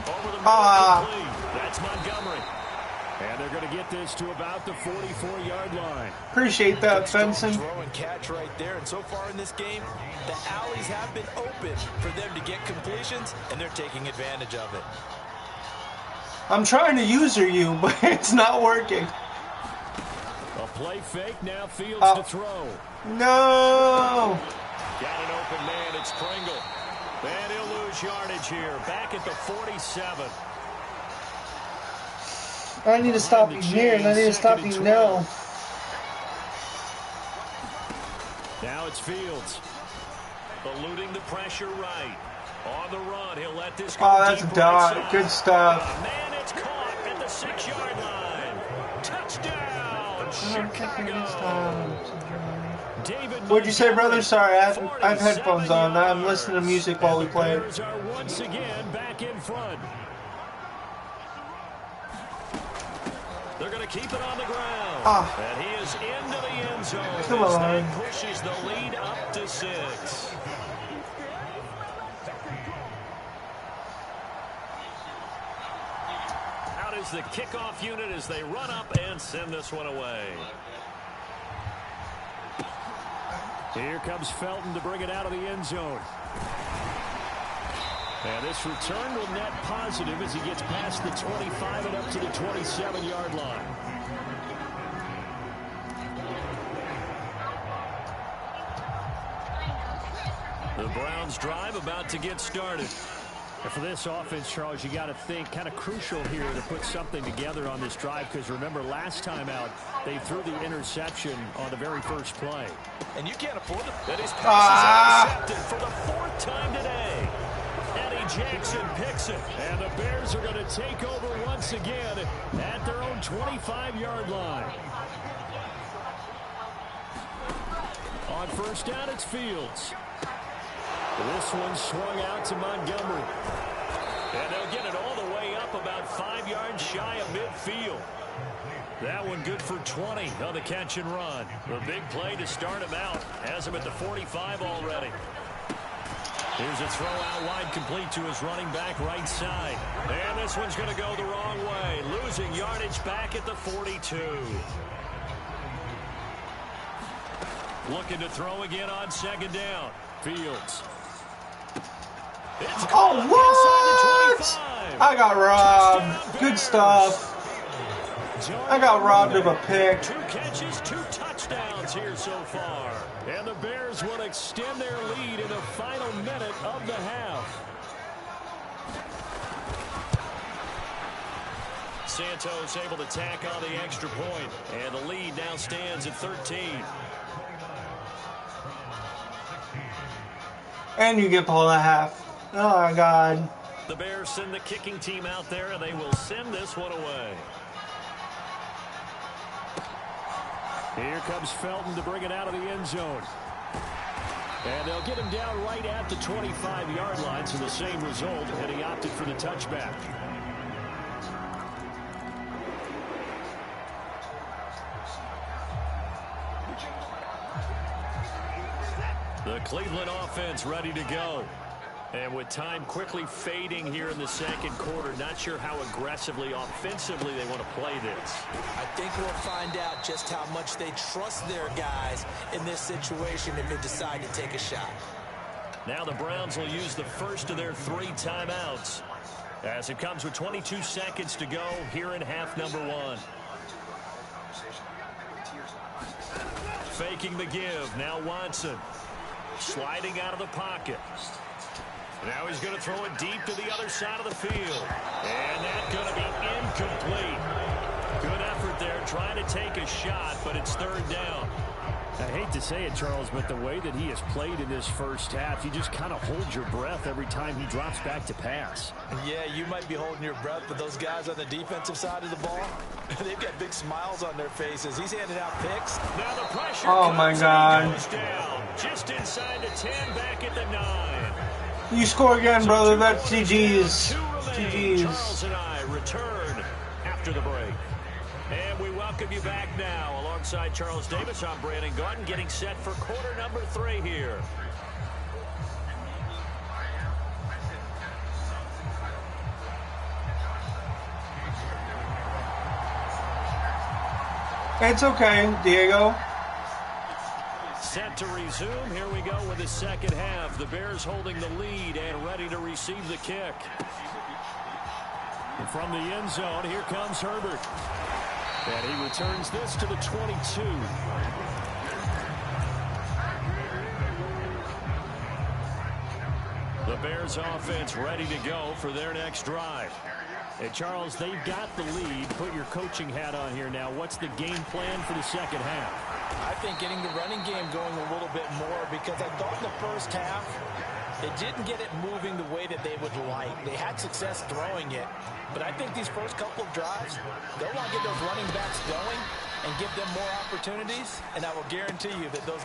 [SPEAKER 1] Over the
[SPEAKER 8] Ah.
[SPEAKER 1] That's Montgomery.
[SPEAKER 2] And they're going to get this to about the 44-yard line.
[SPEAKER 8] Appreciate that, Benson.
[SPEAKER 3] Throw and catch right there. And so far in this game, the alleys have been open for them to get completions, and they're taking advantage of it.
[SPEAKER 8] I'm trying to user you, but it's not working.
[SPEAKER 2] A play fake, now Fields to throw.
[SPEAKER 8] No!
[SPEAKER 1] Got an open man, it's Pringle. And he'll lose yardage here, back at the 47.
[SPEAKER 8] I need to stop you here, and I need to stop you now.
[SPEAKER 1] Now it's Fields. Eluding the pressure right. On the run, he'll let this go.
[SPEAKER 8] Oh, that's a dot. Good stuff.
[SPEAKER 1] Man, it's caught at the 6-yard line. Touchdown, Chicago.
[SPEAKER 8] What'd you say, brother? Sorry, I have headphones on. I'm listening to music while we play.
[SPEAKER 2] Bears are once again back in front.
[SPEAKER 1] They're going to keep it on the ground.
[SPEAKER 8] Ah.
[SPEAKER 1] And he is into the end zone.
[SPEAKER 8] Come on.
[SPEAKER 1] That pushes the lead up to 6. Out is the kickoff unit as they run up and send this one away.
[SPEAKER 2] Here comes Felton to bring it out of the end zone. And this return will net positive as he gets past the 25 and up to the 27-yard line. The Browns drive about to get started. And for this offense, Charles, you got to think kind of crucial here to put something together on this drive, because remember last time out they threw the interception on the very first play.
[SPEAKER 3] And you can't afford it. That is passes intercepted for the 4th time today.
[SPEAKER 2] Eddie Jackson picks it, and the Bears are going to take over once again at their own 25-yard line. On first down, it's Fields. This one swung out to Montgomery. And they'll get it all the way up about 5 yards shy of midfield. That one good for 20 on the catch and run. The big play to start him out. Has him at the 45 already. Here's a throw out wide, complete to his running back right side. And this one's going to go the wrong way. Losing yardage back at the 42. Looking to throw again on second down. Fields.
[SPEAKER 8] Oh, what? I got robbed. Good stuff. I got robbed of a pick.
[SPEAKER 2] 2 catches, 2 touchdowns here so far. And the Bears will extend their lead in the final minute of the half. Santos able to tack on the extra point. And the lead now stands at 13.
[SPEAKER 8] And you get ball at half. Oh, my God.
[SPEAKER 2] The Bears send the kicking team out there, and they will send this one away. Here comes Felton to bring it out of the end zone. And they'll get him down right at the 25-yard line, so the same result, and he opted for the touchback. The Cleveland offense ready to go. And with time quickly fading here in the second quarter, not sure how aggressively, offensively they want to play this.
[SPEAKER 3] I think we'll find out just how much they trust their guys in this situation if they decide to take a shot.
[SPEAKER 2] Now the Browns will use the first of their 3 timeouts as it comes with 22 seconds to go here in half number 1. Faking the give. Now Watson. Sliding out of the pocket. Now he's going to throw it deep to the other side of the field. And that's going to be incomplete. Good effort there trying to take a shot, but it's 3rd down. I hate to say it, Charles, but the way that he has played in this first half, you just kind of hold your breath every time he drops back to pass.
[SPEAKER 3] Yeah, you might be holding your breath, but those guys on the defensive side of the ball, they've got big smiles on their faces. He's handing out picks.
[SPEAKER 2] Now the pressure
[SPEAKER 8] comes, my God.
[SPEAKER 2] Goes down. Just inside the 10, back at the 9.
[SPEAKER 8] You score again, brother. That's GG's. GG's.
[SPEAKER 2] Charles and I return after the break. And we welcome you back now. Alongside Charles Davis, I'm Brandon Garden, getting set for quarter number 3 here.
[SPEAKER 8] It's okay, Diego.
[SPEAKER 2] Set to resume. Here we go with the second half. The Bears holding the lead and ready to receive the kick. And from the end zone, here comes Herbert. And he returns this to the 22. The Bears offense ready to go for their next drive. And Charles, they've got the lead. Put your coaching hat on here now. What's the game plan for the second half?
[SPEAKER 3] I think getting the running game going a little bit more, because I thought in the first half they didn't get it moving the way that they would like. They had success throwing it, but I think these first couple of drives, they'll want to get those running backs going and give them more opportunities, and I will guarantee you that those...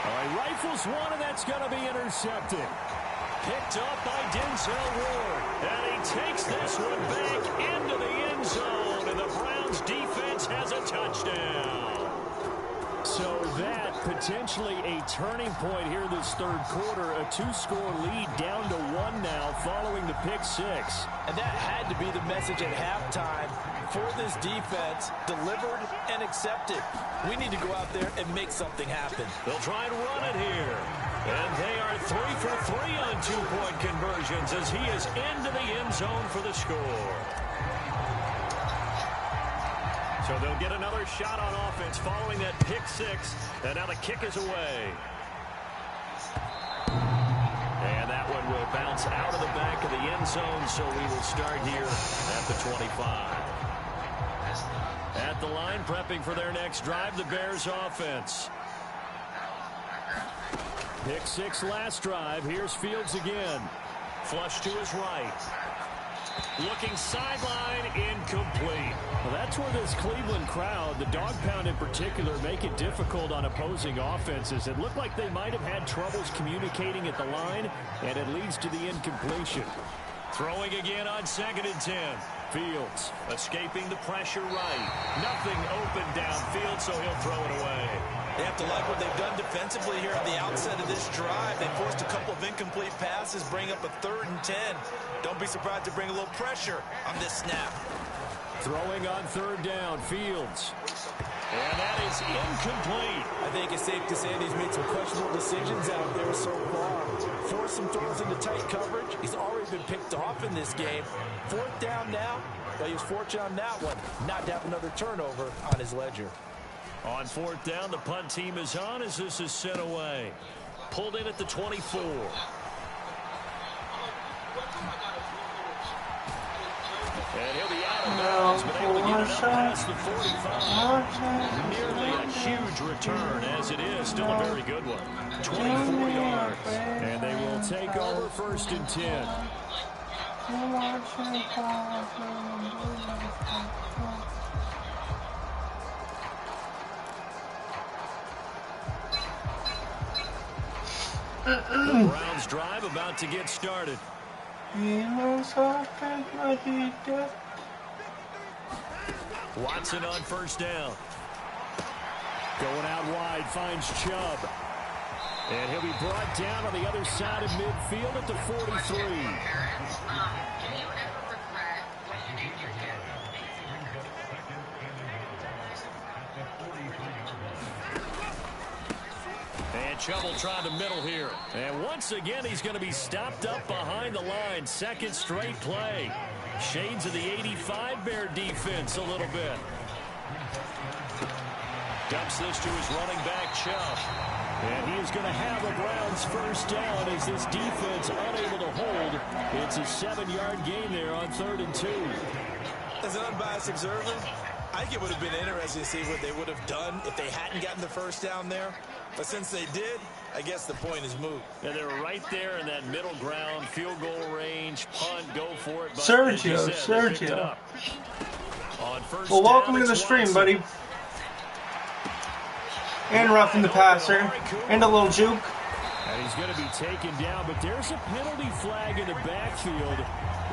[SPEAKER 2] All right, rifles one, and that's going to be intercepted. Picked up by Denzel Ward, and he takes this one back into the end zone, and the Browns defense has a touchdown. So that potentially a turning point here this third quarter. A 2-score lead down to 1 now following the pick 6.
[SPEAKER 3] And that had to be the message at halftime for this defense. Delivered and accepted. We need to go out there and make something happen.
[SPEAKER 2] They'll try and run it here.
[SPEAKER 1] And they are 3 for 3 on 2-point conversions as he is into the end zone for the score. So they'll get another shot on offense following that pick 6. And now the kick is away. And that one will bounce out of the back of the end zone, so we will start here at the 25. At the line, prepping for their next drive, the Bears offense. Pick 6 last drive. Here's Fields again. Flush to his right. Looking sideline, incomplete.
[SPEAKER 2] Well, that's where this Cleveland crowd, the dog pound in particular, make it difficult on opposing offenses. It looked like they might have had troubles communicating at the line, and it leads to the incompletion.
[SPEAKER 1] Throwing again on 2nd and 10. Fields escaping the pressure right. Nothing open downfield, so he'll throw it away.
[SPEAKER 3] They have to like what they've done defensively here at the outset of this drive. They forced a couple of incomplete passes, bring up a 3rd and 10. Don't be surprised to bring a little pressure on this snap.
[SPEAKER 2] Throwing on 3rd down, Fields.
[SPEAKER 1] And that is incomplete.
[SPEAKER 3] I think it's safe to say that he's made some questionable decisions out there so far. Forced some throws into tight coverage. He's already been picked off in this game. 4th down now. Well, he was fortunate on that one, not to have another turnover on his ledger.
[SPEAKER 1] On 4th down, the punt team is on as this is sent away. Pulled in at the 24. And he'll be out of bounds, but able to get it up past the 45. Nearly a huge return, as it is. Still a very good one. 24 yards.
[SPEAKER 2] And they will take over 1st and 10.
[SPEAKER 1] The Browns drive about to get started. Watson on 1st down.
[SPEAKER 2] Going out wide, finds Chubb. And he'll be brought down on the other side of midfield at the 43.
[SPEAKER 1] And Chubb will try the middle here. And once again, he's going to be stopped up behind the line. 2nd straight play. Shades of the 85 Bear defense a little bit. Dumps this to his running back, Chubb.
[SPEAKER 2] And he is going to have a Browns 1st down as this defense unable to hold. It's a 7-yard gain there on 3rd and 2.
[SPEAKER 3] As an unbiased observer, I think it would have been interesting to see what they would have done if they hadn't gotten the 1st down there. But since they did, I guess the point is moot.
[SPEAKER 1] And they're right there in that middle ground, field goal range, punt, go for it. But
[SPEAKER 8] Sergio.
[SPEAKER 1] On 1st
[SPEAKER 8] Well, welcome
[SPEAKER 1] down,
[SPEAKER 8] to the
[SPEAKER 1] it's
[SPEAKER 8] stream,
[SPEAKER 1] Watson.
[SPEAKER 8] buddy. And roughing the passer. And a little juke.
[SPEAKER 2] And he's going to be taken down, but there's a penalty flag in the backfield.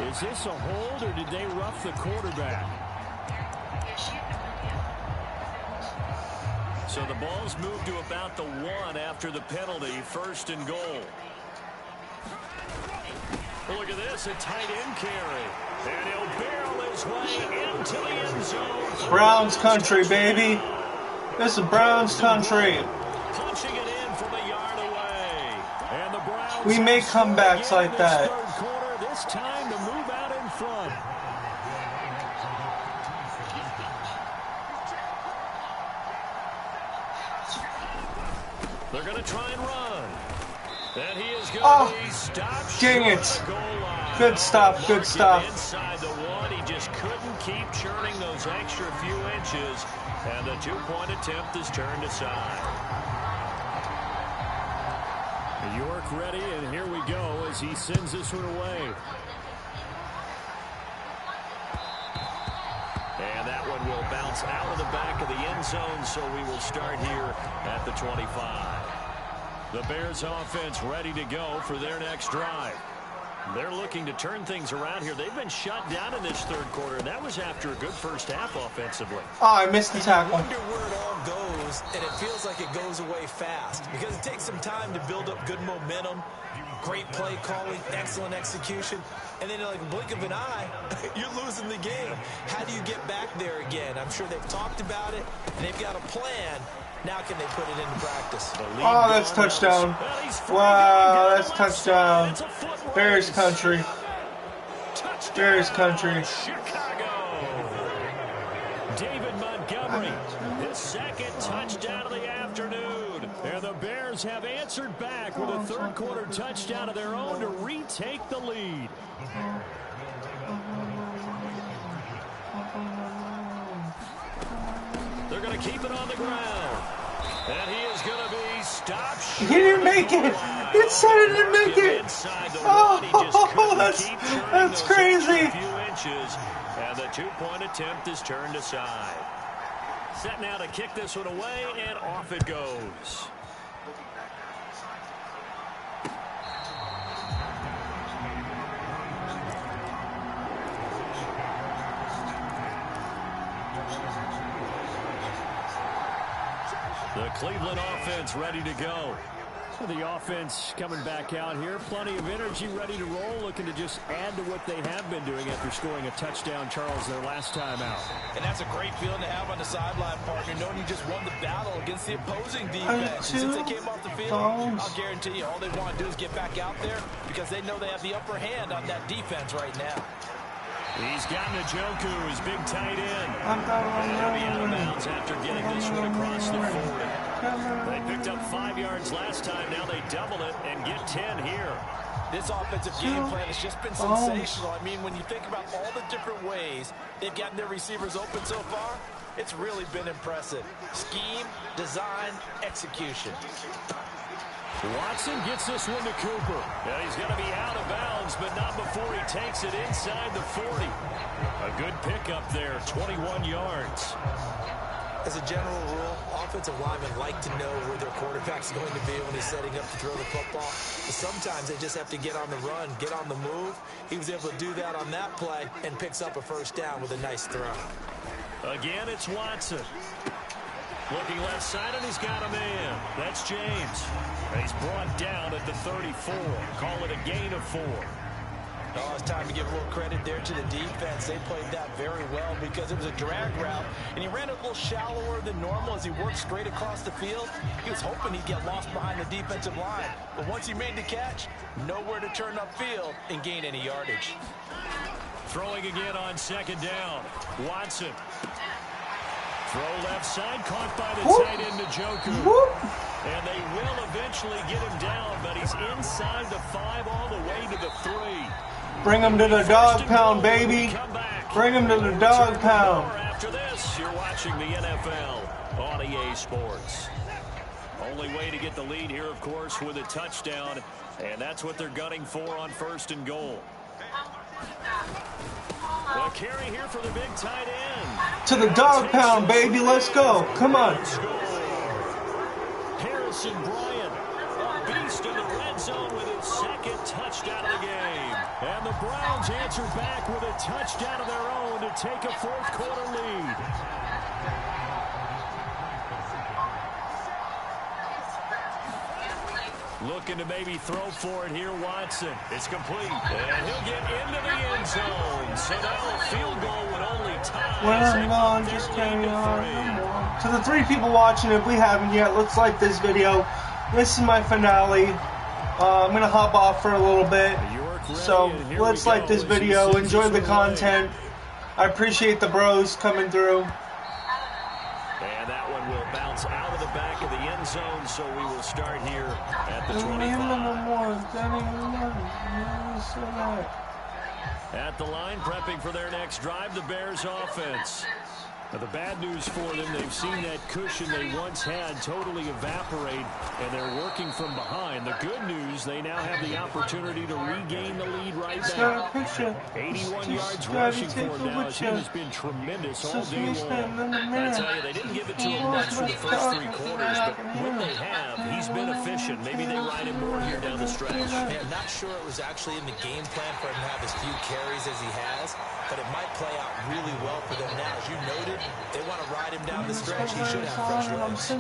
[SPEAKER 2] Is this a hold, or did they rough the quarterback?
[SPEAKER 1] So the ball's moved to about the 1 after the penalty, 1st and goal. Look at this, a tight end carry. And he'll barrel his way into the end zone.
[SPEAKER 8] Browns country, baby. This is Browns country.
[SPEAKER 1] Punching it in from a yard away. And the Browns
[SPEAKER 8] We make comebacks like that.
[SPEAKER 2] 3rd quarter, this time to move out in front.
[SPEAKER 1] They're going to try and run. And he is going to be stopped.
[SPEAKER 8] Dang
[SPEAKER 1] short
[SPEAKER 8] it.
[SPEAKER 1] of the goal line.
[SPEAKER 8] Good stop, good stop.
[SPEAKER 1] Inside the 1, he just couldn't keep churning those extra few inches. And the 2-point attempt is turned aside.
[SPEAKER 2] York ready, and here we go as he sends this one away.
[SPEAKER 1] And that one will bounce out of the back of the end zone, so we will start here at the 25. The Bears offense ready to go for their next drive. They're looking to turn things around here. They've been shut down in this 3rd quarter, and that was after a good 1st half offensively.
[SPEAKER 8] Oh, I missed the tackle.
[SPEAKER 3] I wonder where it all goes, and it feels like it goes away fast because it takes some time to build up good momentum. Great play calling, excellent execution. And then in like a blink of an eye, you're losing the game. How do you get back there again? I'm sure they've talked about it, and they've got a plan. Now can they put it into practice?
[SPEAKER 4] Oh, that's touchdown. Wow, that's touchdown. Bears country. Bears country.
[SPEAKER 2] David Montgomery, his second touchdown of the afternoon. And the Bears have answered back with a third-quarter touchdown of their own to retake the lead. They're going to keep it on the ground. And he is going to be stopped short.
[SPEAKER 4] He didn't make it. It said he didn't make it. Oh, that's crazy.
[SPEAKER 2] A few inches, and the two-point attempt is turned aside. Set now to kick this one away, and off it goes. The Cleveland offense ready to go. So the offense coming back out here. Plenty of energy, ready to roll, looking to just add to what they have been doing after scoring a touchdown, Charles, their last time out.
[SPEAKER 3] And that's a great feeling to have on the sideline, partner, knowing you just won the battle against the opposing defense. Since they came off the field, I'll guarantee you all they want to do is get back out there because they know they have the upper hand on that defense right now.
[SPEAKER 2] He's got Njoku, his big tight end. They'll be out of bounds after getting this one across the 40. They picked up 5 yards last time. Now they double it and get 10 here.
[SPEAKER 3] This offensive game plan has just been sensational. I mean, when you think about all the different ways they've gotten their receivers open so far, it's really been impressive. Scheme, design, execution.
[SPEAKER 2] Watson gets this one to Cooper. Yeah, he's going to be out of bounds, but not before he takes it inside the 40. A good pickup there, 21 yards.
[SPEAKER 3] As a general rule, offensive linemen like to know where their quarterback's going to be when he's setting up to throw the football. But sometimes they just have to get on the run, get on the move. He was able to do that on that play and picks up a first down with a nice throw.
[SPEAKER 2] Again, it's Watson. Looking left side, and he's got a man. That's James. And he's brought down at the 34. Call it a gain of 4.
[SPEAKER 3] Oh, it's time to give a little credit there to the defense. They played that very well because it was a drag route, and he ran a little shallower than normal as he worked straight across the field. He was hoping he'd get lost behind the defensive line. But once he made the catch, nowhere to turn upfield and gain any yardage.
[SPEAKER 2] Throwing again on second down. Watson. Throw left side, caught by the tight end Njoku. And they will eventually get him down, but he's inside the 5 all the way to the 3.
[SPEAKER 4] Bring him to the dog pound, baby. Bring him to the dog pound.
[SPEAKER 2] After this, you're watching the NFL on EA Sports. Only way to get the lead here, of course, with a touchdown, and that's what they're gunning for on 1st and goal. The carry here for the big tight end.
[SPEAKER 4] To the dog pound, baby. Let's go. Come on.
[SPEAKER 2] Harrison Bryant, a beast in the red zone with his second touchdown of the game. And the Browns answer back with a touchdown of their own to take a 4th quarter lead. Looking to maybe throw for it here, Watson. It's complete. And he'll get into the end zone. So now a field goal would only tie.
[SPEAKER 4] Well, on, just carry on. To the 3 people watching, if we haven't yet, let's like this video. This is my finale. I'm going to hop off for a little bit. So let's like this video. Enjoy the content. I appreciate the bros coming through.
[SPEAKER 2] And that one will bounce out of the back of the end zone, so we will start here at the 25. At the line, prepping for their next drive, the Bears offense. Now, the bad news for them, they've seen that cushion they once had totally evaporate, and they're working from behind. The good news, they now have the opportunity to regain the lead right now. 81 yards rushing for him now. He has been tremendous all day long. I tell you, they didn't give it to him much for the first 3 quarters, but when they have, he's been efficient. Maybe they ride him more here down the stretch.
[SPEAKER 3] Yeah, I'm not sure it was actually in the game plan for him to have as few carries as he has, but it might play out really well for them now. As you noted, they want to ride him down the stretch. He should have fresh legs.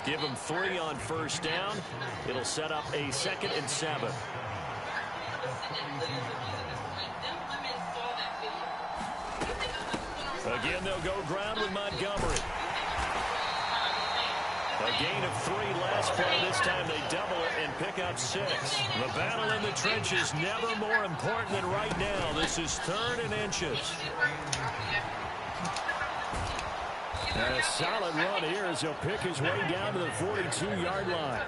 [SPEAKER 1] Give them 3 on first down. It'll set up a 2nd and 7. Again, they'll go ground with Montgomery. A gain of 3 last play. This time they double it and pick up 6. The battle in the trenches never more important than right now. This is 3rd and inches. And a solid run here as he'll pick his way down to the 42-yard line.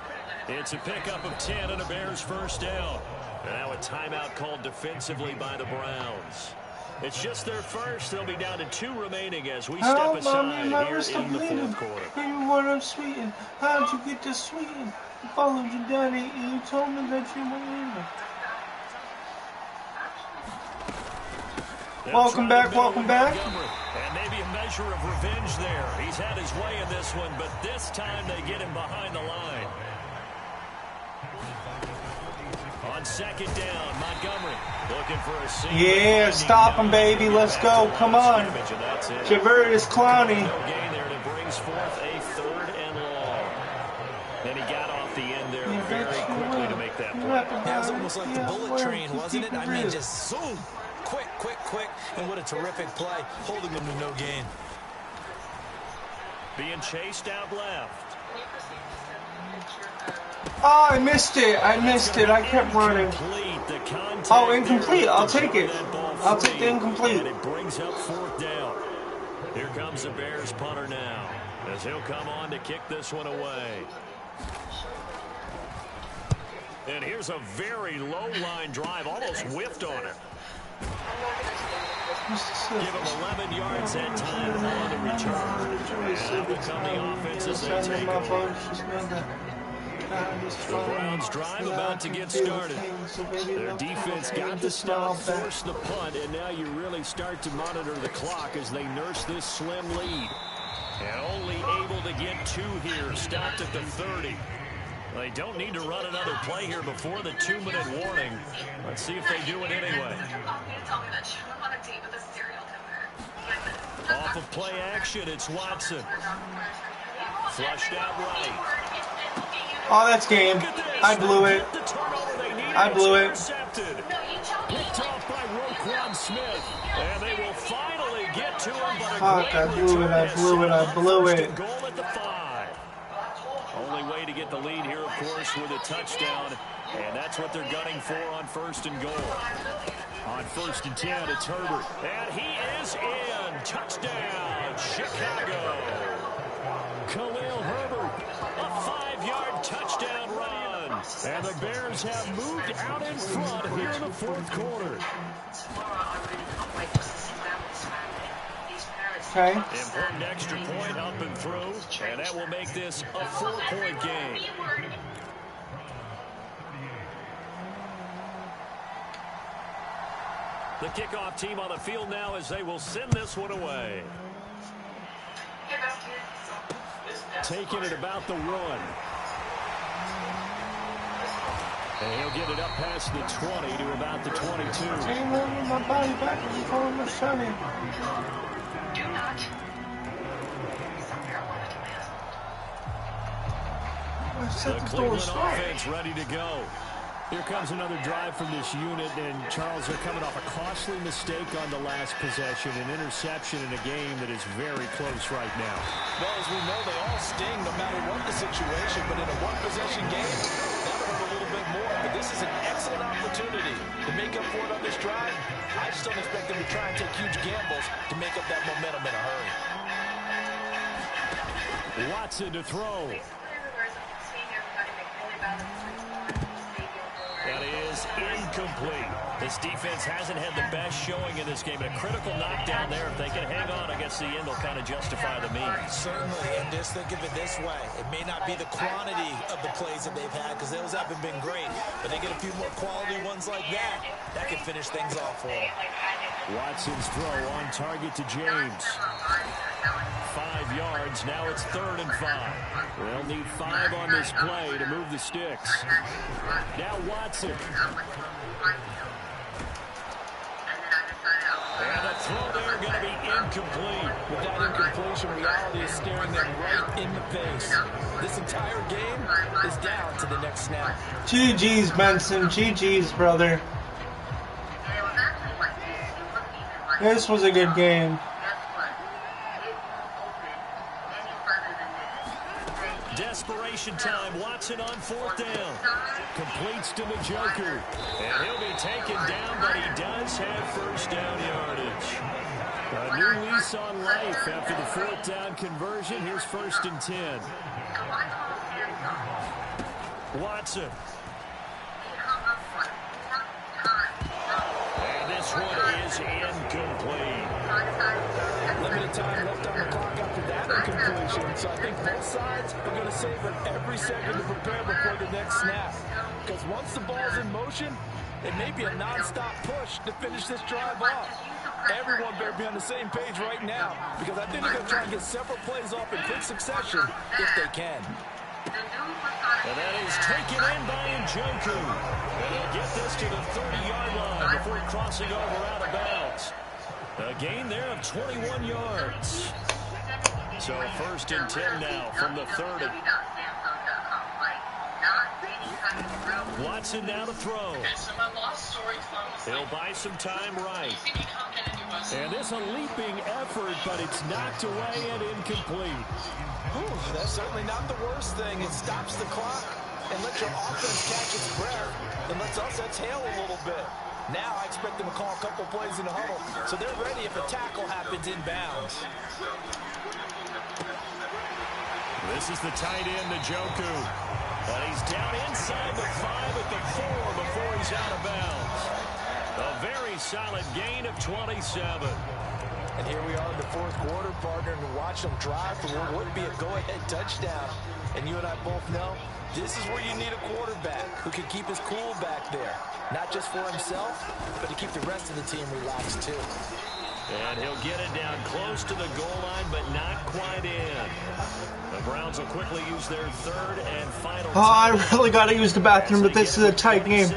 [SPEAKER 1] It's a pickup of 10 and a Bears first down. And now a timeout called defensively by the Browns. It's just their first. They'll be down to 2 remaining as we step aside here in the 4th quarter.
[SPEAKER 4] You want them sweetened. How'd you get this sweetened? I followed your daddy and you told me that you were in there. Welcome back, welcome back.
[SPEAKER 1] And maybe a measure of revenge there. He's had his way in this one, but this time they get him behind the line. On 2nd down, Montgomery looking for a seam.
[SPEAKER 4] Yeah, stop him, baby. Let's go. Come on. Javert is clowny.
[SPEAKER 1] No gain there, and it brings forth a 3rd and long. And he got off the end there very quickly to make that play.
[SPEAKER 3] That was almost like the bullet train, wasn't it? I mean, just zoom. Quick, quick, quick. And what a terrific play, holding him to no gain.
[SPEAKER 1] Being chased out left.
[SPEAKER 4] Oh, I missed it. I missed it. I kept running. Oh, incomplete. I'll take it. I'll take the incomplete.
[SPEAKER 1] And it brings up 4th down. Here comes the Bears punter now, as he'll come on to kick this one away. And here's a very low line drive, almost whiffed on it. Give him 11 yards that time on the return. And that will come the offense as they take over. The Browns drive about to get started. Their defense got the stop, forced the punt, and now you really start to monitor the clock as they nurse this slim lead. And only able to get 2 here, stopped at the 30. They don't need to run another play here before the 2-minute warning. Let's see if they do it anyway. Off of play action, it's Watson. Flushed out right.
[SPEAKER 4] Oh, that's game. I blew it. I blew it.
[SPEAKER 1] Picked off by Roquan Smith. And they will finally get to him.
[SPEAKER 4] Fuck, I blew it. I blew it. I blew it.
[SPEAKER 1] Goal at the 5. Only way to get the lead here, of course, with a touchdown. And that's what they're gunning for on 1st and goal. On 1st and 10, it's Herbert. And he is in. Touchdown, Chicago. Khalil Herbert, a 5-yard touchdown run. And the Bears have moved out in front here in the 4th quarter.
[SPEAKER 4] Okay.
[SPEAKER 1] Important extra point up and through, and that will make this a 4-point game. The kickoff team on the field now as they will send this one away. Taking it about the 1. And he'll get it up past the 20 to about the 22.
[SPEAKER 4] Ain't moving my body back and calling the sunny.
[SPEAKER 7] Do not.
[SPEAKER 1] The Cleveland offense ready to go. Here comes another drive from this unit, and Charles, they're coming off a costly mistake on the last possession, an interception in a game that is very close right now.
[SPEAKER 3] Well, as we know, they all sting no matter what the situation, but in a one-possession game, that'll hurt a little bit more. But this is an excellent opportunity to make up for it on this drive. I just don't expect them to try and take huge gambles to make up that momentum in a hurry.
[SPEAKER 1] Watson to throw. That is incomplete. This defense hasn't had the best showing in this game. A critical knockdown there. If they can hang on, I guess the end will kind of justify the means.
[SPEAKER 3] Certainly, and just think of it this way. It may not be the quantity of the plays that they've had, because those haven't been great, but they get a few more quality ones like that. That can finish things off for them.
[SPEAKER 1] Watson's throw on target to James. 5 yards. Now it's 3rd and 5. They'll need 5 on this play to move the sticks. Now Watson. And a
[SPEAKER 2] throw there going to be incomplete.
[SPEAKER 3] With that incompletion, reality is staring them right in the face. This entire game is down to the next snap.
[SPEAKER 4] GG's, Benson. GG's, brother. This was a good game.
[SPEAKER 2] Desperation time. Watson on 4th down. Completes to Njoku. And he'll be taken down, but he does have first down yardage. A new lease on life after the 4th down conversion. Here's 1st and 10. Watson. And this one is incomplete.
[SPEAKER 3] Limited time left on the clock after that incompletion, so I think both sides are going to savor every second to prepare before the next snap. Because once the ball's in motion, it may be a non-stop push to finish this drive off. Everyone better be on the same page right now, because I think they're going to try and get several plays off in quick succession if they can.
[SPEAKER 2] And that is taken in by Njoku. And he'll get this to the 30-yard line before crossing over out of bounds. A gain there of 21 yards. So 1st and 10 now from the 30. Watson now to throw. He'll buy some time right. And this a leaping effort, but it's knocked away and incomplete.
[SPEAKER 3] Ooh, that's certainly not the worst thing. It stops the clock and lets your offense catch its breath and lets us exhale a little bit. Now I expect them to call a couple plays in the huddle, so they're ready if a tackle happens inbounds.
[SPEAKER 2] This is the tight end, Njoku. And he's down inside the 5 at the 4 before he's out of bounds. A very solid gain of 27.
[SPEAKER 3] And here we are in the 4th quarter, partner, and watch them drive for what would be a go-ahead touchdown. And you and I both know this is where you need a quarterback who can keep his cool back there. Not just for himself, but to keep the rest of the team relaxed too.
[SPEAKER 2] And he'll get it down close to the goal line, but not quite in. The Browns will quickly use their 3rd and final.
[SPEAKER 4] Oh, I really got to use the bathroom, but this is a tight game.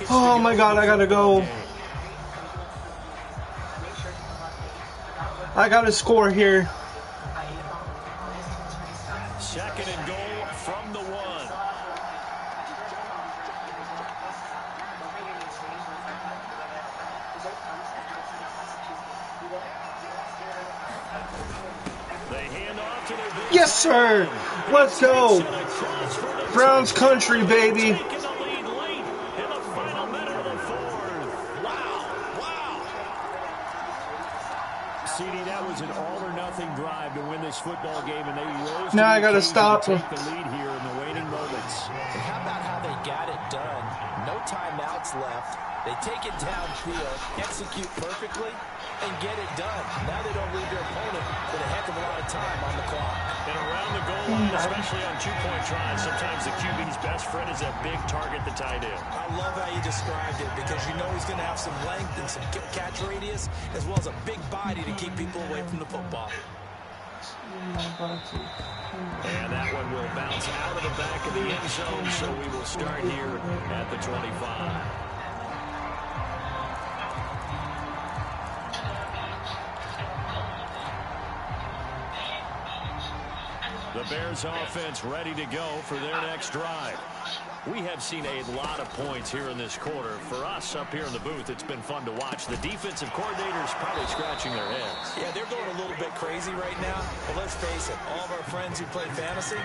[SPEAKER 4] Oh my God, I got to go. I got to score here.
[SPEAKER 2] 2nd and goal from the 1.
[SPEAKER 4] Yes, sir. Let's go. Browns country, baby.
[SPEAKER 2] CD, that was an all-or-nothing drive to win this football game, and they rose.
[SPEAKER 4] Now I gotta stop
[SPEAKER 2] to take the lead here in the waning moments.
[SPEAKER 3] And how about how they got it done? No timeouts left. They take it downfield, execute perfectly, and get it done. Now they don't leave their opponent with a heck of a lot of time on the clock.
[SPEAKER 2] And around the goal line, especially on 2-point tries, sometimes the QB's best friend is a big target, the tight end.
[SPEAKER 3] I love how you described it, because you know he's going to have some length and some catch radius, as well as a big body to keep people away from the football.
[SPEAKER 2] And that one will bounce out of the back of the end zone, so we will start here at the 25. The Bears offense ready to go for their next drive. We have seen a lot of points here in this quarter. For us up here in the booth, it's been fun to watch. The defensive coordinators probably scratching their heads.
[SPEAKER 3] Yeah, they're going a little bit crazy right now. But let's face it, all of our friends who play fantasy,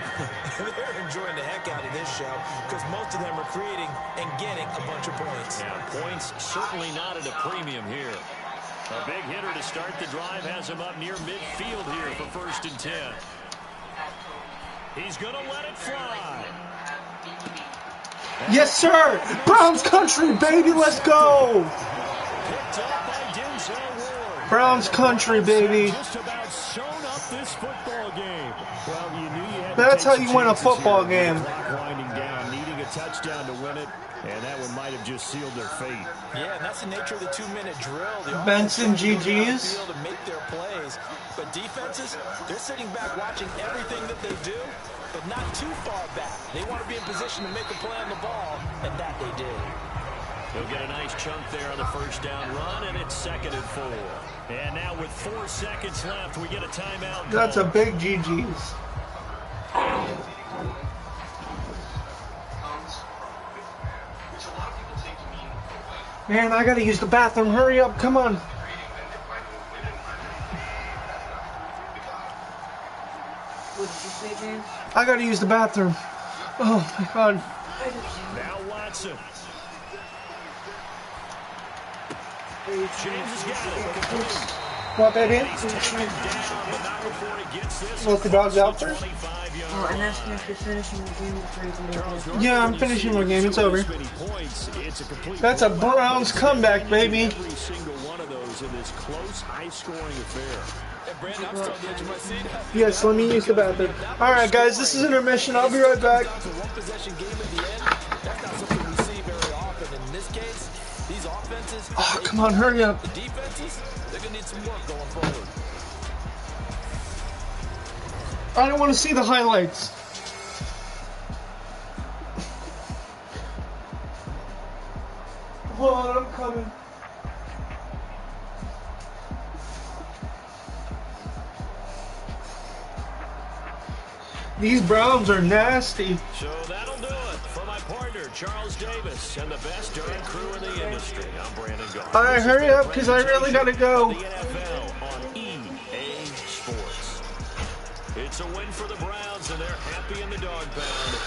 [SPEAKER 3] they're enjoying the heck out of this show, because most of them are creating and getting a bunch of points.
[SPEAKER 2] Yeah, points certainly not at a premium here. A big hitter to start the drive has him up near midfield here for 1st and 10. He's going to let it fly.
[SPEAKER 4] Yes, sir. Browns country, baby. Let's go. Browns country, baby.
[SPEAKER 2] Just about sewn up this football game. Well, you knew you had
[SPEAKER 4] That's how you win a football game.
[SPEAKER 2] Winding down, needing a touchdown to win it, and that one might have just sealed their fate.
[SPEAKER 3] Yeah, and that's the nature of the 2-minute drill. The
[SPEAKER 4] Benson GG's.
[SPEAKER 3] to make their plays, but defenses, they're sitting back watching everything that they do, but not too far back. They want to be in position to make a play on the ball, and that they did.
[SPEAKER 1] He'll get a nice chunk there on the first down run, and it's 2nd and 4. And now with 4 seconds left, we get a timeout.
[SPEAKER 8] That's a big GG's. Man, I gotta use the bathroom. Hurry up, come on.
[SPEAKER 6] What did you say, Dan?
[SPEAKER 8] I gotta use the bathroom. Oh my god.
[SPEAKER 1] Now Watson. James has got it.
[SPEAKER 8] Want that in? Want the dogs out first?
[SPEAKER 6] Oh, and asking if you're finishing the game before you can do it.
[SPEAKER 8] Yeah, I'm finishing my game. It's over. That's a Browns comeback, baby.
[SPEAKER 1] Every single one of those in this close, high-scoring affair.
[SPEAKER 3] Brandon, I'm still on the edge of my seat.
[SPEAKER 8] Yes, let me use the bathroom. Alright, guys, this is intermission. I'll be right back.
[SPEAKER 3] One possession game at the end, that's not something we see very often. In this case, these offenses,
[SPEAKER 8] Oh, come on, hurry up.
[SPEAKER 3] the defenses, they're going to need some work going forward.
[SPEAKER 8] I don't want to see the highlights. Hold on, I'm coming. These Browns are nasty.
[SPEAKER 1] So that'll do it for my partner, Charles Davis, and the best darn crew in the industry. I'm Brandon Goff.
[SPEAKER 8] All right, hurry up, because I really got to go.
[SPEAKER 1] The NFL on EA Sports. It's a win for the Browns, and they're happy in the dog pound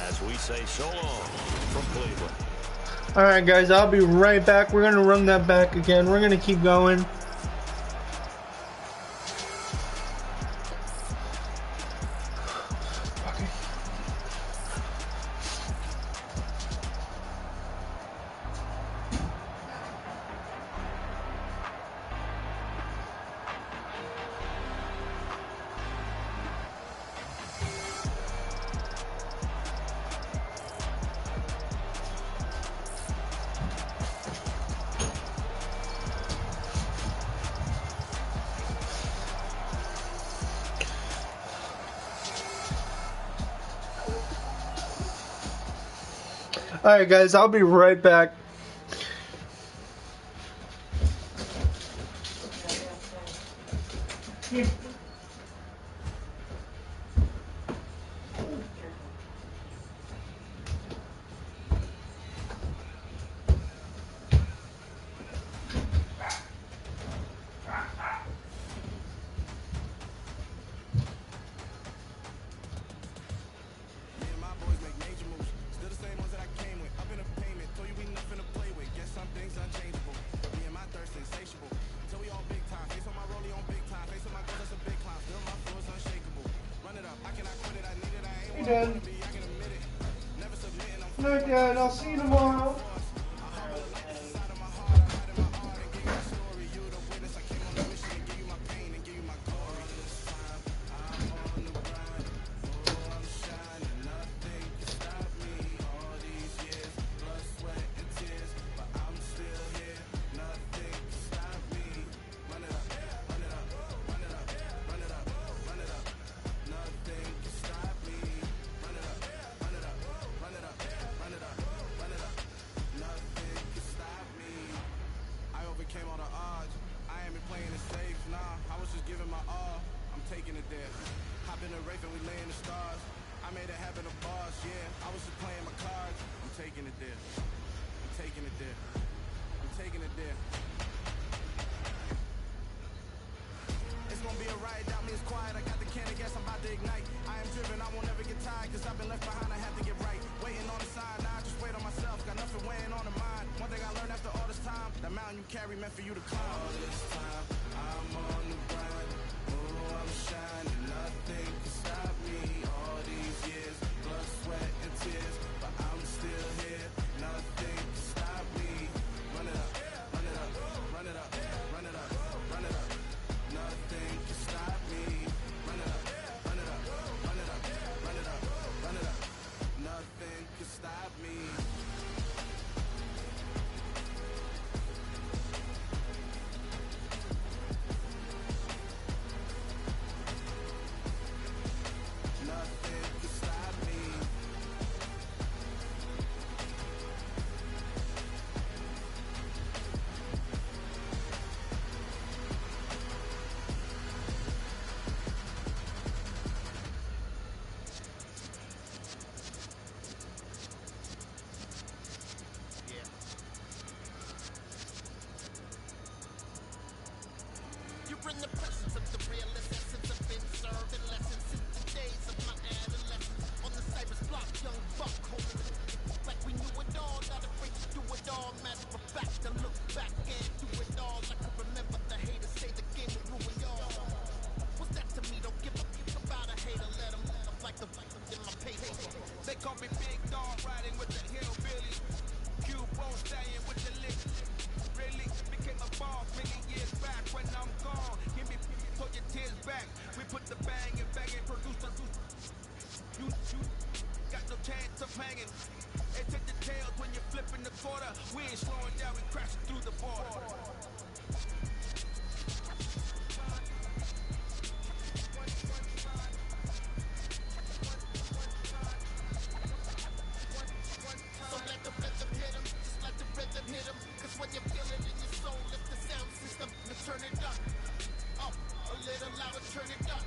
[SPEAKER 1] as we say so long from Cleveland.
[SPEAKER 8] All right, guys, I'll be right back. We're going to run that back again. We're going to keep going. Alright guys, I'll be right back. Dad. No, Dad, I'll see you tomorrow.
[SPEAKER 10] call me Big Dog, riding with the hillbillies. Q-Bone staying with the lick. Really became a boss many years back when I'm gone. Give me, pull your tears back. We put the bang and produce the. You got no chance of hanging. They take the tails when you're flipping the quarter. We ain't slowing down, we crashing through the border. So let the rhythm hit 'em, just let the rhythm hit 'em. Cause when you feel it in your soul, lift the sound system and turn it up. Up, a little louder, turn it up.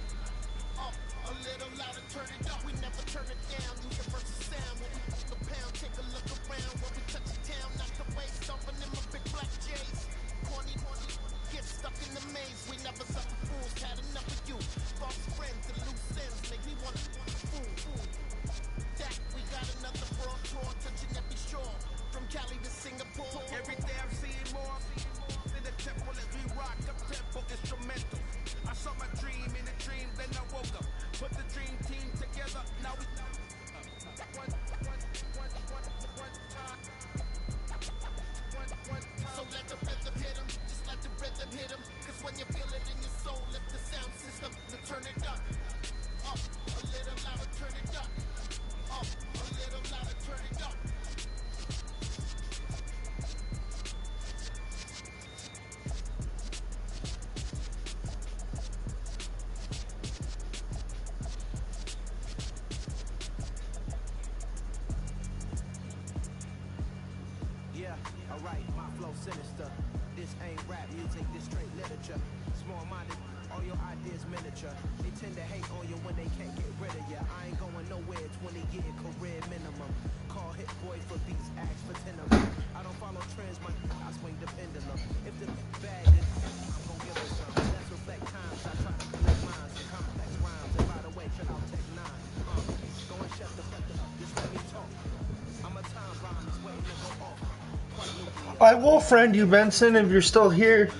[SPEAKER 10] Up, a little louder, turn it up. We never turn it down, universal sound. When we the pound, take a look around. When we touch the town, knock the waist, stomping in my big black J's. Corny, get stuck in the maze. We never suffer fools, had enough of you. False friends and loose ends make me wanna fool. That we got another world tour, touching every shore. From Cali to Singapore. Every day I'm seeing more. In the temple as we rock up tempo instrumental. I saw my dream in a dream, then I woke up. Put the dream team together, now we So let the rhythm hit 'em, just let the rhythm hit 'em. Cause when you feel it in your soul, lift the sound system to turn it up. Up, a little louder, turn it up. Up, a little louder, turn it up.
[SPEAKER 11] Yeah, alright, my flow sinister. This ain't rap music, this straight literature. Small-minded, all your ideas miniature. They tend to hate on you when they can't get rid of you. I ain't going nowhere, 20-year career minimum. Call Hit Boy for beats, ask for 10 of them. I don't follow trends, I swing the pendulum. If the bag is, I'm gonna give it some. Let's reflect times, I try to collect minds and complex rhymes. And by the way, check out Tech 9. Go and shut the fuck up, just let me talk. I'm a time bomb, it's waiting to go off.
[SPEAKER 8] I will friend you, Benson, if you're still here.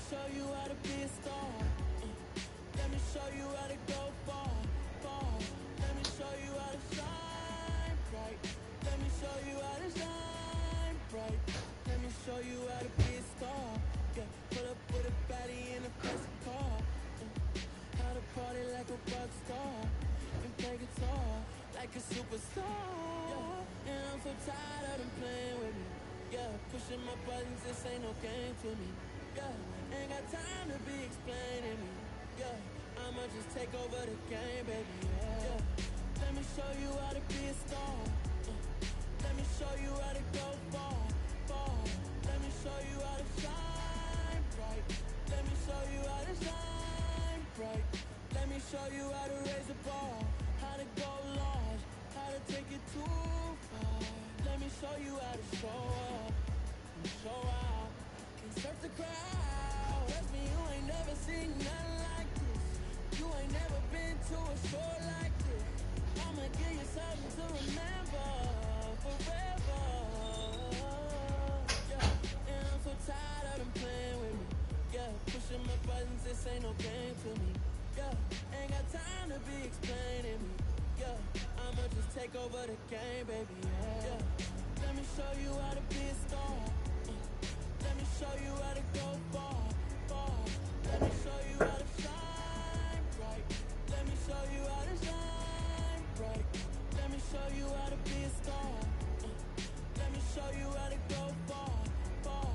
[SPEAKER 12] Show you how to be a star. Let me show you how to go far, far. Let me show you how to shine bright. Let me show you how to shine bright. Let me show you how to be a star. Yeah, pull up with a baddie in a fancy car. How to party like a rock star and play guitar like a superstar. Yeah, and I'm so tired of them playing with me. Yeah, pushing my buttons, this ain't no game to me. Yeah, ain't got time to be explaining me. Yeah, I'ma just take over the game, baby, yeah. Let me show you how to be a star. Let me show you how to go far, far. Let me show you how to shine bright. Let me show you how to shine bright. Let me show you how to raise the bar, how to go large, how to take it too far. Let me show you how to show up and show out. Insert the crowd. Trust me, you ain't never seen nothing like this. You ain't never been to a show like this. I'ma give you something to remember forever. Yeah, and I'm so tired of them playing with me. Yeah, pushing my buttons, this ain't no game to me. Yeah, ain't got time to be explaining me. Yeah, I'ma just take over the game, baby. Yeah, let me show you how to be a star. Let me show you how to go far, far. Let me show you how to shine bright. Let me show you how to shine bright. Let me show you how to be a star. Let me show you how to go far, far.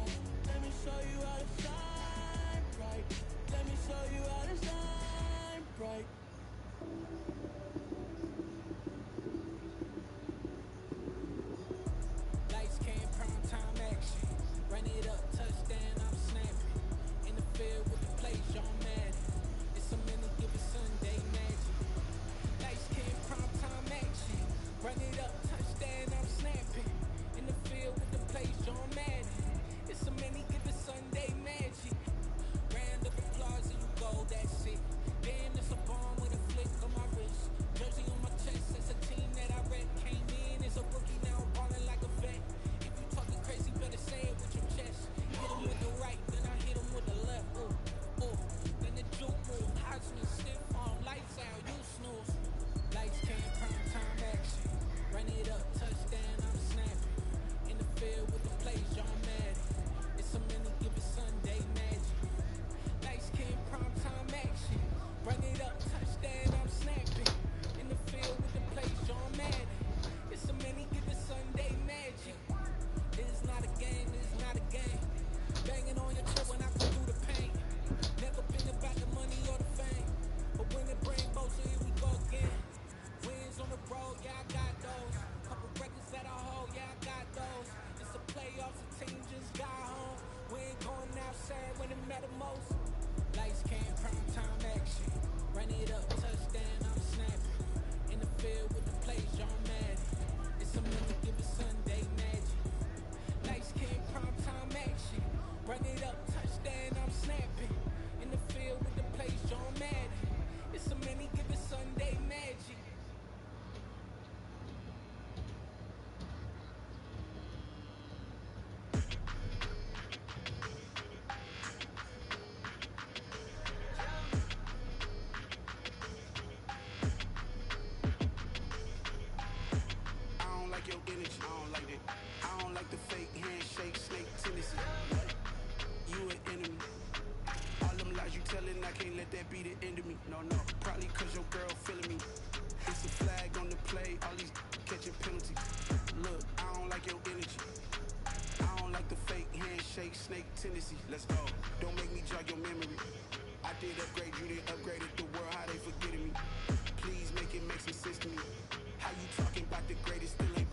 [SPEAKER 12] Let me show you how to shine bright. Let me show you how to shine bright. Lights, cam, prime time action. Run it up, touchdown, I'm snapping. In the field with the play, John Madden. It's a minute, give it Sunday magic. Lights, cam, prime time action. Run it up, touchdown, I'm snapping. In the field with the play, John Madden. It's a minute, give it Sunday magic. Round of applause and you go, that's it. Then it's a bomb with a flick on my wrist. Jersey on my chest, it's a team that I read. Came in as a rookie, now I'm ballin' like a vet. If you talking crazy, better say it with your chest. Hit him with the right, then I hit him with the left. Ooh, ooh, then the juke move. Heisman stiff on, lights out, you snooze. Lights, cam, prime time action. Run it up, touchdown, I'm snapping. In the field with the plays, John Madden. It's a minute, give it Sunday magic. Lights, cam, prime time action. Run it up, touchdown, I'm snapping. In the field with the plays, John Madden. It's a minute, give it Sunday magic. It is not a game, it is not a game. Banging on your chest when I go through the pain. Never been about the money or the fame. But when it bring both, so here we go again. Wins on the road, yeah, I got those. Couple records that I hold, yeah, I got those. It's the playoffs, the team just got home. We ain't going outside when it matter most. Lights, cam, prime time action. Run it up, touchdown, I'm snapping. In the field with the plays, John Madden. It's a minute, give it Sunday magic. Lights, cam, prime time action. Run it up, touchdown, I'm snapping. In the field with the plays, John Madden. It's a minute, give it Sunday magic.
[SPEAKER 11] I don't like your energy, I don't like that. I don't like the fake handshake, snake tendency. You an enemy. All them lies you telling, I can't let that be the end of me. No, probably cause your girl feeling me. It's a flag on the play, all these catching penalties. Look, I don't like your energy. I don't like the fake handshake, snake tendency. Let's go. Don't make me jog your memory. I did upgrade, you didn't upgrade it. The world, how they forgetting me. Please make it make some sense to me. How you talking about the greatest, still ain't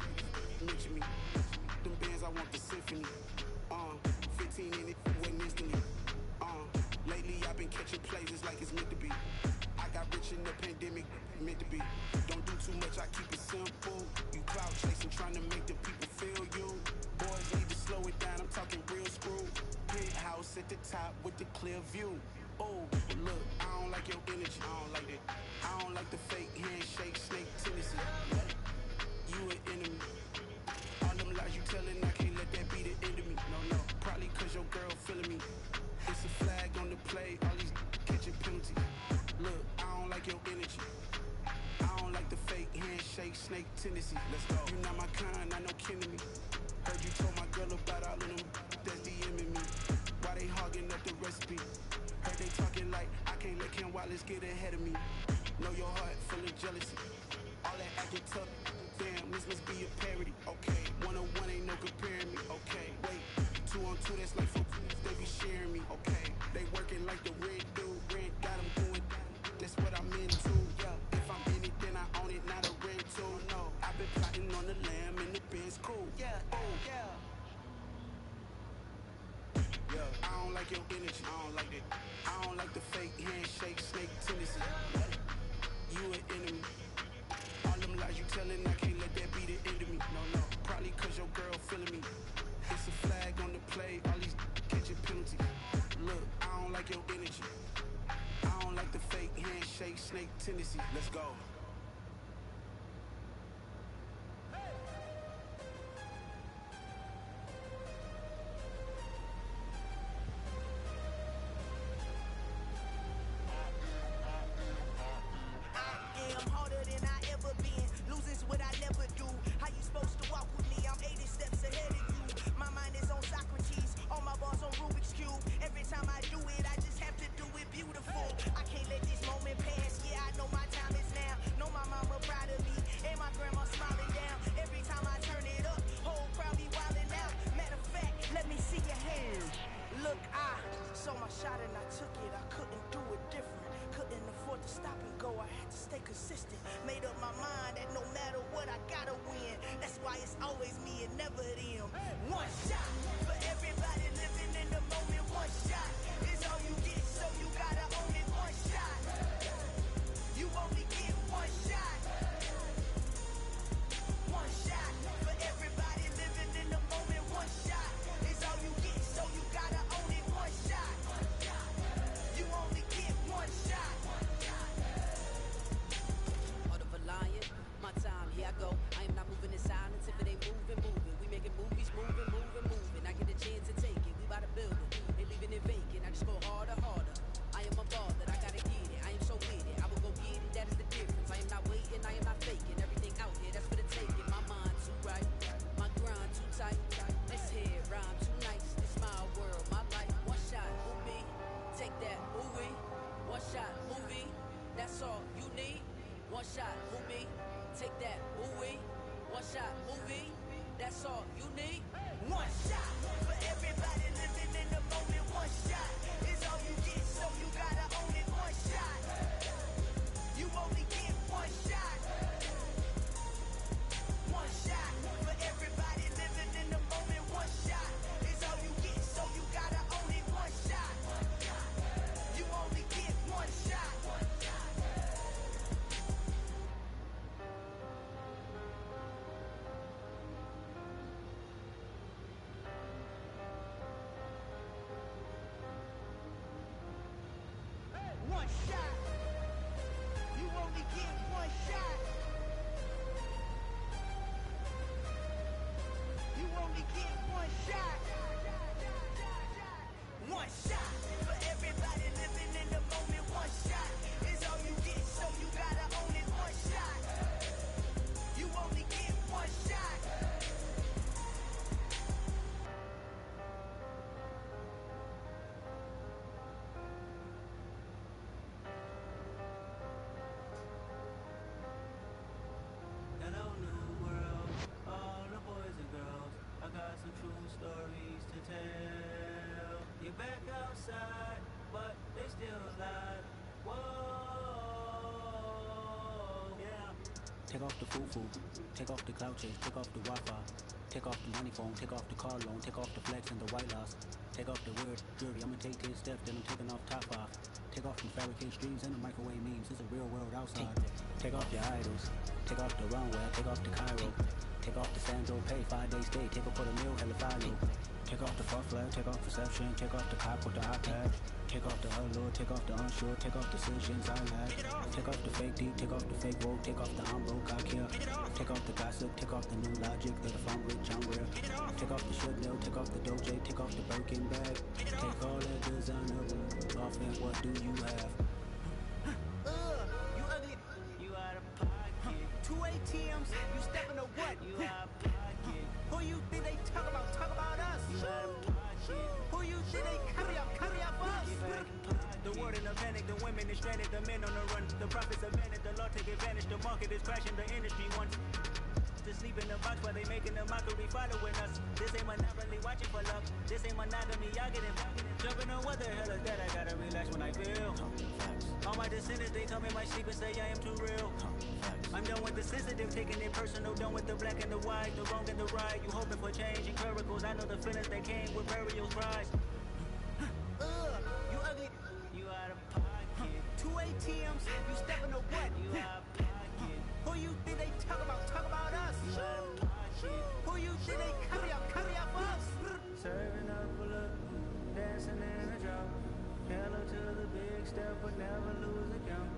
[SPEAKER 11] mention me. Them bands, I want the symphony. 15 in it, wasn't instantly. Lately I've been catching plays, it's like it's meant to be. I got rich in the pandemic, meant to be. Don't do too much, I keep it simple. You clout chasing, trying to make the people feel you. Boys need to slow it down, I'm talking real screw. Penthouse at the top with the clear view. Oh, look, I don't like your energy, I don't like that. I don't like the fake handshake, snake tendency. You an enemy. All them lies you telling, I can't let that be the end of me. No, probably cause your girl feeling me. It's a flag on the play, all these catching penalties. Look, I don't like your energy. I don't like the fake handshake, snake tendency. Let's go. You not my kind, I know kin to me. Heard you told my girl about all of them that's DMing me. Why they hogging up the recipe? Heard they talking like I can't let Ken Wallace get ahead of me. Know your heart full of jealousy. All that acting tough, damn, this must be a parody. Okay, 101 ain't no comparing me. Okay, wait, 2 on 2, that's like football. They be sharing me. Okay, they working like the red dude. Rent got them going, that's what I'm into. Yeah, fake snake tendency. Let's go.
[SPEAKER 12] I'm harder than I ever been. Losing's what I never do. How you supposed to walk with me? I'm 80 steps ahead of you. My mind is on Socrates. All my bars on Rubik's Cube. Every time I do it, I just have to do it beautiful. I can't let this moment pass. Yeah, I know my time is now. Know my mama proud of me. And my grandma smiling down. Every time I turn it up, whole crowd be wilding out. Matter of fact, let me see your hands. Look, I saw my shot and I took it. I couldn't do it different. Couldn't afford to stop and go. I had to stay consistent. Made up my mind that no matter what, I gotta win. That's why it's always me and never them. One shot for everybody living in the moment. One shot is all you get, so you gotta own it. One shot. You only get one shot. One shot for everybody living in the moment. One shot is all you get, so you gotta own it. One shot. You only get one shot.
[SPEAKER 13] Heart of a lion, my time, here I go. I am not moving in silence. If it ain't moving, moving. We making movies, moving, moving, moving. I get a chance to take it. We bout to build it. Ain't leaving it vacant. I just go harder, harder. I am a baller, I gotta get it. I am so with it. I will go get it. That is the difference. I am not waiting. I am not faking. Everything out here, that's for the taking. My mind too right, my grind too tight. This head rhyme too nice. This my world, my life. One shot, movie. Take that, movie. One shot, movie. That's all you need. One shot, movie. Take that, movie. One shot, movie. That's all you need.
[SPEAKER 12] One shot for everybody living in the moment. One shot is all you get, so you gotta own it. One shot. You only get one shot. One shot for everybody living in the moment. One shot is all you get, so you gotta own it. One shot. You only get one shot. One shot. You only get one shot. You only get one shot. One shot for everybody living in the moment. One shot is all you get, so you gotta own it. One shot. You only get one shot.
[SPEAKER 14] Hello, new world, all the boys and girls. I got some true stories to tell. You're back outside, but they still alive. Whoa, yeah.
[SPEAKER 15] Take off the foo-foo, take off the cloud chase, take off the Wi-Fi, take off the money phone, take off the car loan, take off the flex and the white loss, take off the weird jewelry. I'ma take 10 steps, then I'm taking off top off. Take off the fabricate streams and the microwave memes. It's a real world outside. Take off your idols, take off the runway, take off the Cairo, take off the Sandro pay, 5-day stay, take off for the meal, hella follow. Take off the fuck flag, take off perception, take off the cop with the iPad, take off the allure, take off the unsure, take off decisions I lack. Take off the fake deep, take off the fake woke, take off the I'm broke, I care. Take off the gossip, take off the new logic that if I'm rich, I'm rare. Take off the should know, take off the doje, take off the Birkin bag. Take all that designer off and what do you have?
[SPEAKER 14] You ugly. You out of pocket.
[SPEAKER 12] 2 ATMs, you stepping to what?
[SPEAKER 14] You out of pocket.
[SPEAKER 12] Who you think they talk about? Talk about us.
[SPEAKER 14] You out of pocket.
[SPEAKER 12] Who you think they carry up us?
[SPEAKER 14] Get back in pocket.
[SPEAKER 12] The world in a panic, the women is stranded, the men on the run. The profits are vanished, the law take advantage. The market is crashing, the industry wants to sleep in the box while they making a mockery following us. This ain't monopoly, watching for luck. This ain't monogamy, y'all getting jumping on what the hell is that? I gotta relax when I feel. All my descendants, they come in my sleep and say I am too real. I'm done with the sensitive, taking it personal. Done with the black and the white, the wrong and the right. You hoping for change and miracles. I know the feelings that came with burial cries. You ugly.
[SPEAKER 14] You out of pocket.
[SPEAKER 12] 2 ATMs, you stepping to what?
[SPEAKER 14] You out of pocket.
[SPEAKER 12] Who you think they talk about? Talk about us.
[SPEAKER 14] You out of pocket.
[SPEAKER 12] Who you think they carry up us?
[SPEAKER 14] Serving up a look, dancing in a drop. Hello to the big step, but never lose a count.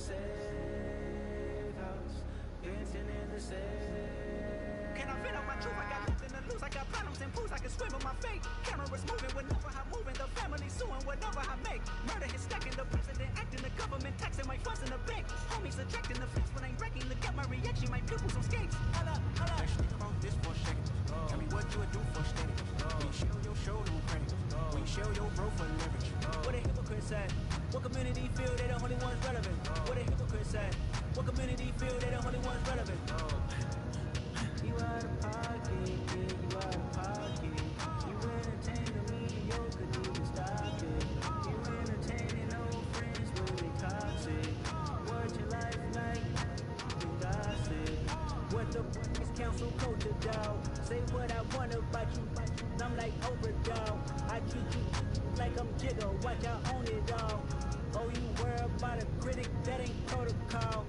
[SPEAKER 11] safe house, dancing in the safe. Can I vent out my truth? I got nothing to lose. I got problems and booze. I can swim with my fate. Cameras moving whenever I'm moving. The family suing whatever I make. Murder is stacking. The president acting. The government taxing my funds in the bank. Homies subtracting the flex when I'm wrecking. Look at my reaction. My pupils on skates. Holla, holla. Let's think about this for a second. Tell me what you would do for steady. When you show your shoulder crank. When you show your bro for leverage. What a hypocrite said. What community feel they the only ones relevant? What a hypocrite said. What community feel they the only ones relevant? You out of pocket, yeah, you out of pocket. You entertain the mediocre, need to stop it. You entertaining old friends when they toxic. What your life like? You gossip. What the fuck is council culture, dog? Say what I want about you. I'm like overdog. I treat you like I'm Jigga. Watch I own it all. Oh, you worry about a critic? That ain't protocol.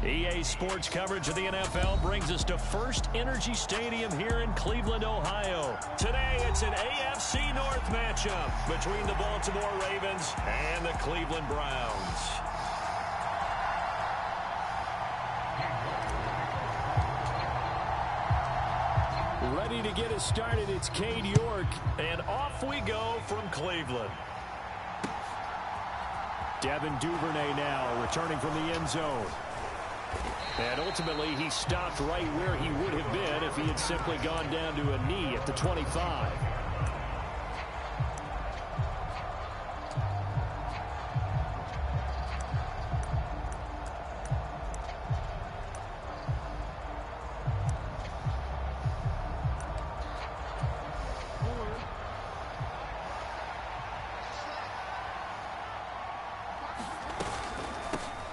[SPEAKER 1] EA Sports coverage of the NFL brings us to First Energy Stadium here in Cleveland, Ohio. Today, it's an AFC North matchup between the Baltimore Ravens and the Cleveland Browns. Ready to get us started, it's Cade York, and off we go from Cleveland. Devin Duvernay now returning from the end zone.
[SPEAKER 2] And ultimately, he stopped right where he would have been if he had simply gone down to a knee at the 25.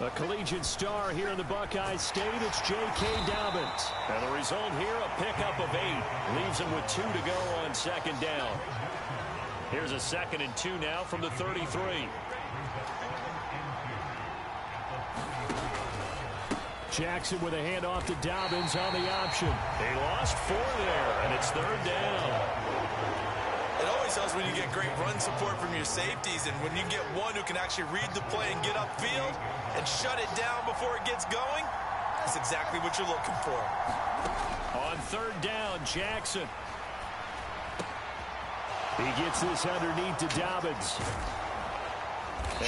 [SPEAKER 2] A collegiate star here in the Buckeye State, it's J.K. Dobbins. And the result here, a pickup of 8. Leaves him with 2 to go on second down. Here's a 2nd and 2 now from the 33. Jackson with a handoff to Dobbins on the option. They lost 4 there, and it's 3rd down.
[SPEAKER 3] It always helps when you get great run support from your safeties, and when you get one who can actually read the play and get upfield and shut it down before it gets going, that's exactly what you're looking for.
[SPEAKER 2] On 3rd down, Jackson. He gets this underneath to Dobbins.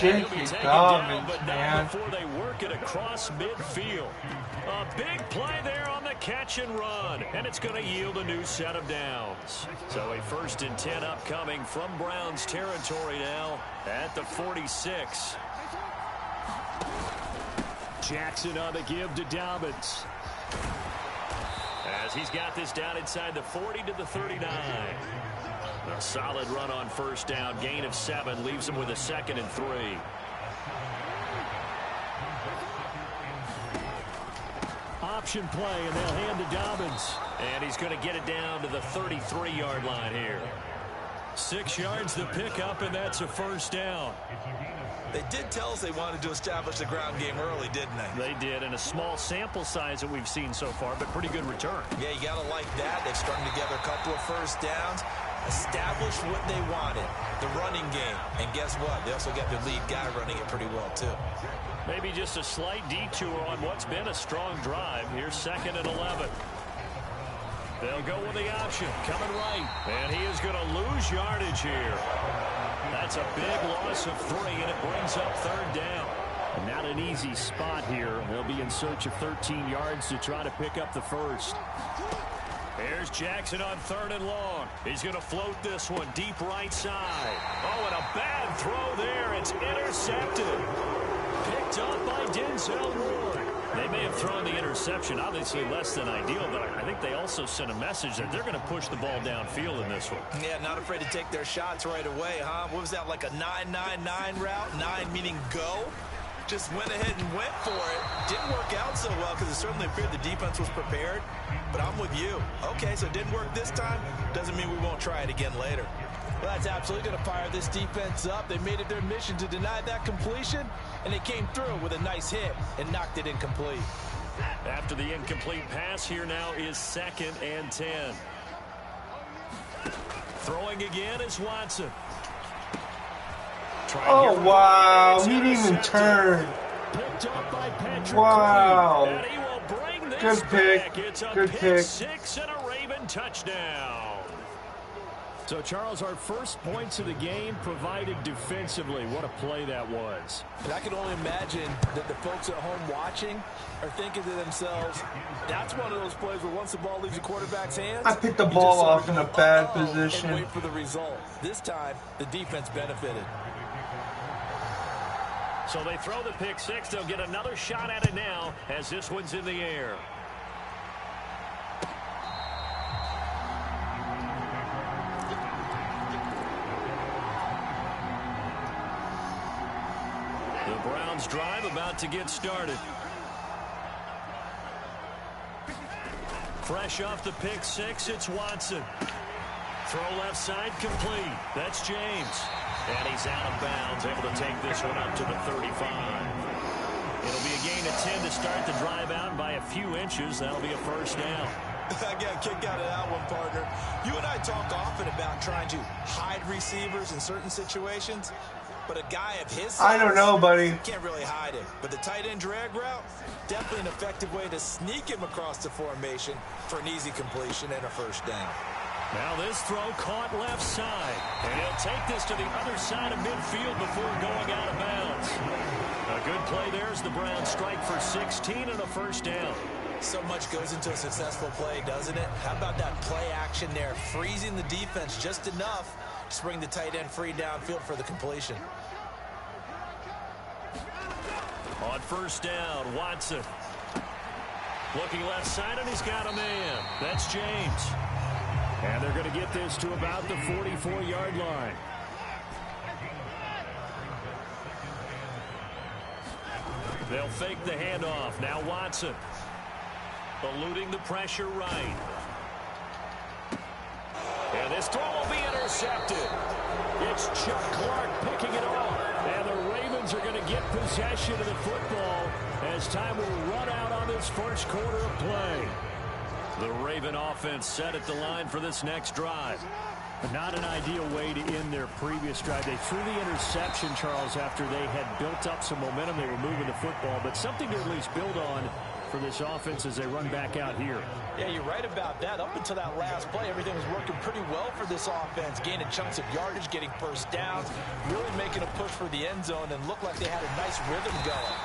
[SPEAKER 8] J.K. Dobbins,
[SPEAKER 2] but
[SPEAKER 8] man.
[SPEAKER 2] not before they work it across midfield. A big play there on the catch and run, and it's going to yield a new set of downs. So a 1st and 10 upcoming from Browns territory now at the 46. Jackson on the give to Dobbins. As he's got this down inside the 40 to the 39. A solid run on 1st down. Gain of 7 leaves him with a 2nd and 3. Option play, and they'll hand to Dobbins. And he's going to get it down to the 33-yard line here. 6 yards the pickup, and that's a 1st down.
[SPEAKER 3] They did tell us they wanted to establish the ground game early, didn't they?
[SPEAKER 2] They did, and a small sample size that we've seen so far, but pretty good return.
[SPEAKER 3] Yeah, you got to like that. They've strung together a couple of 1st downs, established what they wanted, the running game. And guess what? They also got their lead guy running it pretty well, too.
[SPEAKER 2] Maybe just a slight detour on what's been a strong drive. Here's 2nd and 11. They'll go with the option, coming right. And he is going to lose yardage here. That's a big loss of 3, and it brings up 3rd down. Not an easy spot here. They'll be in search of 13 yards to try to pick up the 1st. Here's Jackson on 3rd and long. He's going to float this one deep right side. Oh, and a bad throw there. It's intercepted. Picked up by Denzel Ward. They may have thrown the interception, obviously less than ideal, but I think they also sent a message that they're going to push the ball downfield in this one.
[SPEAKER 3] Yeah, not afraid to take their shots right away, huh? What was that, like a 9-9-9 route? 9 meaning go? Just went ahead and went for it. Didn't work out so well because it certainly appeared the defense was prepared. But I'm with you. Okay, so it didn't work this time. Doesn't mean we won't try it again later. Well, that's absolutely going to fire this defense up. They made it their mission to deny that completion, and they came through with a nice hit and knocked it incomplete.
[SPEAKER 2] After the incomplete pass, here now is 2nd and 10. Throwing again is Watson.
[SPEAKER 8] Oh, wow. He didn't even turn. Wow.
[SPEAKER 2] And he will bring this
[SPEAKER 8] Good pick.
[SPEAKER 2] It's a
[SPEAKER 8] Good pick.
[SPEAKER 2] 6 and a Raven touchdown. So, Charles, our first points of the game provided defensively. What a play that was.
[SPEAKER 3] And I can only imagine that the folks at home watching are thinking to themselves, that's one of those plays where once the ball leaves the quarterback's hands,
[SPEAKER 8] I picked the ball off in a bad position.
[SPEAKER 3] And wait for the result. This time, the defense benefited.
[SPEAKER 2] So they throw the pick 6. They'll get another shot at it now as this one's in the air. The Browns drive about to get started. Fresh off the pick 6, it's Watson. Throw left side complete. That's James. And he's out of bounds, able to take this one up to the 35. It'll be a gain of 10 to start the drive out by a few inches. That'll be a 1st down.
[SPEAKER 3] I got a kick out of that one, partner. You and I talk often about trying to hide receivers in certain situations, but a guy of his size,
[SPEAKER 8] I don't know, buddy.
[SPEAKER 3] You can't really hide him. But the tight end drag route, definitely an effective way to sneak him across the formation for an easy completion and a 1st down.
[SPEAKER 1] Now this throw caught left side. And he'll take this to the other side of midfield before going out of bounds. A good play there as the Browns strike for 16 and a first down.
[SPEAKER 3] So much goes into a successful play, doesn't it? How about that play action there? Freezing the defense just enough to bring the tight end free downfield for the completion.
[SPEAKER 1] On first down, Watson. Looking left side, and he's got a man. That's James.
[SPEAKER 2] And they're going to get this to about the 44-yard line.
[SPEAKER 1] They'll fake the handoff. Now Watson. Eluding the pressure right. And this throw will be intercepted. It's Chuck Clark picking it off. And the Ravens are going to get possession of the football as time will run out on this first quarter of play. The Raven offense set at the line for this next drive.
[SPEAKER 2] Not an ideal way to end their previous drive. They threw the interception, Charles, after they had built up some momentum. They were moving the football, but something to at least build on for this offense as they run back out here.
[SPEAKER 3] Yeah, you're right about that. Up until that last play, everything was working pretty well for this offense, gaining chunks of yardage, getting first downs, really making a push for the end zone, and looked like they had a nice rhythm going.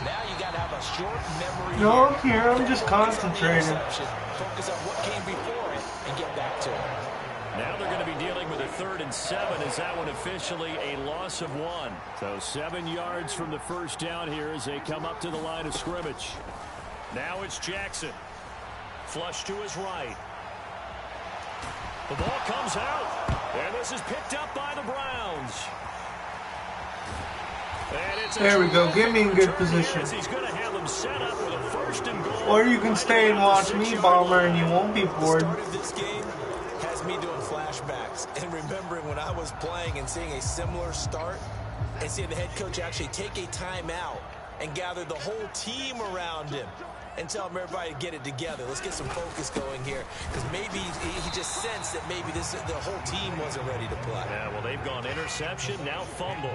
[SPEAKER 3] Now you got to have a short memory.
[SPEAKER 8] No, I'm here. I'm just concentrating.
[SPEAKER 3] Focus on what came before it and get back to it.
[SPEAKER 1] Now they're going to be dealing with a 3rd and 7 as that one officially a loss of 1.
[SPEAKER 2] So 7 yards from the first down here as they come up to the line of scrimmage.
[SPEAKER 1] Now it's Jackson. Flush to his right. The ball comes out. And this is picked up by the Browns.
[SPEAKER 8] There we go. Get me in good position.
[SPEAKER 1] He's going to have them set up with a 1st and goal.
[SPEAKER 8] Or you can stay and watch me, Bomber, and you won't be bored.
[SPEAKER 3] The start of this game has me doing flashbacks and remembering when I was playing and seeing a similar start and seeing the head coach actually take a timeout and gather the whole team around him and tell him everybody to get it together. Let's get some focus going here, because maybe he just sensed that maybe the whole team wasn't ready to play.
[SPEAKER 1] Yeah, well, they've gone interception, now fumble.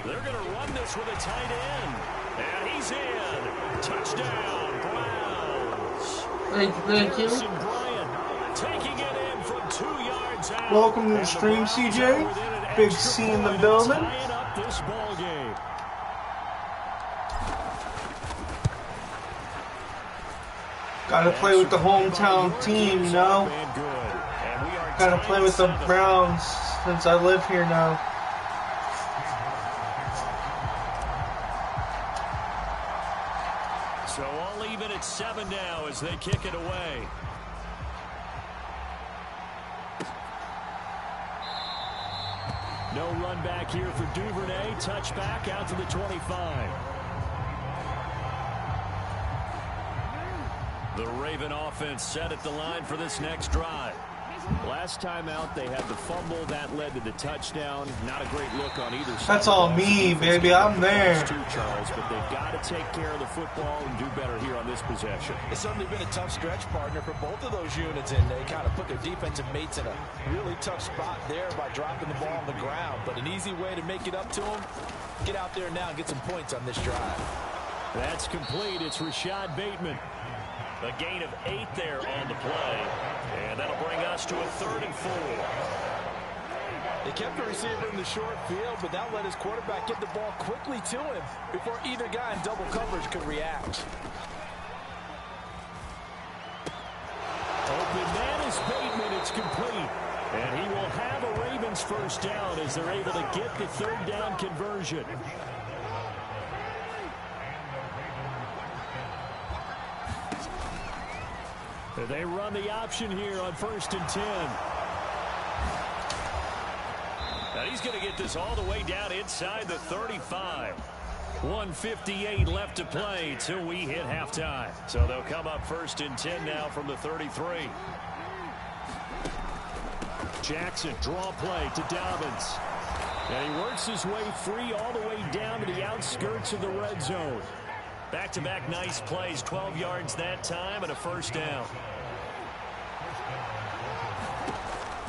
[SPEAKER 1] They're going to run this with a tight end. And he's in. Touchdown, Browns.
[SPEAKER 8] Thank you.
[SPEAKER 1] Bryant taking it in from 2 yards out.
[SPEAKER 8] Welcome to the stream, CJ. Big C in the building.
[SPEAKER 1] Tying up this ball game.
[SPEAKER 8] Gotta play with the hometown team, you know? Gotta play with the Browns since I live here now.
[SPEAKER 1] So all even at 7 now as they kick it away.
[SPEAKER 2] No run back here for Duvernay. Touchback out to the 25.
[SPEAKER 1] The Raven offense set at the line for this next drive.
[SPEAKER 2] Last time out, they had the fumble. That led to the touchdown. Not a great look on either side.
[SPEAKER 8] That's all me, baby. I'm there.
[SPEAKER 2] Charles, but they've got to take care of the football and do better here on this possession.
[SPEAKER 3] It's certainly been a tough stretch, partner, for both of those units, and they kind of put their defensive mates in a really tough spot there by dropping the ball on the ground. But an easy way to make it up to them, get out there now and get some points on this drive.
[SPEAKER 2] That's complete. It's Rashad Bateman.
[SPEAKER 1] A gain of 8 there on the play. And that'll bring us to a 3rd and 4.
[SPEAKER 3] They kept the receiver in the short field, but that let his quarterback get the ball quickly to him before either guy in double coverage could react.
[SPEAKER 2] Open man is Bateman. It's complete. And he will have a Ravens first down as they're able to get the 3rd down conversion. They run the option here on 1st and 10.
[SPEAKER 1] Now he's going to get this all the way down inside the 35. 1:58 left to play till we hit halftime. So they'll come up 1st and 10 now from the 33.
[SPEAKER 2] Jackson, draw play to Dobbins. And he works his way free all the way down to the outskirts of the red zone.
[SPEAKER 1] Back-to-back nice plays, 12 yards that time and a first down.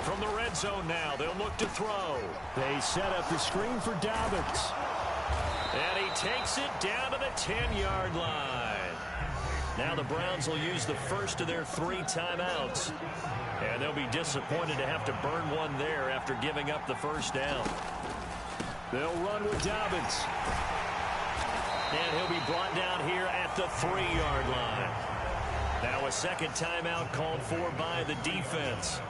[SPEAKER 1] From the red zone now, they'll look to throw.
[SPEAKER 2] They set up the screen for Dobbins.
[SPEAKER 1] And he takes it down to the 10-yard line. Now the Browns will use the first of their 3 timeouts. And they'll be disappointed to have to burn one there after giving up the first down.
[SPEAKER 2] They'll run with Dobbins.
[SPEAKER 1] And he'll be brought down here at the 3-yard line. Now a second timeout called for by the defense,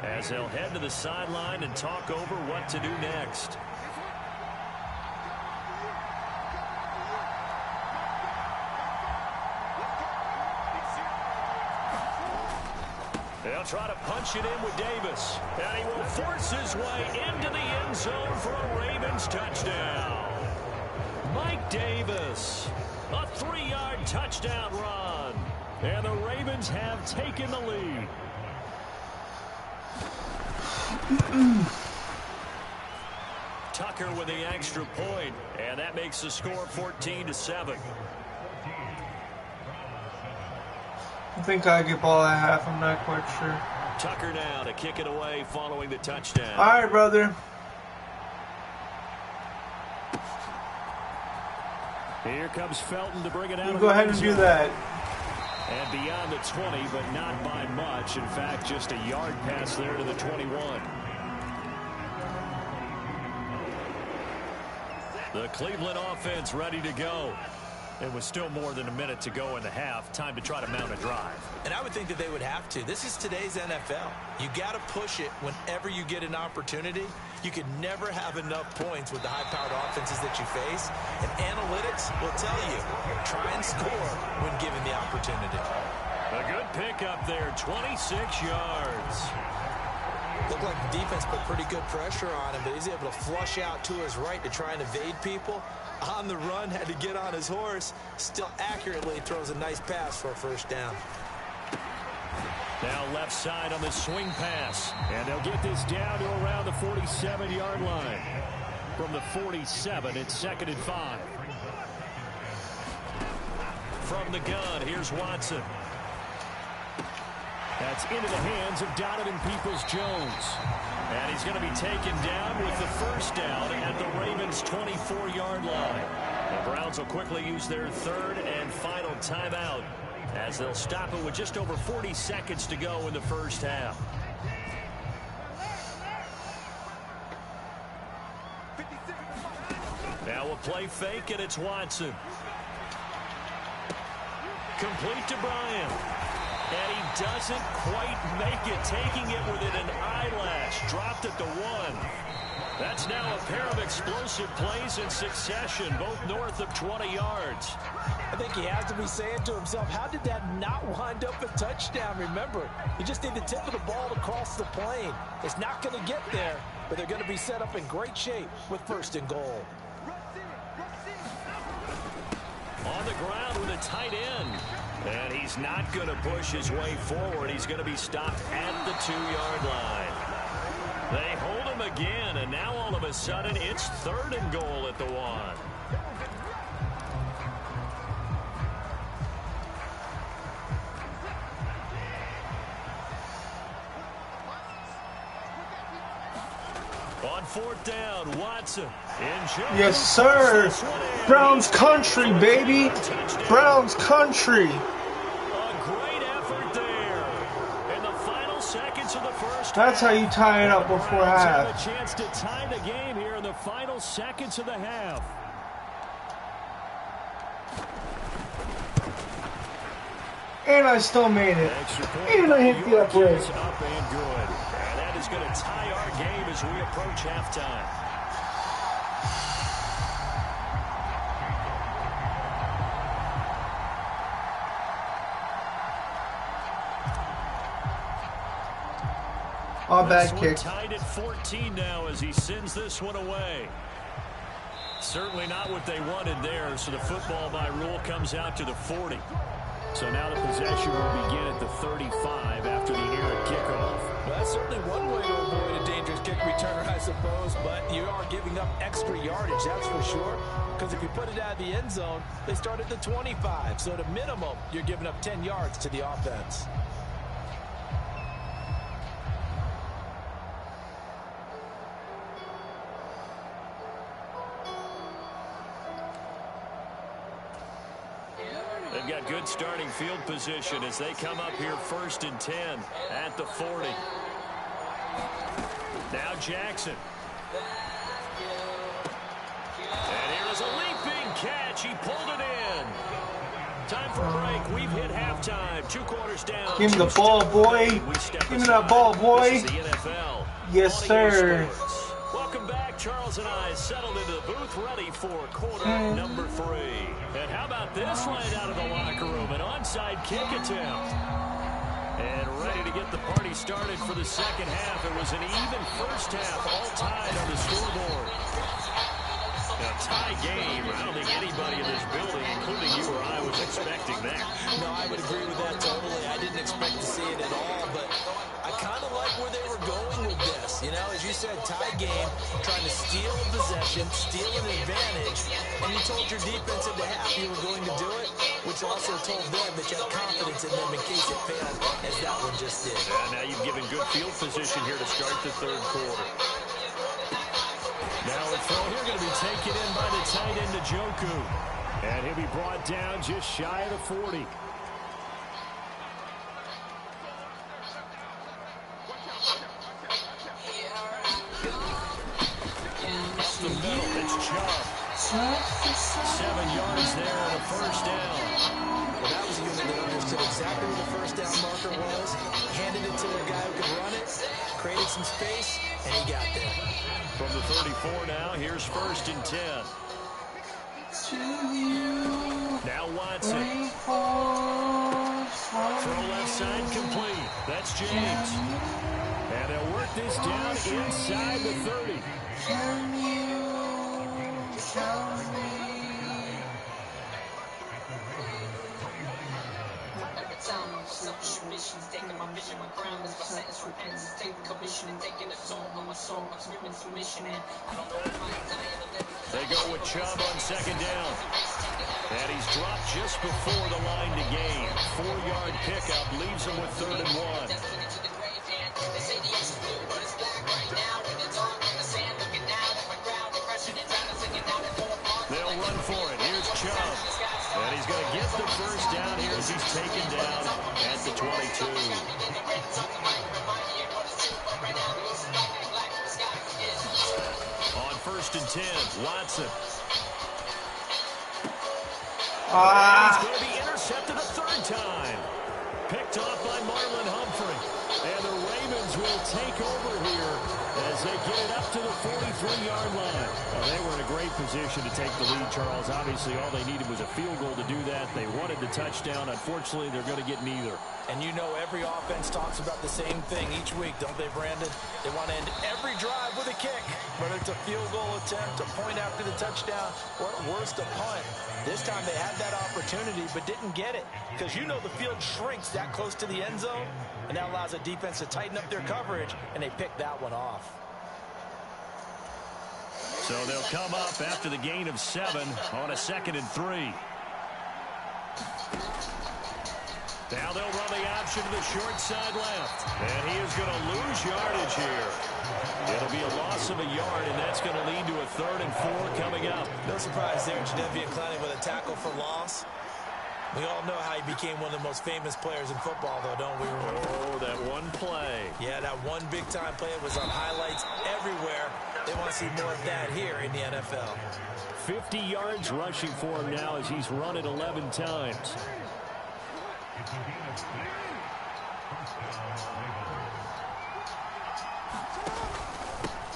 [SPEAKER 1] as they'll head to the sideline and talk over what to do next. They'll try to punch it in with Davis. And he will force his way into the end zone for a Ravens touchdown. Mike Davis, a 3-yard touchdown run. And the Ravens have taken the lead. Tucker with the extra point, and that makes the score 14-7.
[SPEAKER 8] I think I get ball at half. I'm not quite sure.
[SPEAKER 1] Tucker now to kick it away following the touchdown.
[SPEAKER 8] All right, brother.
[SPEAKER 2] Here comes Felton to bring it out.
[SPEAKER 8] You go ahead and do that.
[SPEAKER 2] And beyond the 20, but not by much. In fact, just a yard pass there to the 21.
[SPEAKER 1] The Cleveland offense ready to go. It was still more than a minute to go in the half. Time to try to mount a drive.
[SPEAKER 3] And I would think that they would have to. This is today's NFL. You got to push it whenever you get an opportunity. You can never have enough points with the high-powered offenses that you face. And analytics will tell you, try and score when given the opportunity.
[SPEAKER 1] A good pickup there, 26 yards.
[SPEAKER 3] Looked like the defense put pretty good pressure on him, but he's able to flush out to his right to try and evade people. On the run, had to get on his horse. Still accurately throws a nice pass for a first down.
[SPEAKER 2] Now left side on the swing pass. And they'll get this down to around the 47-yard line. From the 47, it's 2nd and 5.
[SPEAKER 1] From the gun, here's Watson.
[SPEAKER 2] That's into the hands of Donovan Peoples-Jones.
[SPEAKER 1] And he's going to be taken down with the first down at the Ravens' 24-yard line. The Browns will quickly use their 3rd and final timeout, as they'll stop it with just over 40 seconds to go in the first half. Now a play fake, and it's Watson. Complete to Bryant. And he doesn't quite make it, taking it within an eyelash. Dropped at the 1. That's now a pair of explosive plays in succession, both north of 20 yards.
[SPEAKER 3] I think he has to be saying to himself, how did that not wind up a touchdown? Remember, you just need the tip of the ball to cross the plane. It's not going to get there, but they're going to be set up in great shape with 1st and goal.
[SPEAKER 1] On the ground with a tight end. And he's not going to push his way forward. He's going to be stopped at the 2-yard line. They hold him again, and now all of a sudden it's 3rd and goal at the 1. On 4th down, Watson.
[SPEAKER 8] Yes, sir. Browns country, baby. Browns country. That's how you tie it up before half.
[SPEAKER 2] A chance to tie the game here in the final seconds of the half.
[SPEAKER 8] And I still made it. And I hit the upright.
[SPEAKER 1] Up and good. And that is going to tie our game as we approach halftime.
[SPEAKER 8] Bad kick.
[SPEAKER 1] Tied at 14 now as he sends this one away. Certainly not what they wanted there, so the football by rule comes out to the 40.
[SPEAKER 2] So now the possession will begin at the 35 after the errant kickoff.
[SPEAKER 3] Well, that's certainly one way to avoid a dangerous kick returner, I suppose, but you are giving up extra yardage, that's for sure. Because if you put it out of the end zone, they start at the 25. So at a minimum, you're giving up 10 yards to the offense.
[SPEAKER 1] They've got good starting field position as they come up here 1st and 10 at the 40. Now Jackson. And here is a leaping catch. He pulled it in. Time for a break. We've hit halftime. 2 quarters down.
[SPEAKER 8] Give me the ball, boy. Give me that ball, boy.
[SPEAKER 1] This is the NFL.
[SPEAKER 8] Yes, sir.
[SPEAKER 1] Welcome back. Charles and I settled into the booth, ready for quarter number 3. And how about this line out of the locker room? An onside kick attempt. And ready to get the party started for the second half. It was an even first half, all tied on the scoreboard. A tie game. I don't think anybody in this building, including you or I, was expecting that.
[SPEAKER 3] No, I would agree with that totally. I didn't expect to see it at all, but I kind of like where they were going with this. You know, as you said, tie game, trying to steal a possession, steal an advantage, and you told your defense at the half you were going to do it, which also told them that you had confidence in them in case it failed, as that one just did.
[SPEAKER 1] Now you've given good field position here to start the third quarter. Now a throw here going to be taken in by the tight end Njoku. And he'll be brought down just shy of the 40. Up the middle, it's Chubb. 7 yards there and a first down.
[SPEAKER 3] Well, that was a unit that understood exactly where the first down marker was, handed it to a guy who could run it, created some space, and he got there.
[SPEAKER 1] From the 34 now, here's 1st and 10. Now Watson. Throw left side complete. That's James. And they'll work this down inside the 30.
[SPEAKER 16] Taking my vision, my crown is my sentence repentance. Taking commission and taking a song on my soul. I'm screaming submission and I don't know if I'm dying to live.
[SPEAKER 1] They go with Chubb on 2nd down. And he's dropped just before the line to gain. 4-yard pickup leaves him with 3rd and 1.
[SPEAKER 16] They say the ocean's blue, but it's black right now. When it's on the sand, looking down at my crowd, they're crushing it down and singing down at 4 o'clock.
[SPEAKER 1] They'll run for it. Here's Chubb. And he's going to get the first down here as he's taken down at the 22. On 1st and 10, Watson. He's going to be intercepted a 3rd time. Picked off by Marlon Humphrey. And the Ravens will take over here as they get it up to the 43-yard line. Well, they were in a great position to take the lead, Charles. Obviously, all they needed was a field goal to do that. They wanted the touchdown. Unfortunately, they're going to get neither.
[SPEAKER 3] And you know every offense talks about the same thing each week, don't they, Brandon? They want to end every drive with a kick, whether it's a field goal attempt, a point after the touchdown, or at worst, a punt. This time they had that opportunity but didn't get it because you know the field shrinks that close to the end zone, and that allows a defense to tighten up their coverage, and they picked that one off.
[SPEAKER 1] So they'll come up after the gain of 7 on a 2nd and 3. Now they'll run the option to the short side left. And he is going to lose yardage here. It'll be a loss of a yard, and that's going to lead to a 3rd and 4 coming up.
[SPEAKER 3] No surprise there, Jadeveon Clowney with a tackle for loss. We all know how he became one of the most famous players in football, though, don't we?
[SPEAKER 1] Oh, that one play.
[SPEAKER 3] Yeah, that one big-time play was on highlights everywhere. They want to see more of that here in the NFL.
[SPEAKER 1] 50 yards rushing for him now as he's run it 11 times.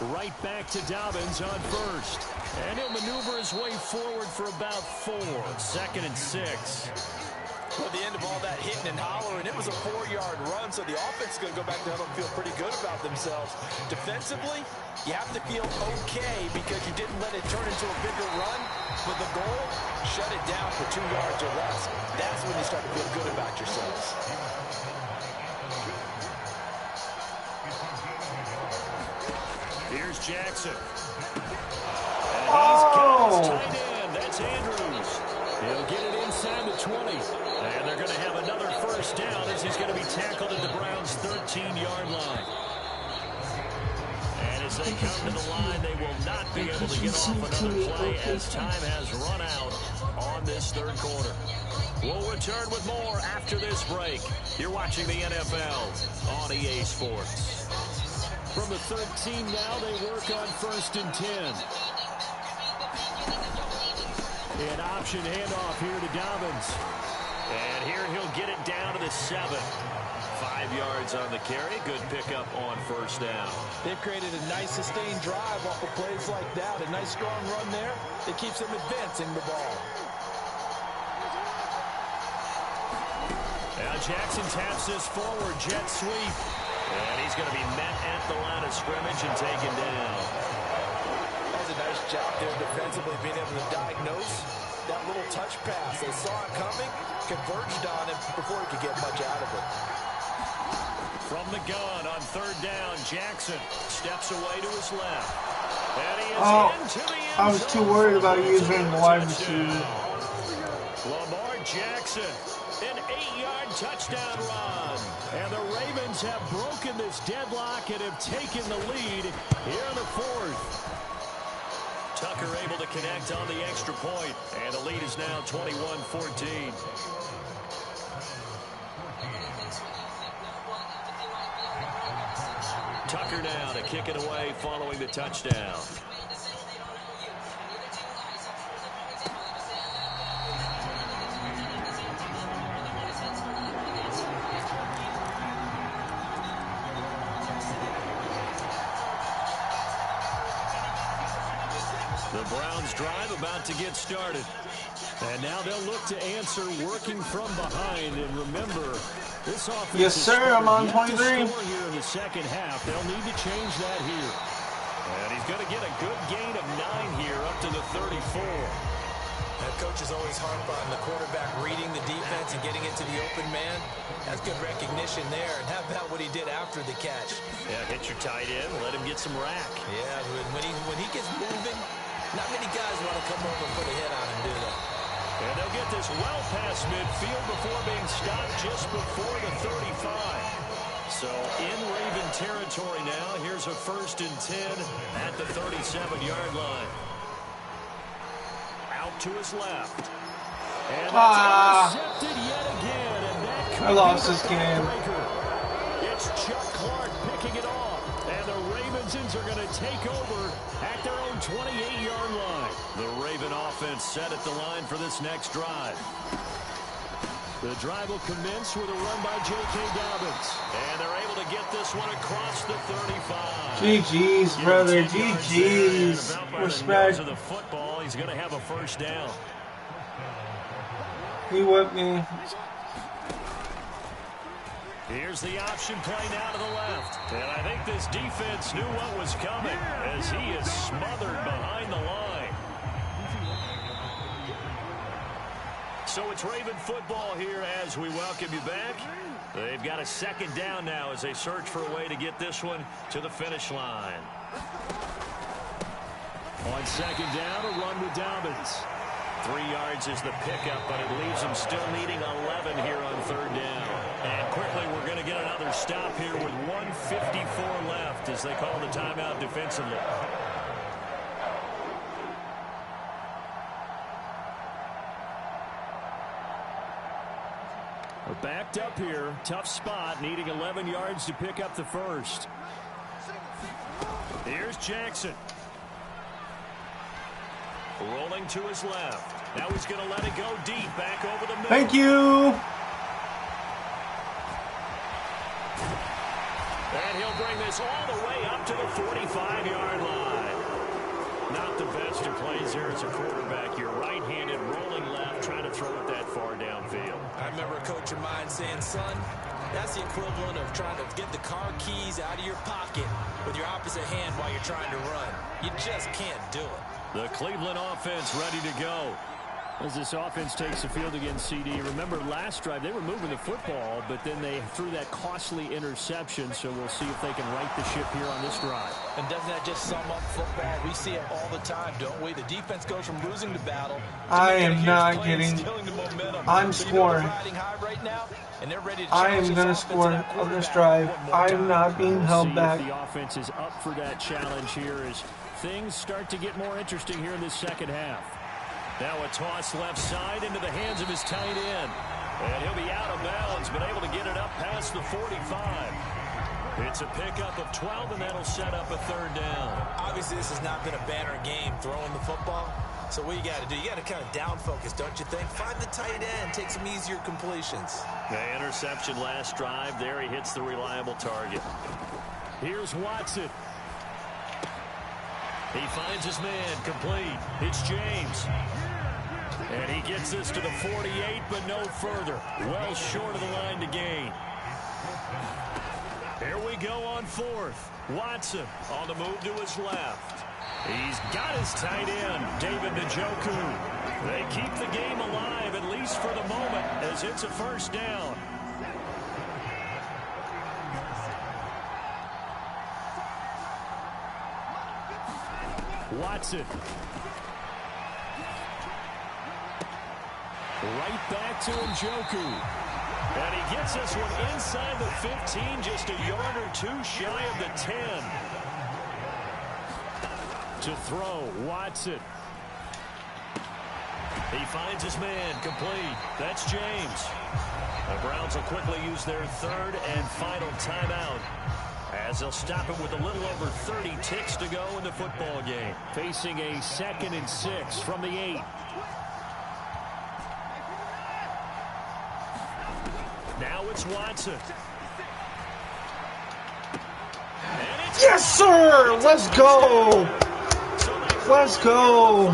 [SPEAKER 1] Right back to Dobbins on 1st. And he'll maneuver his way forward for about 4. 2nd and 6.
[SPEAKER 3] Well, at the end of all that hitting and hollering, it was a 4-yard run, so the offense is going to go back to huddle and feel pretty good about themselves. Defensively, you have to feel okay because you didn't let it turn into a bigger run. But the goal, shut it down for 2 yards or less. That's when you start to feel good about yourselves.
[SPEAKER 1] Here's Jackson. And he's got his tight end. That's Andrews. He'll get it inside the 20. And they're going to have another first down as he's going to be tackled at the Browns' 13-yard line. And as they come to the line, they will not be able to get off another play as time has run out on this 3rd quarter. We'll return with more after this break. You're watching the NFL on EA Sports.
[SPEAKER 2] From the 13 now, they work on 1st and 10. An option handoff here to Dobbins.
[SPEAKER 1] And here he'll get it down to the 7. 5 yards on the carry. Good pickup on 1st down.
[SPEAKER 3] They've created a nice sustained drive off of plays like that. A nice strong run there that keeps them advancing the ball.
[SPEAKER 1] Now Jackson taps this forward, jet sweep. And he's going to be met at the line of scrimmage and taken down.
[SPEAKER 3] That's a nice job there defensively, being able to diagnose that little touch pass. They saw it coming, converged on it before he could get much out of it.
[SPEAKER 1] From the gun on 3rd down, Jackson steps away to his left. And he is into the end
[SPEAKER 8] I was too worried about using the wide receiver.
[SPEAKER 1] Lamar Jackson, an 8-yard touchdown run.
[SPEAKER 2] And the Ravens have broken this deadlock and have taken the lead here in the 4th.
[SPEAKER 1] Tucker able to connect on the extra point, and the lead is now 21-14. Tucker now to kick it away following the touchdown. The Browns drive about to get started.
[SPEAKER 2] And now they'll look to answer working from behind. And remember, this offense
[SPEAKER 8] yes, sir, I'm on 23.
[SPEAKER 2] Here in the second half. They'll need to change that here.
[SPEAKER 1] And he's going to get a good gain of 9 here up to the 34.
[SPEAKER 3] That coach is always harp on the quarterback reading the defense and getting it to the open man. That's good recognition there. And how about what he did after the catch?
[SPEAKER 1] Yeah, hit your tight end, let him get some rack.
[SPEAKER 3] Yeah, when he gets moving, not many guys want to come over and put a hit on him, do they?
[SPEAKER 1] And they'll get this well past midfield before being stopped just before the 35. So in Raven territory now. Here's a 1st and 10 at the 37-yard line. Out to his left. And that's intercepted yet again. And that
[SPEAKER 8] I lost this game.
[SPEAKER 1] It's Chuck Clark picking it off. And the Ravensons are going to take over at their own 28-yard line. The Raven offense set at the line for this next drive.
[SPEAKER 2] The drive will commence with a run by J.K. Dobbins.
[SPEAKER 1] And they're able to get this one across the 35.
[SPEAKER 8] GG's, brother. GG's. Respect.
[SPEAKER 1] Of the football, he's going to have a 1st down.
[SPEAKER 8] He whipped me.
[SPEAKER 1] Here's the option play now to the left. And I think this defense knew what was coming as he is smothered behind the line. So it's Raven football here as we welcome you back. They've got a 2nd down now as they search for a way to get this one to the finish line.
[SPEAKER 2] On 2nd down, a run with Dobbins.
[SPEAKER 1] 3 yards is the pickup, but it leaves them still needing 11 here on 3rd down. And quickly, we're going to get another stop here with 1:54 left as they call the timeout defensively.
[SPEAKER 2] We're backed up here. Tough spot, needing 11 yards to pick up the 1st.
[SPEAKER 1] Here's Jackson. Rolling to his left. Now he's going to let it go deep back over the middle.
[SPEAKER 8] Thank you.
[SPEAKER 1] And he'll bring this all the way up to the 45-yard line. Not the best of plays here as a quarterback. You're right-handed, rolling left, trying to throw it that far downfield.
[SPEAKER 3] I remember a coach of mine saying, son, that's the equivalent of trying to get the car keys out of your pocket with your opposite hand while you're trying to run. You just can't do it.
[SPEAKER 1] The Cleveland offense ready to go.
[SPEAKER 2] As this offense takes the field against CD. Remember last drive, they were moving the football, but then they threw that costly interception, so we'll see if they can right the ship here on this drive.
[SPEAKER 3] And doesn't that just sum up football? We see it all the time, don't we? The defense goes from losing the battle to
[SPEAKER 8] I am not getting. I'm scoring. I am going to score on this drive. I am not being held back.
[SPEAKER 2] The offense is up for that challenge here as things start to get more interesting here in this second half.
[SPEAKER 1] Now a toss left side into the hands of his tight end. And he'll be out of bounds, but able to get it up past the 45. It's a pickup of 12, and that'll set up a third down.
[SPEAKER 3] Obviously, this has not been a banner game throwing the football. So what you got to do, you got to kind of down focus, don't you think? Find the tight end, take some easier completions.
[SPEAKER 1] The interception last drive. There he hits the reliable target. Here's Watson. He finds his man, complete. It's James. And he gets this to the 48, but no further. Well short of the line to gain. Here we go on fourth. Watson on the move to his left. He's got his tight end, David Njoku. They keep the game alive, at least for the moment, as it's a first down. Watson. Right back to Njoku. And he gets this one inside the 15, just a yard or two shy of the 10. To throw, Watson. He finds his man, complete. That's James. The Browns will quickly use their third and final timeout, as they'll stop it with a little over 30 ticks to go in the football game. Facing a 2nd and 6 from the 8. Now it's Watson.
[SPEAKER 8] Yes, sir! Let's go! Let's go!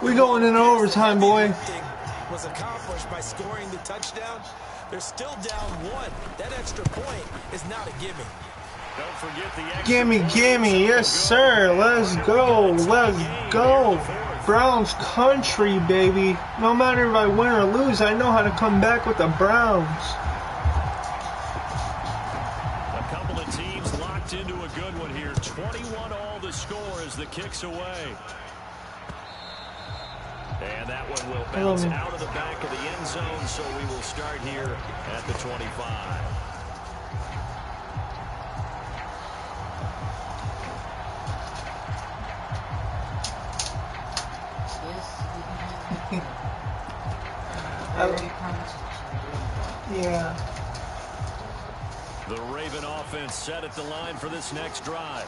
[SPEAKER 8] We going in overtime, boy.
[SPEAKER 3] Was accomplished by scoring the touchdown. They're still down 1. That extra point is not a gimme.
[SPEAKER 1] Don't forget the extra
[SPEAKER 8] Gimme, gimme, yes, sir. Let's go. Let's go. Browns country, baby. No matter if I win or lose, I know how to come back with the Browns.
[SPEAKER 1] A couple of teams locked into a good one here. 21 all the score as the kick's away. And that one will bounce out of the back of the end zone, so we will start here at the 25.
[SPEAKER 8] Yeah.
[SPEAKER 1] The Raven offense set at the line for this next drive.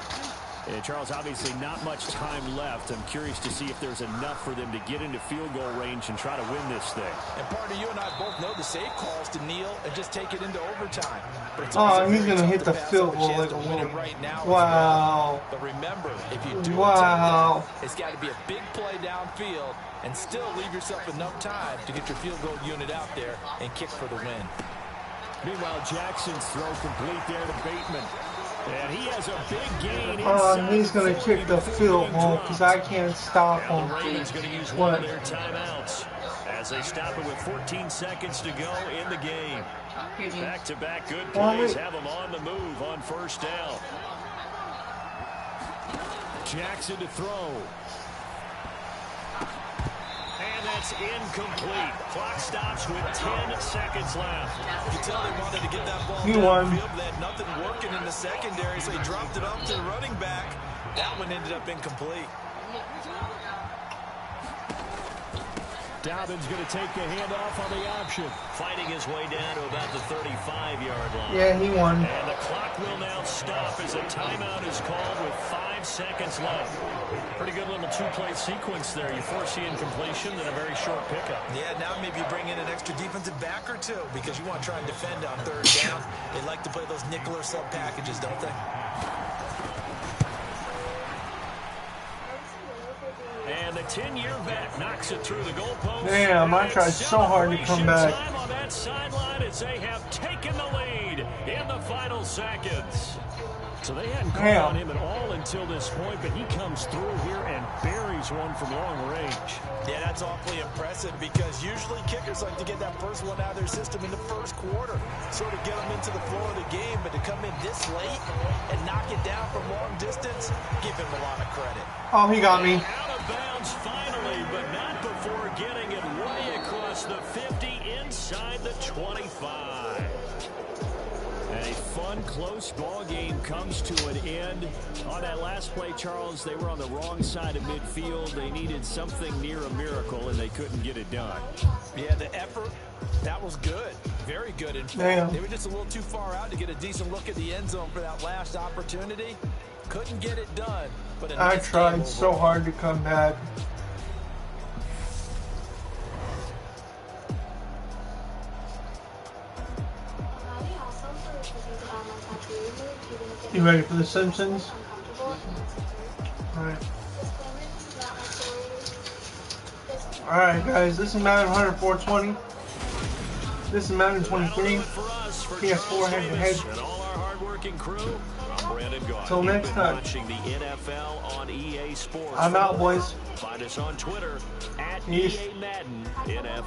[SPEAKER 1] And Charles, obviously not much time left. I'm curious to see if there's enough for them to get into field goal range and try to win this thing.
[SPEAKER 3] And partner, you and I both know the safe calls to kneel and just take it into overtime.
[SPEAKER 8] Oh, he's going to hit the field goal like a win. Wow.
[SPEAKER 3] But remember, if you do it's got to be a big play downfield and still leave yourself enough time to get your field goal unit out there and kick for the win.
[SPEAKER 1] Meanwhile, Jackson's throw complete there to Bateman. And he has a big gain.
[SPEAKER 8] He's going to kick the field goal because I can't stop him.
[SPEAKER 1] The Ravens going to use one of their timeouts as they stop it with 14 seconds to go in the game. Back-to-back good plays have them on the move on first down. Jackson to throw. And that's incomplete. Clock stops with 10 seconds left.
[SPEAKER 3] You can tell they wanted to get that ball
[SPEAKER 8] He won.
[SPEAKER 3] downfield. They had nothing working in the secondary, so he dropped it up to the running back. That one ended up incomplete.
[SPEAKER 1] Dobbins going to take the handoff on the option. Fighting his way down to about the 35-yard line.
[SPEAKER 8] Yeah, he won.
[SPEAKER 1] And the clock will now stop as a timeout is called with 5 seconds left. Pretty good little two-play sequence there. You force the incompletion and a very short pickup.
[SPEAKER 3] Yeah, now maybe you bring in an extra defensive back or two because you want to try and defend on third down. They like to play those nickel or sub packages, don't they?
[SPEAKER 1] And the 10-year vet knocks it through the goalpost.
[SPEAKER 8] Damn, I tried so hard to come back.
[SPEAKER 1] Time on that sideline as they have taken the lead in the final seconds. So they hadn't called on him at all until this point, but he comes through here and buries one from long range.
[SPEAKER 3] Yeah, that's awfully impressive because usually kickers like to get that first one out of their system in the first quarter, sort of get them into the flow of the game, but to come in this late and knock it down from long distance, give him a lot of credit.
[SPEAKER 8] Oh, he got me.
[SPEAKER 1] Out of bounds finally, but not before getting it way across the 50 inside the 25.
[SPEAKER 2] And a fun, close ball game comes to an end. On that last play, Charles, they were on the wrong side of midfield. They needed something near a miracle, and they couldn't get it done.
[SPEAKER 3] Yeah, the effort, that was good. Very good, in fact. They were just a little too far out to get a decent look at the end zone for that last opportunity. Couldn't get it done. But
[SPEAKER 8] I tried so hard to come back. You ready for The Simpsons? Alright. Alright guys, this is Madden 420. This is Madden 23. PS4 head-to-head. Till next time. I'm out, boys.
[SPEAKER 2] Find us on Twitter at
[SPEAKER 8] Peace.
[SPEAKER 2] EA Madden NFL.